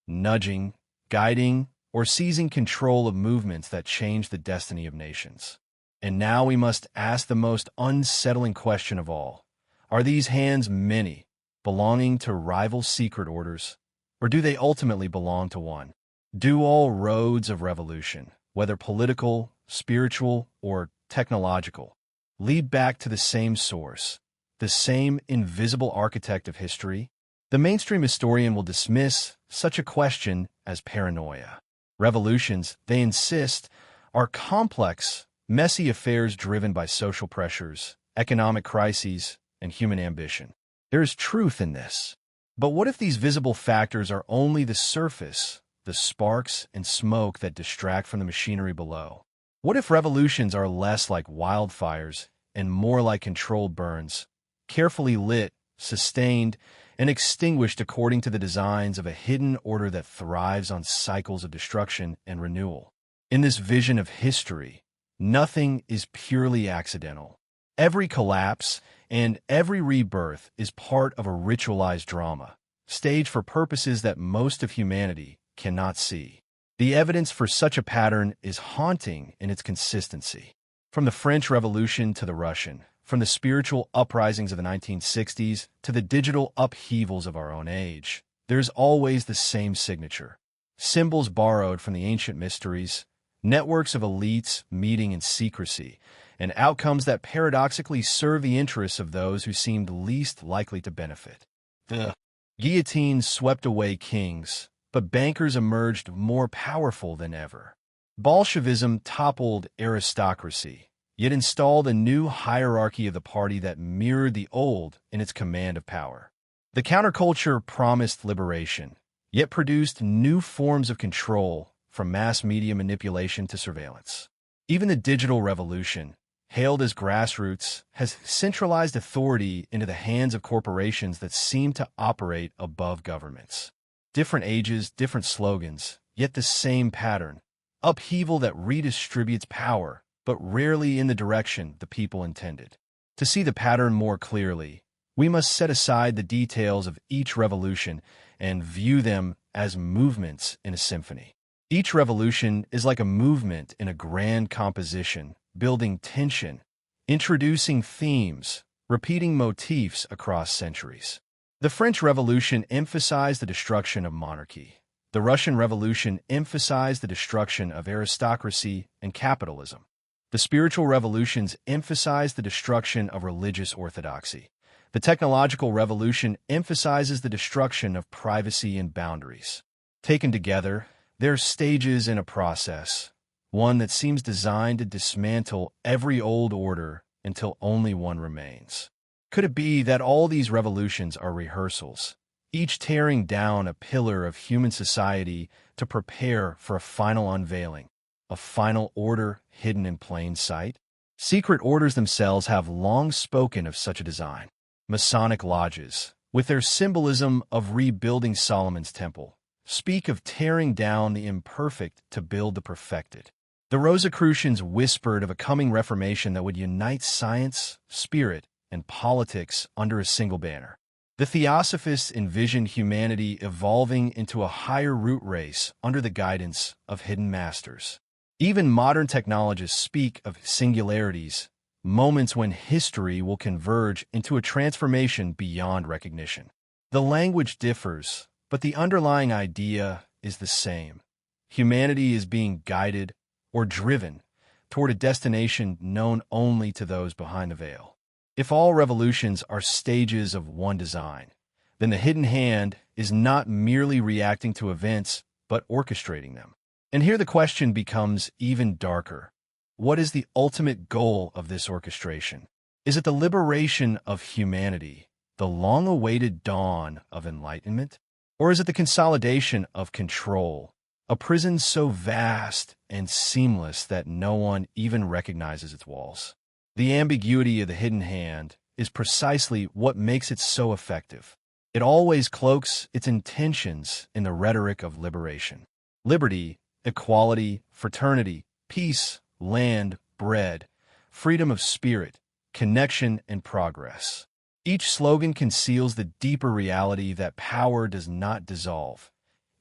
nudging, guiding, or seizing control of movements that changed the destiny of nations. And now we must ask the most unsettling question of all. Are these hands many, belonging to rival secret orders, or do they ultimately belong to one? Do all roads of revolution, whether political, spiritual, or technological, lead back to the same source, the same invisible architect of history? The mainstream historian will dismiss such a question as paranoia. Revolutions, they insist, are complex, messy affairs driven by social pressures, economic crises, and human ambition. There is truth in this. But what if these visible factors are only the surface, the sparks and smoke that distract from the machinery below? What if revolutions are less like wildfires and more like controlled burns, carefully lit sustained, and extinguished according to the designs of a hidden order that thrives on cycles of destruction and renewal. In this vision of history, nothing is purely accidental. Every collapse and every rebirth is part of a ritualized drama, staged for purposes that most of humanity cannot see. The evidence for such a pattern is haunting in its consistency. From the French Revolution to the Russian, from the spiritual uprisings of the 1960s to the digital upheavals of our own age, there's always the same signature. Symbols borrowed from the ancient mysteries, networks of elites meeting in secrecy, and outcomes that paradoxically serve the interests of those who seemed least likely to benefit. The guillotine swept away kings, but bankers emerged more powerful than ever. Bolshevism toppled aristocracy, yet installed a new hierarchy of the party that mirrored the old in its command of power. The counterculture promised liberation, yet produced new forms of control, from mass media manipulation to surveillance. Even the digital revolution, hailed as grassroots, has centralized authority into the hands of corporations that seem to operate above governments. Different ages, different slogans, yet the same pattern. Upheaval that redistributes power, but rarely in the direction the people intended. To see the pattern more clearly, we must set aside the details of each revolution and view them as movements in a symphony. Each revolution is like a movement in a grand composition, building tension, introducing themes, repeating motifs across centuries. The French Revolution emphasized the destruction of monarchy. The Russian Revolution emphasized the destruction of aristocracy and capitalism. The spiritual revolutions emphasized the destruction of religious orthodoxy. The technological revolution emphasizes the destruction of privacy and boundaries. Taken together, they're stages in a process, one that seems designed to dismantle every old order until only one remains. Could it be that all these revolutions are rehearsals, each tearing down a pillar of human society to prepare for a final unveiling, a final order hidden in plain sight? Secret orders themselves have long spoken of such a design. Masonic lodges, with their symbolism of rebuilding Solomon's temple, speak of tearing down the imperfect to build the perfected. The Rosicrucians whispered of a coming reformation that would unite science, spirit, and politics under a single banner. The Theosophists envisioned humanity evolving into a higher root race under the guidance of hidden masters. Even modern technologists speak of singularities, moments when history will converge into a transformation beyond recognition. The language differs, but the underlying idea is the same. Humanity is being guided or driven toward a destination known only to those behind the veil. If all revolutions are stages of one design, then the hidden hand is not merely reacting to events, but orchestrating them. And here the question becomes even darker. What is the ultimate goal of this orchestration? Is it the liberation of humanity, the long-awaited dawn of enlightenment? Or is it the consolidation of control, a prison so vast and seamless that no one even recognizes its walls? The ambiguity of the hidden hand is precisely what makes it so effective. It always cloaks its intentions in the rhetoric of liberation. Liberty, equality, fraternity, peace, land, bread, freedom of spirit, connection, and progress. Each slogan conceals the deeper reality that power does not dissolve.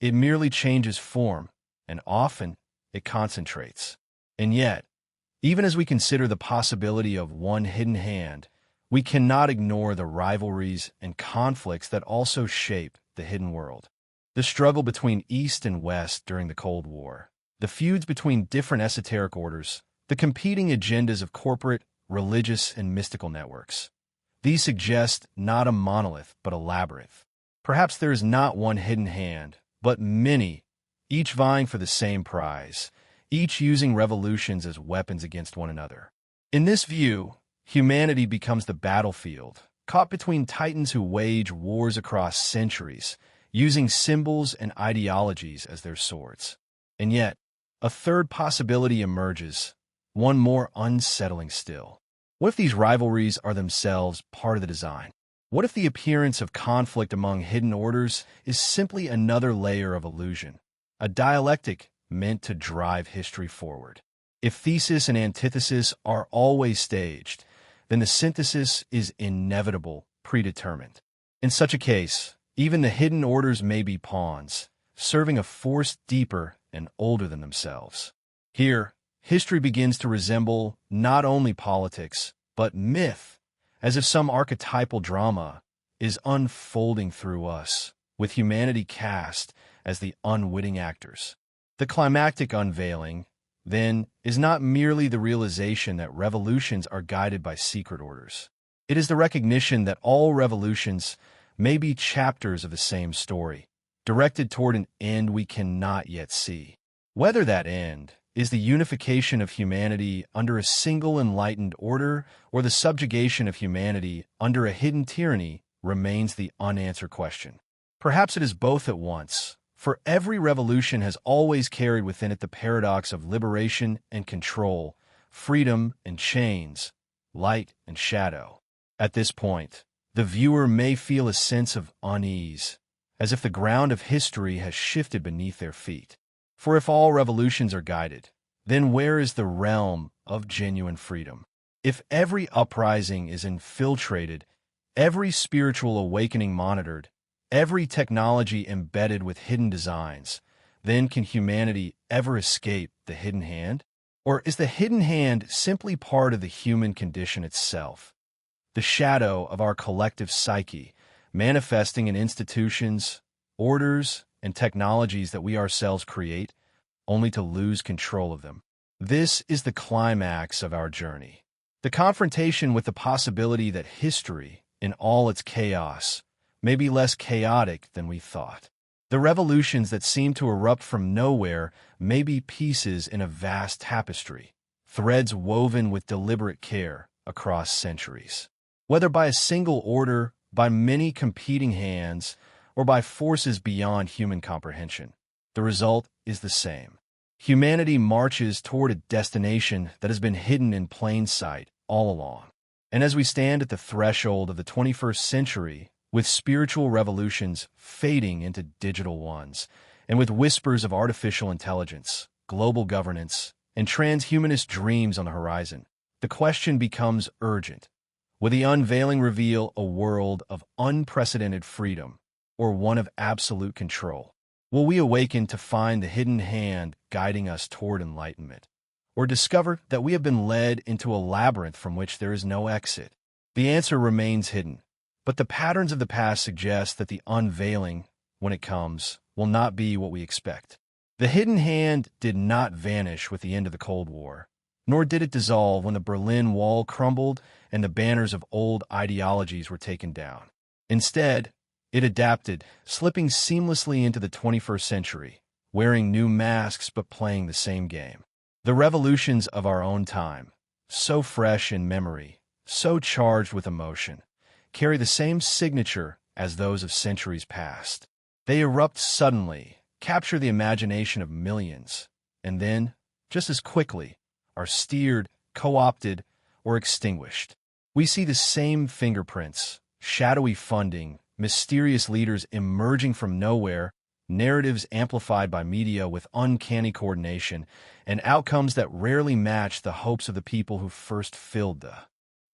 It merely changes form, and often it concentrates. And yet, even as we consider the possibility of one hidden hand, we cannot ignore the rivalries and conflicts that also shape the hidden world. The struggle between East and West during the Cold War, the feuds between different esoteric orders, the competing agendas of corporate, religious, and mystical networks. These suggest not a monolith, but a labyrinth. Perhaps there is not one hidden hand, but many, each vying for the same prize, each using revolutions as weapons against one another. In this view, humanity becomes the battlefield, caught between titans who wage wars across centuries, using symbols and ideologies as their swords. And yet, a third possibility emerges, one more unsettling still. What if these rivalries are themselves part of the design? What if the appearance of conflict among hidden orders is simply another layer of illusion, a dialectic meant to drive history forward? If thesis and antithesis are always staged, then the synthesis is inevitable, predetermined. In such a case, even the hidden orders may be pawns, serving a force deeper and older than themselves. Here, history begins to resemble not only politics, but myth, as if some archetypal drama is unfolding through us, with humanity cast as the unwitting actors. The climactic unveiling, then, is not merely the realization that revolutions are guided by secret orders. It is the recognition that all revolutions may be chapters of the same story, directed toward an end we cannot yet see. Whether that end is the unification of humanity under a single enlightened order or the subjugation of humanity under a hidden tyranny remains the unanswered question. Perhaps it is both at once, for every revolution has always carried within it the paradox of liberation and control, freedom and chains, light and shadow. At this point, the viewer may feel a sense of unease, as if the ground of history has shifted beneath their feet. For if all revolutions are guided, then where is the realm of genuine freedom? If every uprising is infiltrated, every spiritual awakening monitored, every technology embedded with hidden designs, then can humanity ever escape the hidden hand? Or is the hidden hand simply part of the human condition itself? The shadow of our collective psyche, manifesting in institutions, orders, and technologies that we ourselves create, only to lose control of them. This is the climax of our journey. The confrontation with the possibility that history, in all its chaos, may be less chaotic than we thought. The revolutions that seem to erupt from nowhere may be pieces in a vast tapestry, threads woven with deliberate care across centuries. Whether by a single order, by many competing hands, or by forces beyond human comprehension, the result is the same. Humanity marches toward a destination that has been hidden in plain sight all along. And as we stand at the threshold of the 21st century, with spiritual revolutions fading into digital ones, and with whispers of artificial intelligence, global governance, and transhumanist dreams on the horizon, the question becomes urgent. Will the unveiling reveal a world of unprecedented freedom or one of absolute control? Will we awaken to find the hidden hand guiding us toward enlightenment, or discover that we have been led into a labyrinth from which there is no exit? The answer remains hidden, but the patterns of the past suggest that the unveiling, when it comes, will not be what we expect. The hidden hand did not vanish with the end of the Cold War, nor did it dissolve when the Berlin Wall crumbled and the banners of old ideologies were taken down. Instead, it adapted, slipping seamlessly into the 21st century, wearing new masks but playing the same game. The revolutions of our own time, so fresh in memory, so charged with emotion, carry the same signature as those of centuries past. They erupt suddenly, capture the imagination of millions, and then, just as quickly, are steered, co-opted, or extinguished. We see the same fingerprints, shadowy funding, mysterious leaders emerging from nowhere, narratives amplified by media with uncanny coordination, and outcomes that rarely match the hopes of the people who first filled the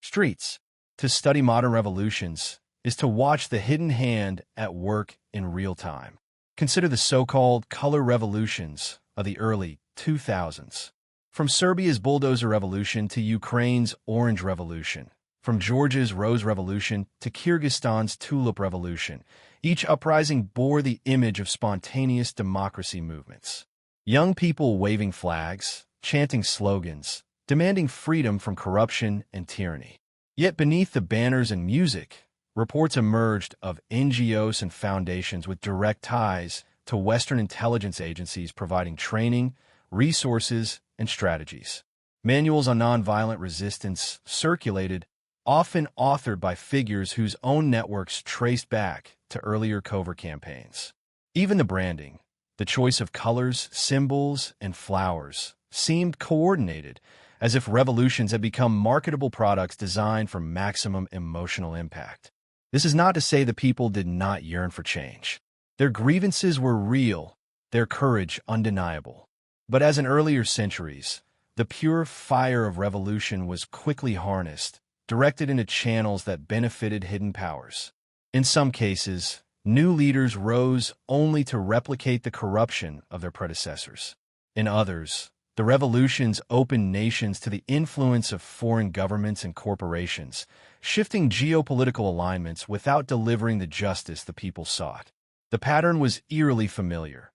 streets. To study modern revolutions is to watch the hidden hand at work in real time. Consider the so-called color revolutions of the early 2000s. From Serbia's bulldozer revolution to Ukraine's orange revolution, from Georgia's rose revolution to Kyrgyzstan's tulip revolution, each uprising bore the image of spontaneous democracy movements. Young people waving flags, chanting slogans, demanding freedom from corruption and tyranny. Yet beneath the banners and music, reports emerged of NGOs and foundations with direct ties to Western intelligence agencies providing training, resources, and strategies. Manuals on nonviolent resistance circulated, often authored by figures whose own networks traced back to earlier covert campaigns. Even the branding, the choice of colors, symbols, and flowers, seemed coordinated, as if revolutions had become marketable products designed for maximum emotional impact. This is not to say the people did not yearn for change. Their grievances were real, their courage undeniable. But as in earlier centuries, the pure fire of revolution was quickly harnessed, directed into channels that benefited hidden powers. In some cases, new leaders rose only to replicate the corruption of their predecessors. In others, the revolutions opened nations to the influence of foreign governments and corporations, shifting geopolitical alignments without delivering the justice the people sought. The pattern was eerily familiar.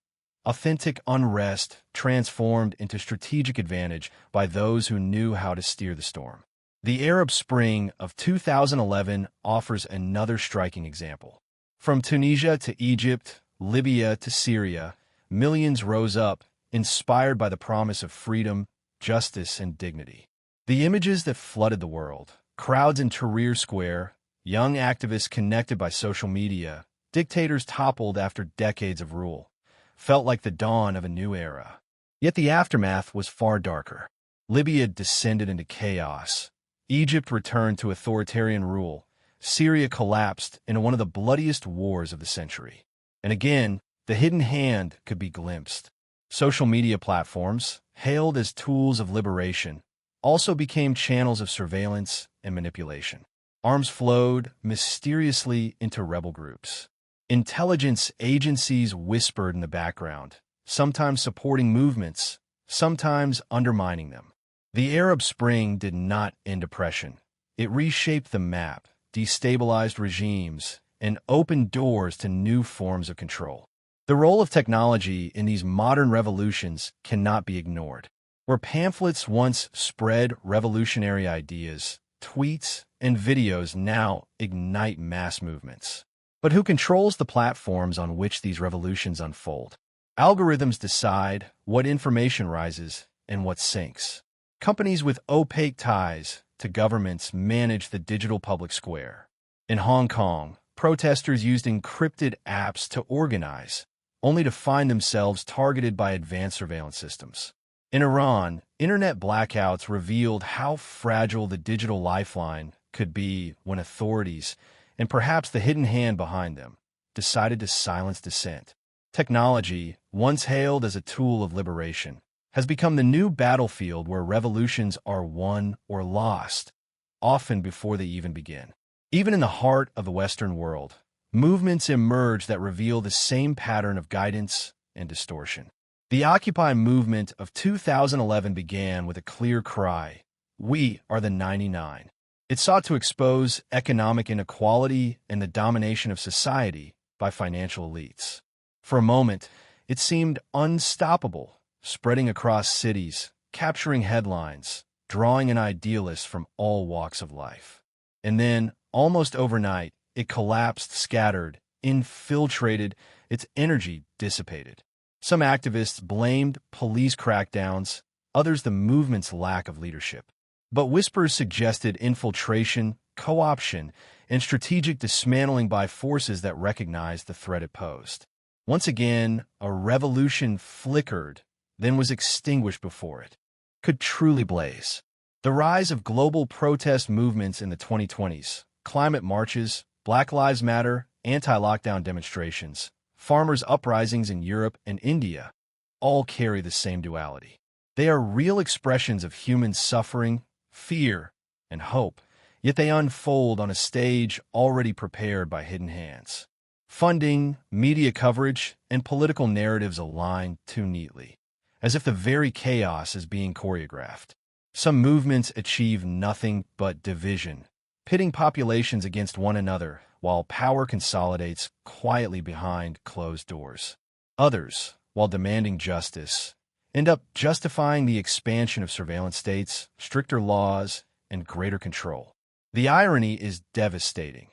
Authentic unrest transformed into strategic advantage by those who knew how to steer the storm. The Arab Spring of 2011 offers another striking example. From Tunisia to Egypt, Libya to Syria, millions rose up, inspired by the promise of freedom, justice, and dignity. The images that flooded the world, crowds in Tahrir Square, young activists connected by social media, dictators toppled after decades of rule, felt like the dawn of a new era. Yet the aftermath was far darker. Libya descended into chaos. Egypt returned to authoritarian rule. Syria collapsed into one of the bloodiest wars of the century. And again, the hidden hand could be glimpsed. Social media platforms, hailed as tools of liberation, also became channels of surveillance and manipulation. Arms flowed mysteriously into rebel groups. Intelligence agencies whispered in the background, sometimes supporting movements, sometimes undermining them. The Arab Spring did not end oppression. It reshaped the map, destabilized regimes, and opened doors to new forms of control. The role of technology in these modern revolutions cannot be ignored. Where pamphlets once spread revolutionary ideas, tweets and videos now ignite mass movements. But who controls the platforms on which these revolutions unfold? Algorithms decide what information rises and what sinks. Companies with opaque ties to governments manage the digital public square. In Hong Kong, protesters used encrypted apps to organize, only to find themselves targeted by advanced surveillance systems. In Iran, internet blackouts revealed how fragile the digital lifeline could be when authorities, and perhaps the hidden hand behind them, decided to silence dissent. Technology, once hailed as a tool of liberation, has become the new battlefield where revolutions are won or lost, often before they even begin. Even in the heart of the Western world, movements emerge that reveal the same pattern of guidance and distortion. The Occupy movement of 2011 began with a clear cry: "We are the 99." It sought to expose economic inequality and the domination of society by financial elites. For a moment, it seemed unstoppable, spreading across cities, capturing headlines, drawing in idealists from all walks of life. And then, almost overnight, it collapsed, scattered, infiltrated, its energy dissipated. Some activists blamed police crackdowns, others the movement's lack of leadership. But whispers suggested infiltration, co-option, and strategic dismantling by forces that recognized the threat it posed. Once again, a revolution flickered, then was extinguished before it could truly blaze. The rise of global protest movements in the 2020s, climate marches, Black Lives Matter, anti-lockdown demonstrations, farmers' uprisings in Europe and India, all carry the same duality. They are real expressions of human suffering, fear, and hope, yet they unfold on a stage already prepared by hidden hands. Funding, media coverage, and political narratives align too neatly, as if the very chaos is being choreographed. Some movements achieve nothing but division, pitting populations against one another while power consolidates quietly behind closed doors. Others, while demanding justice, end up justifying the expansion of surveillance states, stricter laws, and greater control. The irony is devastating.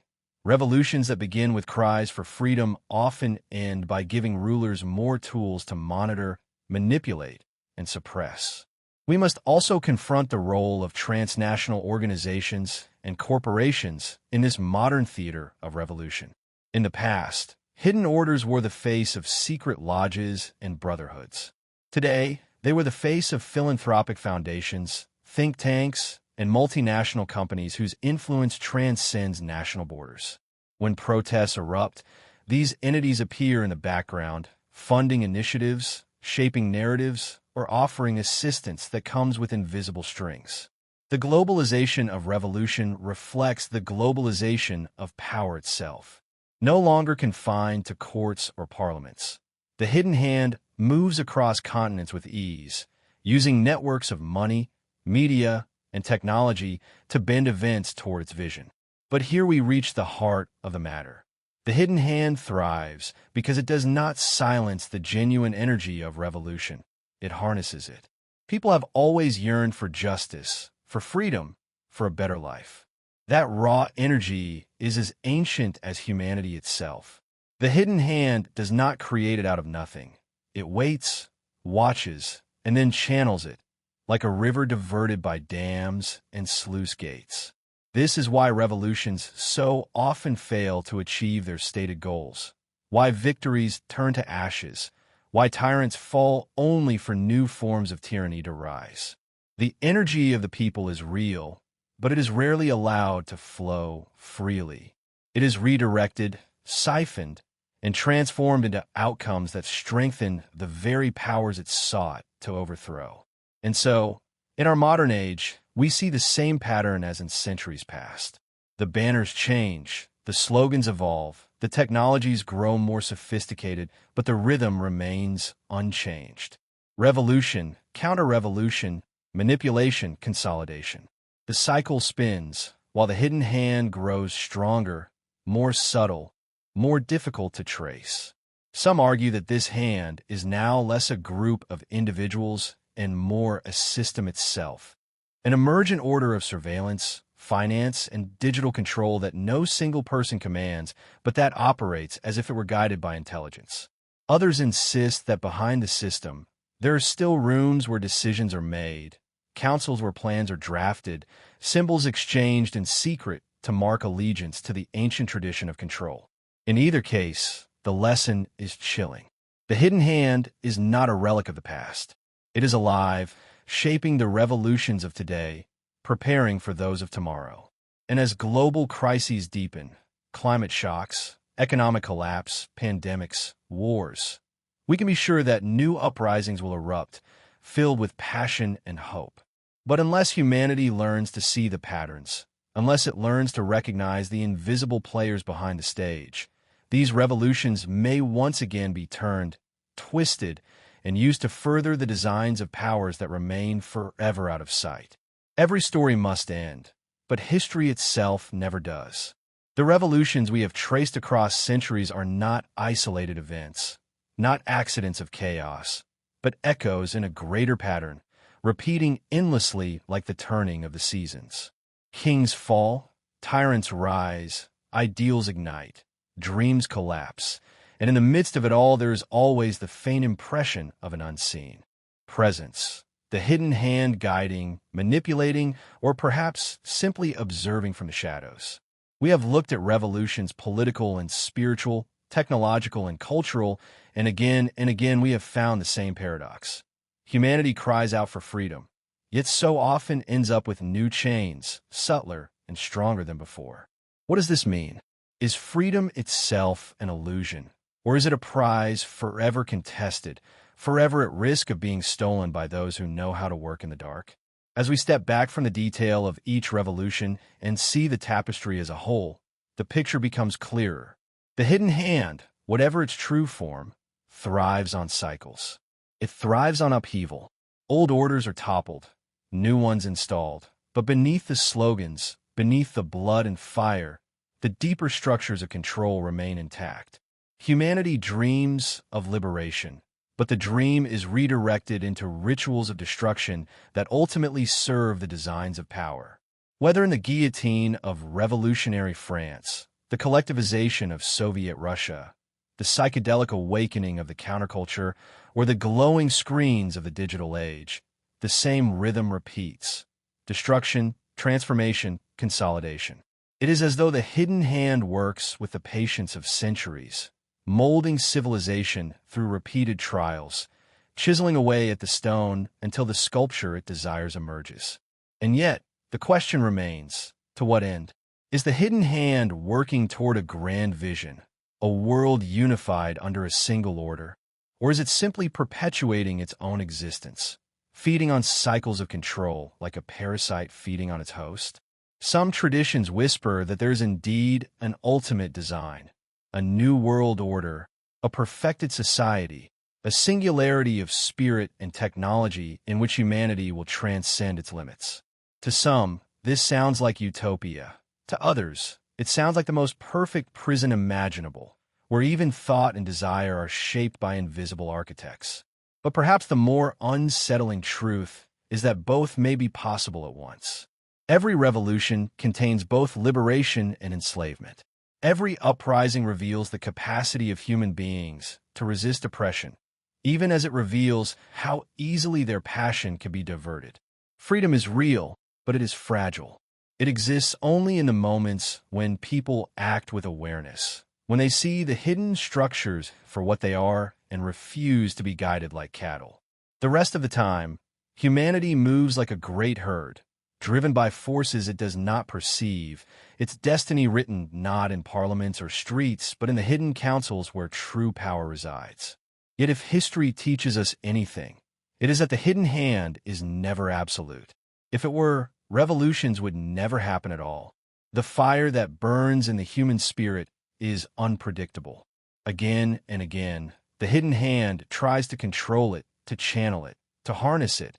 Revolutions that begin with cries for freedom often end by giving rulers more tools to monitor, manipulate, and suppress. We must also confront the role of transnational organizations and corporations in this modern theater of revolution. In the past, hidden orders were the face of secret lodges and brotherhoods. Today, they were the face of philanthropic foundations, think tanks, and multinational companies whose influence transcends national borders. When protests erupt, these entities appear in the background, funding initiatives, shaping narratives, or offering assistance that comes with invisible strings. The globalization of revolution reflects the globalization of power itself. No longer confined to courts or parliaments, the hidden hand moves across continents with ease, using networks of money, media, and technology to bend events toward its vision. But here we reach the heart of the matter. The hidden hand thrives because it does not silence the genuine energy of revolution. It harnesses it. People have always yearned for justice, for freedom, for a better life. That raw energy is as ancient as humanity itself. The hidden hand does not create it out of nothing. It waits, watches, and then channels it, like a river diverted by dams and sluice gates. This is why revolutions so often fail to achieve their stated goals, why victories turn to ashes, why tyrants fall only for new forms of tyranny to rise. The energy of the people is real, but it is rarely allowed to flow freely. It is redirected, siphoned, and transformed into outcomes that strengthen the very powers it sought to overthrow. And so, in our modern age, we see the same pattern as in centuries past. The banners change, the slogans evolve, the technologies grow more sophisticated, but the rhythm remains unchanged. Revolution, counter-revolution, manipulation, consolidation. The cycle spins, while the hidden hand grows stronger, more subtle, more difficult to trace. Some argue that this hand is now less a group of individuals and more a system itself, an emergent order of surveillance, finance, and digital control that no single person commands, but that operates as if it were guided by intelligence. Others insist that behind the system, there are still rooms where decisions are made, councils where plans are drafted, symbols exchanged in secret to mark allegiance to the ancient tradition of control. In either case, the lesson is chilling. The hidden hand is not a relic of the past. It is alive, shaping the revolutions of today, preparing for those of tomorrow. And as global crises deepen, climate shocks, economic collapse, pandemics, wars, we can be sure that new uprisings will erupt, filled with passion and hope. But unless humanity learns to see the patterns, unless it learns to recognize the invisible players behind the stage, these revolutions may once again be turned, twisted, and used to further the designs of powers that remain forever out of sight. Every story must end, but history itself never does. The revolutions we have traced across centuries are not isolated events, not accidents of chaos, but echoes in a greater pattern, repeating endlessly like the turning of the seasons. Kings fall, tyrants rise, ideals ignite, dreams collapse, and in the midst of it all there is always the faint impression of an unseen presence, the hidden hand guiding, manipulating, or perhaps simply observing from the shadows. We have looked at revolutions, political and spiritual, technological and cultural, and again we have found the same paradox. Humanity cries out for freedom, yet so often ends up with new chains, subtler and stronger than before. What does this mean? Is freedom itself an illusion, or is it a prize forever contested, forever at risk of being stolen by those who know how to work in the dark? As we step back from the detail of each revolution and see the tapestry as a whole, the picture becomes clearer. The hidden hand, whatever its true form, thrives on cycles. It thrives on upheaval. Old orders are toppled, new ones installed. But beneath the slogans, beneath the blood and fire, the deeper structures of control remain intact. Humanity dreams of liberation, but the dream is redirected into rituals of destruction that ultimately serve the designs of power. Whether in the guillotine of revolutionary France, the collectivization of Soviet Russia, the psychedelic awakening of the counterculture, or the glowing screens of the digital age, the same rhythm repeats: destruction, transformation, consolidation. It is as though the hidden hand works with the patience of centuries, molding civilization through repeated trials, chiseling away at the stone until the sculpture it desires emerges. And yet, the question remains, to what end? Is the hidden hand working toward a grand vision, a world unified under a single order? Or is it simply perpetuating its own existence, feeding on cycles of control like a parasite feeding on its host? Some traditions whisper that there is indeed an ultimate design, a new world order, a perfected society, a singularity of spirit and technology in which humanity will transcend its limits. To some, this sounds like utopia. To others, it sounds like the most perfect prison imaginable, where even thought and desire are shaped by invisible architects. But perhaps the more unsettling truth is that both may be possible at once. Every revolution contains both liberation and enslavement. Every uprising reveals the capacity of human beings to resist oppression, even as it reveals how easily their passion can be diverted. Freedom is real, but it is fragile. It exists only in the moments when people act with awareness, when they see the hidden structures for what they are and refuse to be guided like cattle. The rest of the time, humanity moves like a great herd, driven by forces it does not perceive, its destiny written not in parliaments or streets, but in the hidden councils where true power resides. Yet if history teaches us anything, it is that the hidden hand is never absolute. If it were, revolutions would never happen at all. The fire that burns in the human spirit is unpredictable. Again and again, the hidden hand tries to control it, to channel it, to harness it,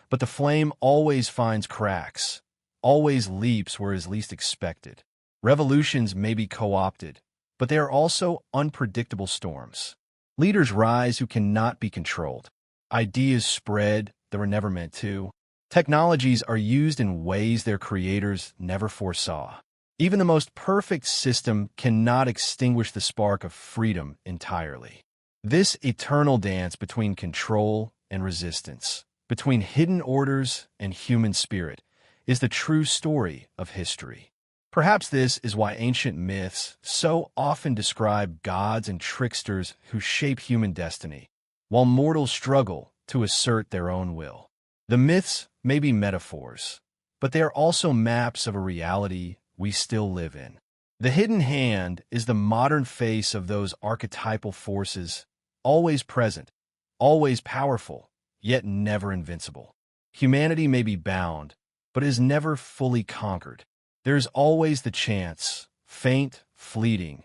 but the flame always finds cracks, always leaps where it is least expected. Revolutions may be co-opted, but they are also unpredictable storms. Leaders rise who cannot be controlled. Ideas spread that were never meant to. Technologies are used in ways their creators never foresaw. Even the most perfect system cannot extinguish the spark of freedom entirely. This eternal dance between control and resistance, between hidden orders and human spirit, is the true story of history. Perhaps this is why ancient myths so often describe gods and tricksters who shape human destiny, while mortals struggle to assert their own will. The myths may be metaphors, but they are also maps of a reality we still live in. The hidden hand is the modern face of those archetypal forces, always present, always powerful, yet never invincible. Humanity may be bound, but is never fully conquered. There is always the chance, faint, fleeting,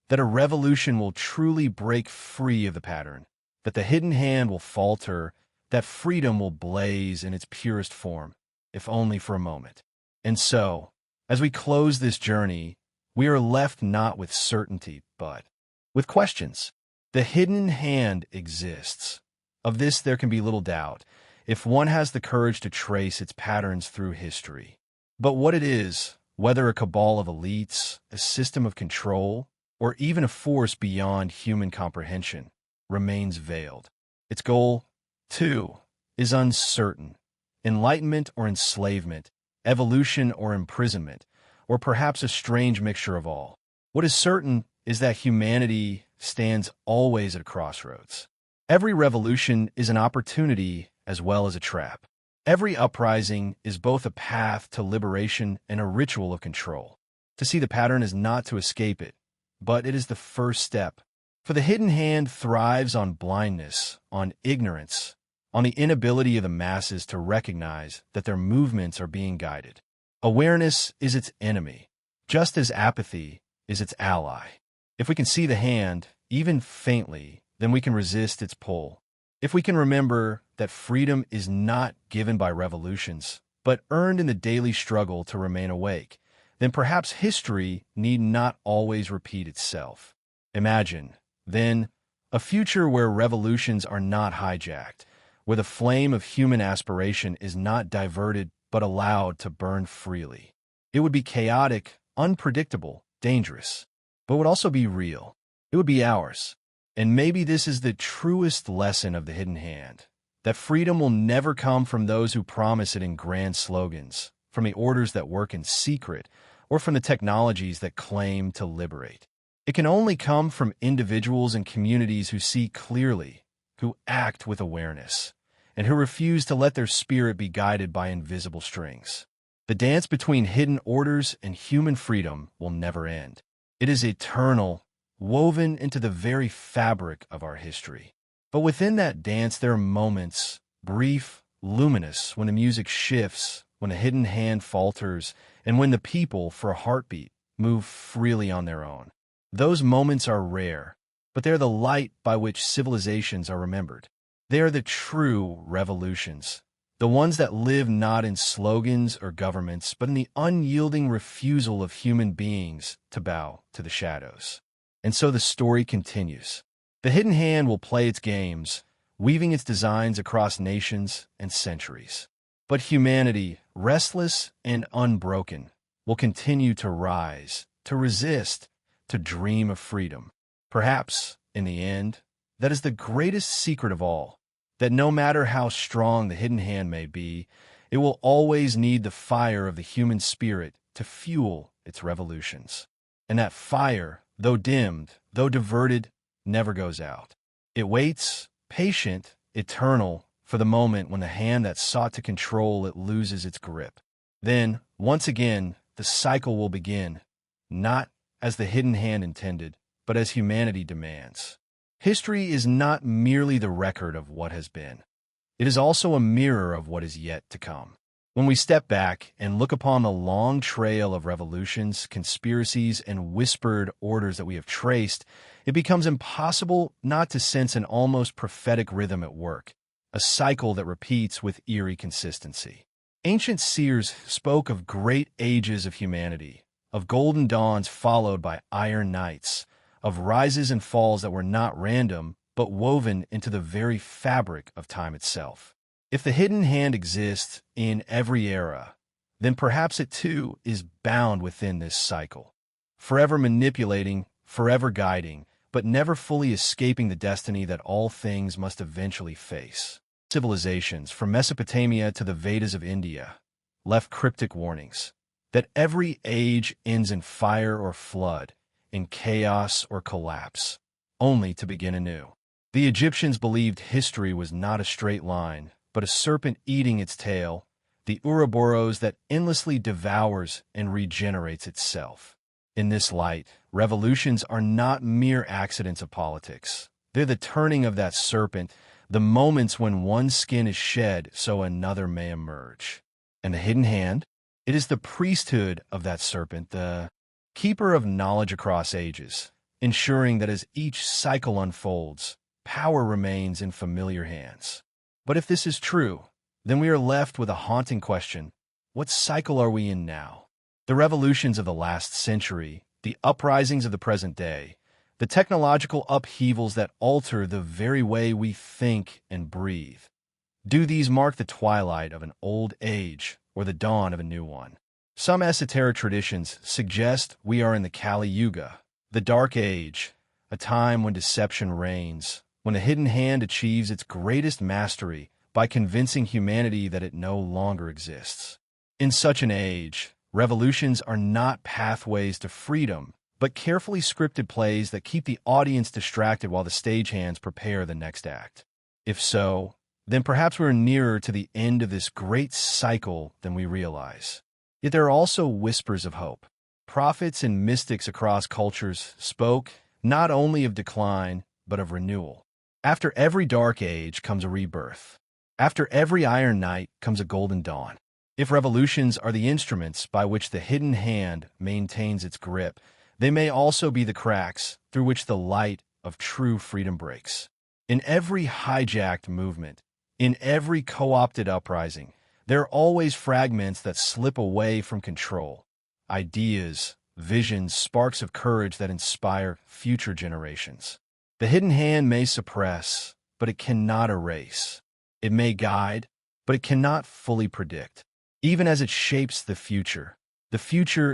that a revolution will truly break free of the pattern, that the hidden hand will falter, that freedom will blaze in its purest form, if only for a moment. And so, as we close this journey, we are left not with certainty, but with questions. The hidden hand exists. Of this there can be little doubt, if one has the courage to trace its patterns through history. But what it is, whether a cabal of elites, a system of control, or even a force beyond human comprehension, remains veiled. Its goal, too, is uncertain. Enlightenment or enslavement, evolution or imprisonment, or perhaps a strange mixture of all. What is certain is that humanity stands always at a crossroads. Every revolution is an opportunity as well as a trap. Every uprising is both a path to liberation and a ritual of control. To see the pattern is not to escape it, but it is the first step. For the hidden hand thrives on blindness, on ignorance, on the inability of the masses to recognize that their movements are being guided. Awareness is its enemy, just as apathy is its ally. If we can see the hand, even faintly, then we can resist its pull. If we can remember that freedom is not given by revolutions, but earned in the daily struggle to remain awake, then perhaps history need not always repeat itself. Imagine, then, a future where revolutions are not hijacked, where the flame of human aspiration is not diverted but allowed to burn freely. It would be chaotic, unpredictable, dangerous, but would also be real. It would be ours. And maybe this is the truest lesson of the hidden hand, that freedom will never come from those who promise it in grand slogans, from the orders that work in secret, or from the technologies that claim to liberate. It can only come from individuals and communities who see clearly, who act with awareness, and who refuse to let their spirit be guided by invisible strings. The dance between hidden orders and human freedom will never end. It is eternal, woven into the very fabric of our history. But within that dance, there are moments, brief, luminous, when the music shifts, when a hidden hand falters, and when the people, for a heartbeat, move freely on their own. Those moments are rare, but they're the light by which civilizations are remembered. They are the true revolutions, the ones that live not in slogans or governments, but in the unyielding refusal of human beings to bow to the shadows. And so the story continues. The hidden hand will play its games, weaving its designs across nations and centuries. But humanity, restless and unbroken, will continue to rise, to resist, to dream of freedom. Perhaps, in the end, that is the greatest secret of all, that no matter how strong the hidden hand may be, it will always need the fire of the human spirit to fuel its revolutions. And that fire, though dimmed, though diverted, never goes out. It waits, patient, eternal, for the moment when the hand that sought to control it loses its grip. Then, once again, the cycle will begin, not as the hidden hand intended, but as humanity demands. History is not merely the record of what has been. It is also a mirror of what is yet to come. When we step back and look upon the long trail of revolutions, conspiracies, and whispered orders that we have traced, it becomes impossible not to sense an almost prophetic rhythm at work, a cycle that repeats with eerie consistency. Ancient seers spoke of great ages of humanity, of golden dawns followed by iron nights, of rises and falls that were not random, but woven into the very fabric of time itself. If the hidden hand exists in every era, then perhaps it too is bound within this cycle, forever manipulating, forever guiding, but never fully escaping the destiny that all things must eventually face. Civilizations, from Mesopotamia to the Vedas of India, left cryptic warnings that every age ends in fire or flood, in chaos or collapse, only to begin anew. The Egyptians believed history was not a straight line, but a serpent eating its tail, the Ouroboros that endlessly devours and regenerates itself. In this light, revolutions are not mere accidents of politics. They're the turning of that serpent, the moments when one skin is shed so another may emerge. And the hidden hand? It is the priesthood of that serpent, the keeper of knowledge across ages, ensuring that as each cycle unfolds, power remains in familiar hands. But if this is true, then we are left with a haunting question. What cycle are we in now? The revolutions of the last century, the uprisings of the present day, the technological upheavals that alter the very way we think and breathe. Do these mark the twilight of an old age or the dawn of a new one? Some esoteric traditions suggest we are in the Kali Yuga, the Dark Age, a time when deception reigns, when the hidden hand achieves its greatest mastery by convincing humanity that it no longer exists. In such an age, revolutions are not pathways to freedom, but carefully scripted plays that keep the audience distracted while the stagehands prepare the next act. If so, then perhaps we're nearer to the end of this great cycle than we realize. Yet there are also whispers of hope. Prophets and mystics across cultures spoke not only of decline, but of renewal. After every dark age comes a rebirth. After every iron night comes a golden dawn. If revolutions are the instruments by which the hidden hand maintains its grip, they may also be the cracks through which the light of true freedom breaks. In every hijacked movement, in every co-opted uprising, there are always fragments that slip away from control. Ideas, visions, sparks of courage that inspire future generations. The hidden hand may suppress, but it cannot erase. It may guide, but it cannot fully predict. Even as it shapes the future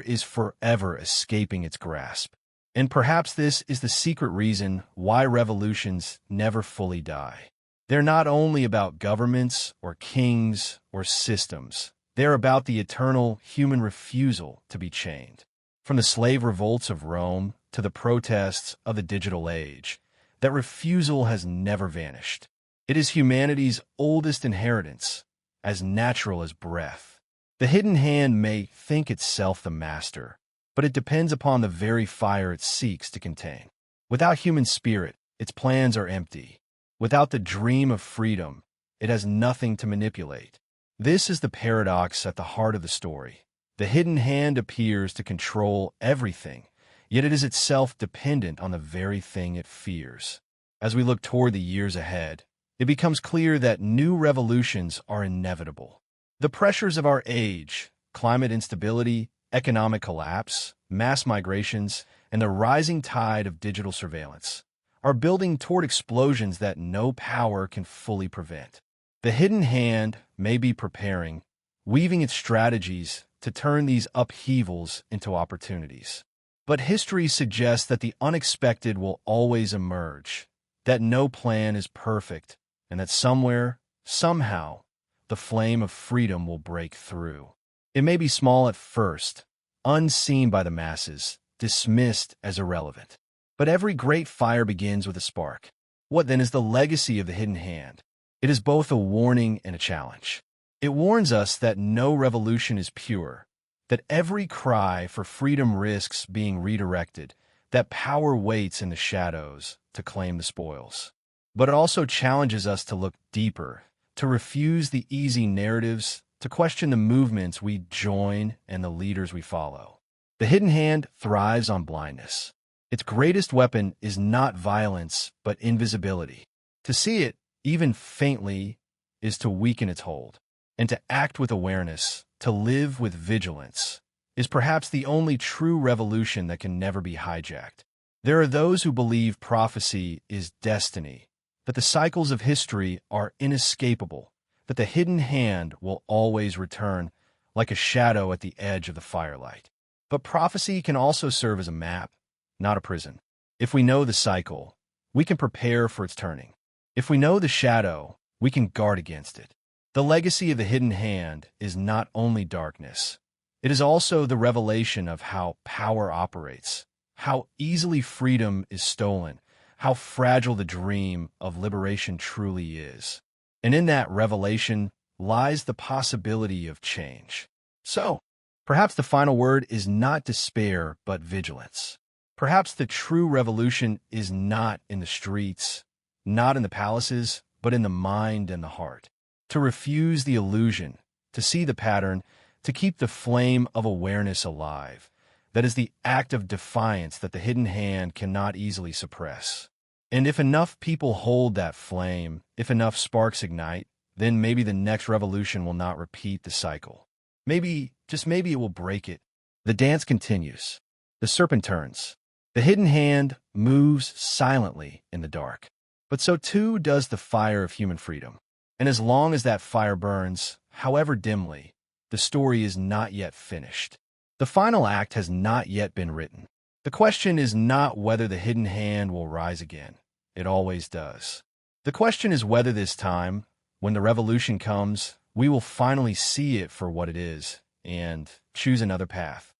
is forever escaping its grasp. And perhaps this is the secret reason why revolutions never fully die. They're not only about governments or kings or systems. They're about the eternal human refusal to be chained. From the slave revolts of Rome to the protests of the digital age, that refusal has never vanished. It is humanity's oldest inheritance, as natural as breath. The hidden hand may think itself the master, but it depends upon the very fire it seeks to contain. Without human spirit, its plans are empty. Without the dream of freedom, it has nothing to manipulate. This is the paradox at the heart of the story. The hidden hand appears to control everything, yet it is itself dependent on the very thing it fears. As we look toward the years ahead, it becomes clear that new revolutions are inevitable. The pressures of our age, climate instability, economic collapse, mass migrations, and the rising tide of digital surveillance are building toward explosions that no power can fully prevent. The hidden hand may be preparing, weaving its strategies to turn these upheavals into opportunities. But history suggests that the unexpected will always emerge, that no plan is perfect, and that somewhere, somehow, the flame of freedom will break through. It may be small at first, unseen by the masses, dismissed as irrelevant. But every great fire begins with a spark. What then is the legacy of the hidden hand? It is both a warning and a challenge. It warns us that no revolution is pure, that every cry for freedom risks being redirected, that power waits in the shadows to claim the spoils. But it also challenges us to look deeper, to refuse the easy narratives, to question the movements we join and the leaders we follow. The hidden hand thrives on blindness. Its greatest weapon is not violence, but invisibility. To see it, even faintly, is to weaken its hold. And to act with awareness, to live with vigilance, is perhaps the only true revolution that can never be hijacked. There are those who believe prophecy is destiny, that the cycles of history are inescapable, that the hidden hand will always return like a shadow at the edge of the firelight. But prophecy can also serve as a map, not a prison. If we know the cycle, we can prepare for its turning. If we know the shadow, we can guard against it. The legacy of the hidden hand is not only darkness. It is also the revelation of how power operates, how easily freedom is stolen, how fragile the dream of liberation truly is. And in that revelation lies the possibility of change. So, perhaps the final word is not despair, but vigilance. Perhaps the true revolution is not in the streets, not in the palaces, but in the mind and the heart. To refuse the illusion, to see the pattern, to keep the flame of awareness alive. That is the act of defiance that the hidden hand cannot easily suppress. And if enough people hold that flame, if enough sparks ignite, then maybe the next revolution will not repeat the cycle. Maybe, just maybe it will break it. The dance continues. The serpent turns. The hidden hand moves silently in the dark. But so too does the fire of human freedom. And as long as that fire burns, however dimly, the story is not yet finished. The final act has not yet been written. The question is not whether the hidden hand will rise again. It always does. The question is whether this time, when the revolution comes, we will finally see it for what it is and choose another path.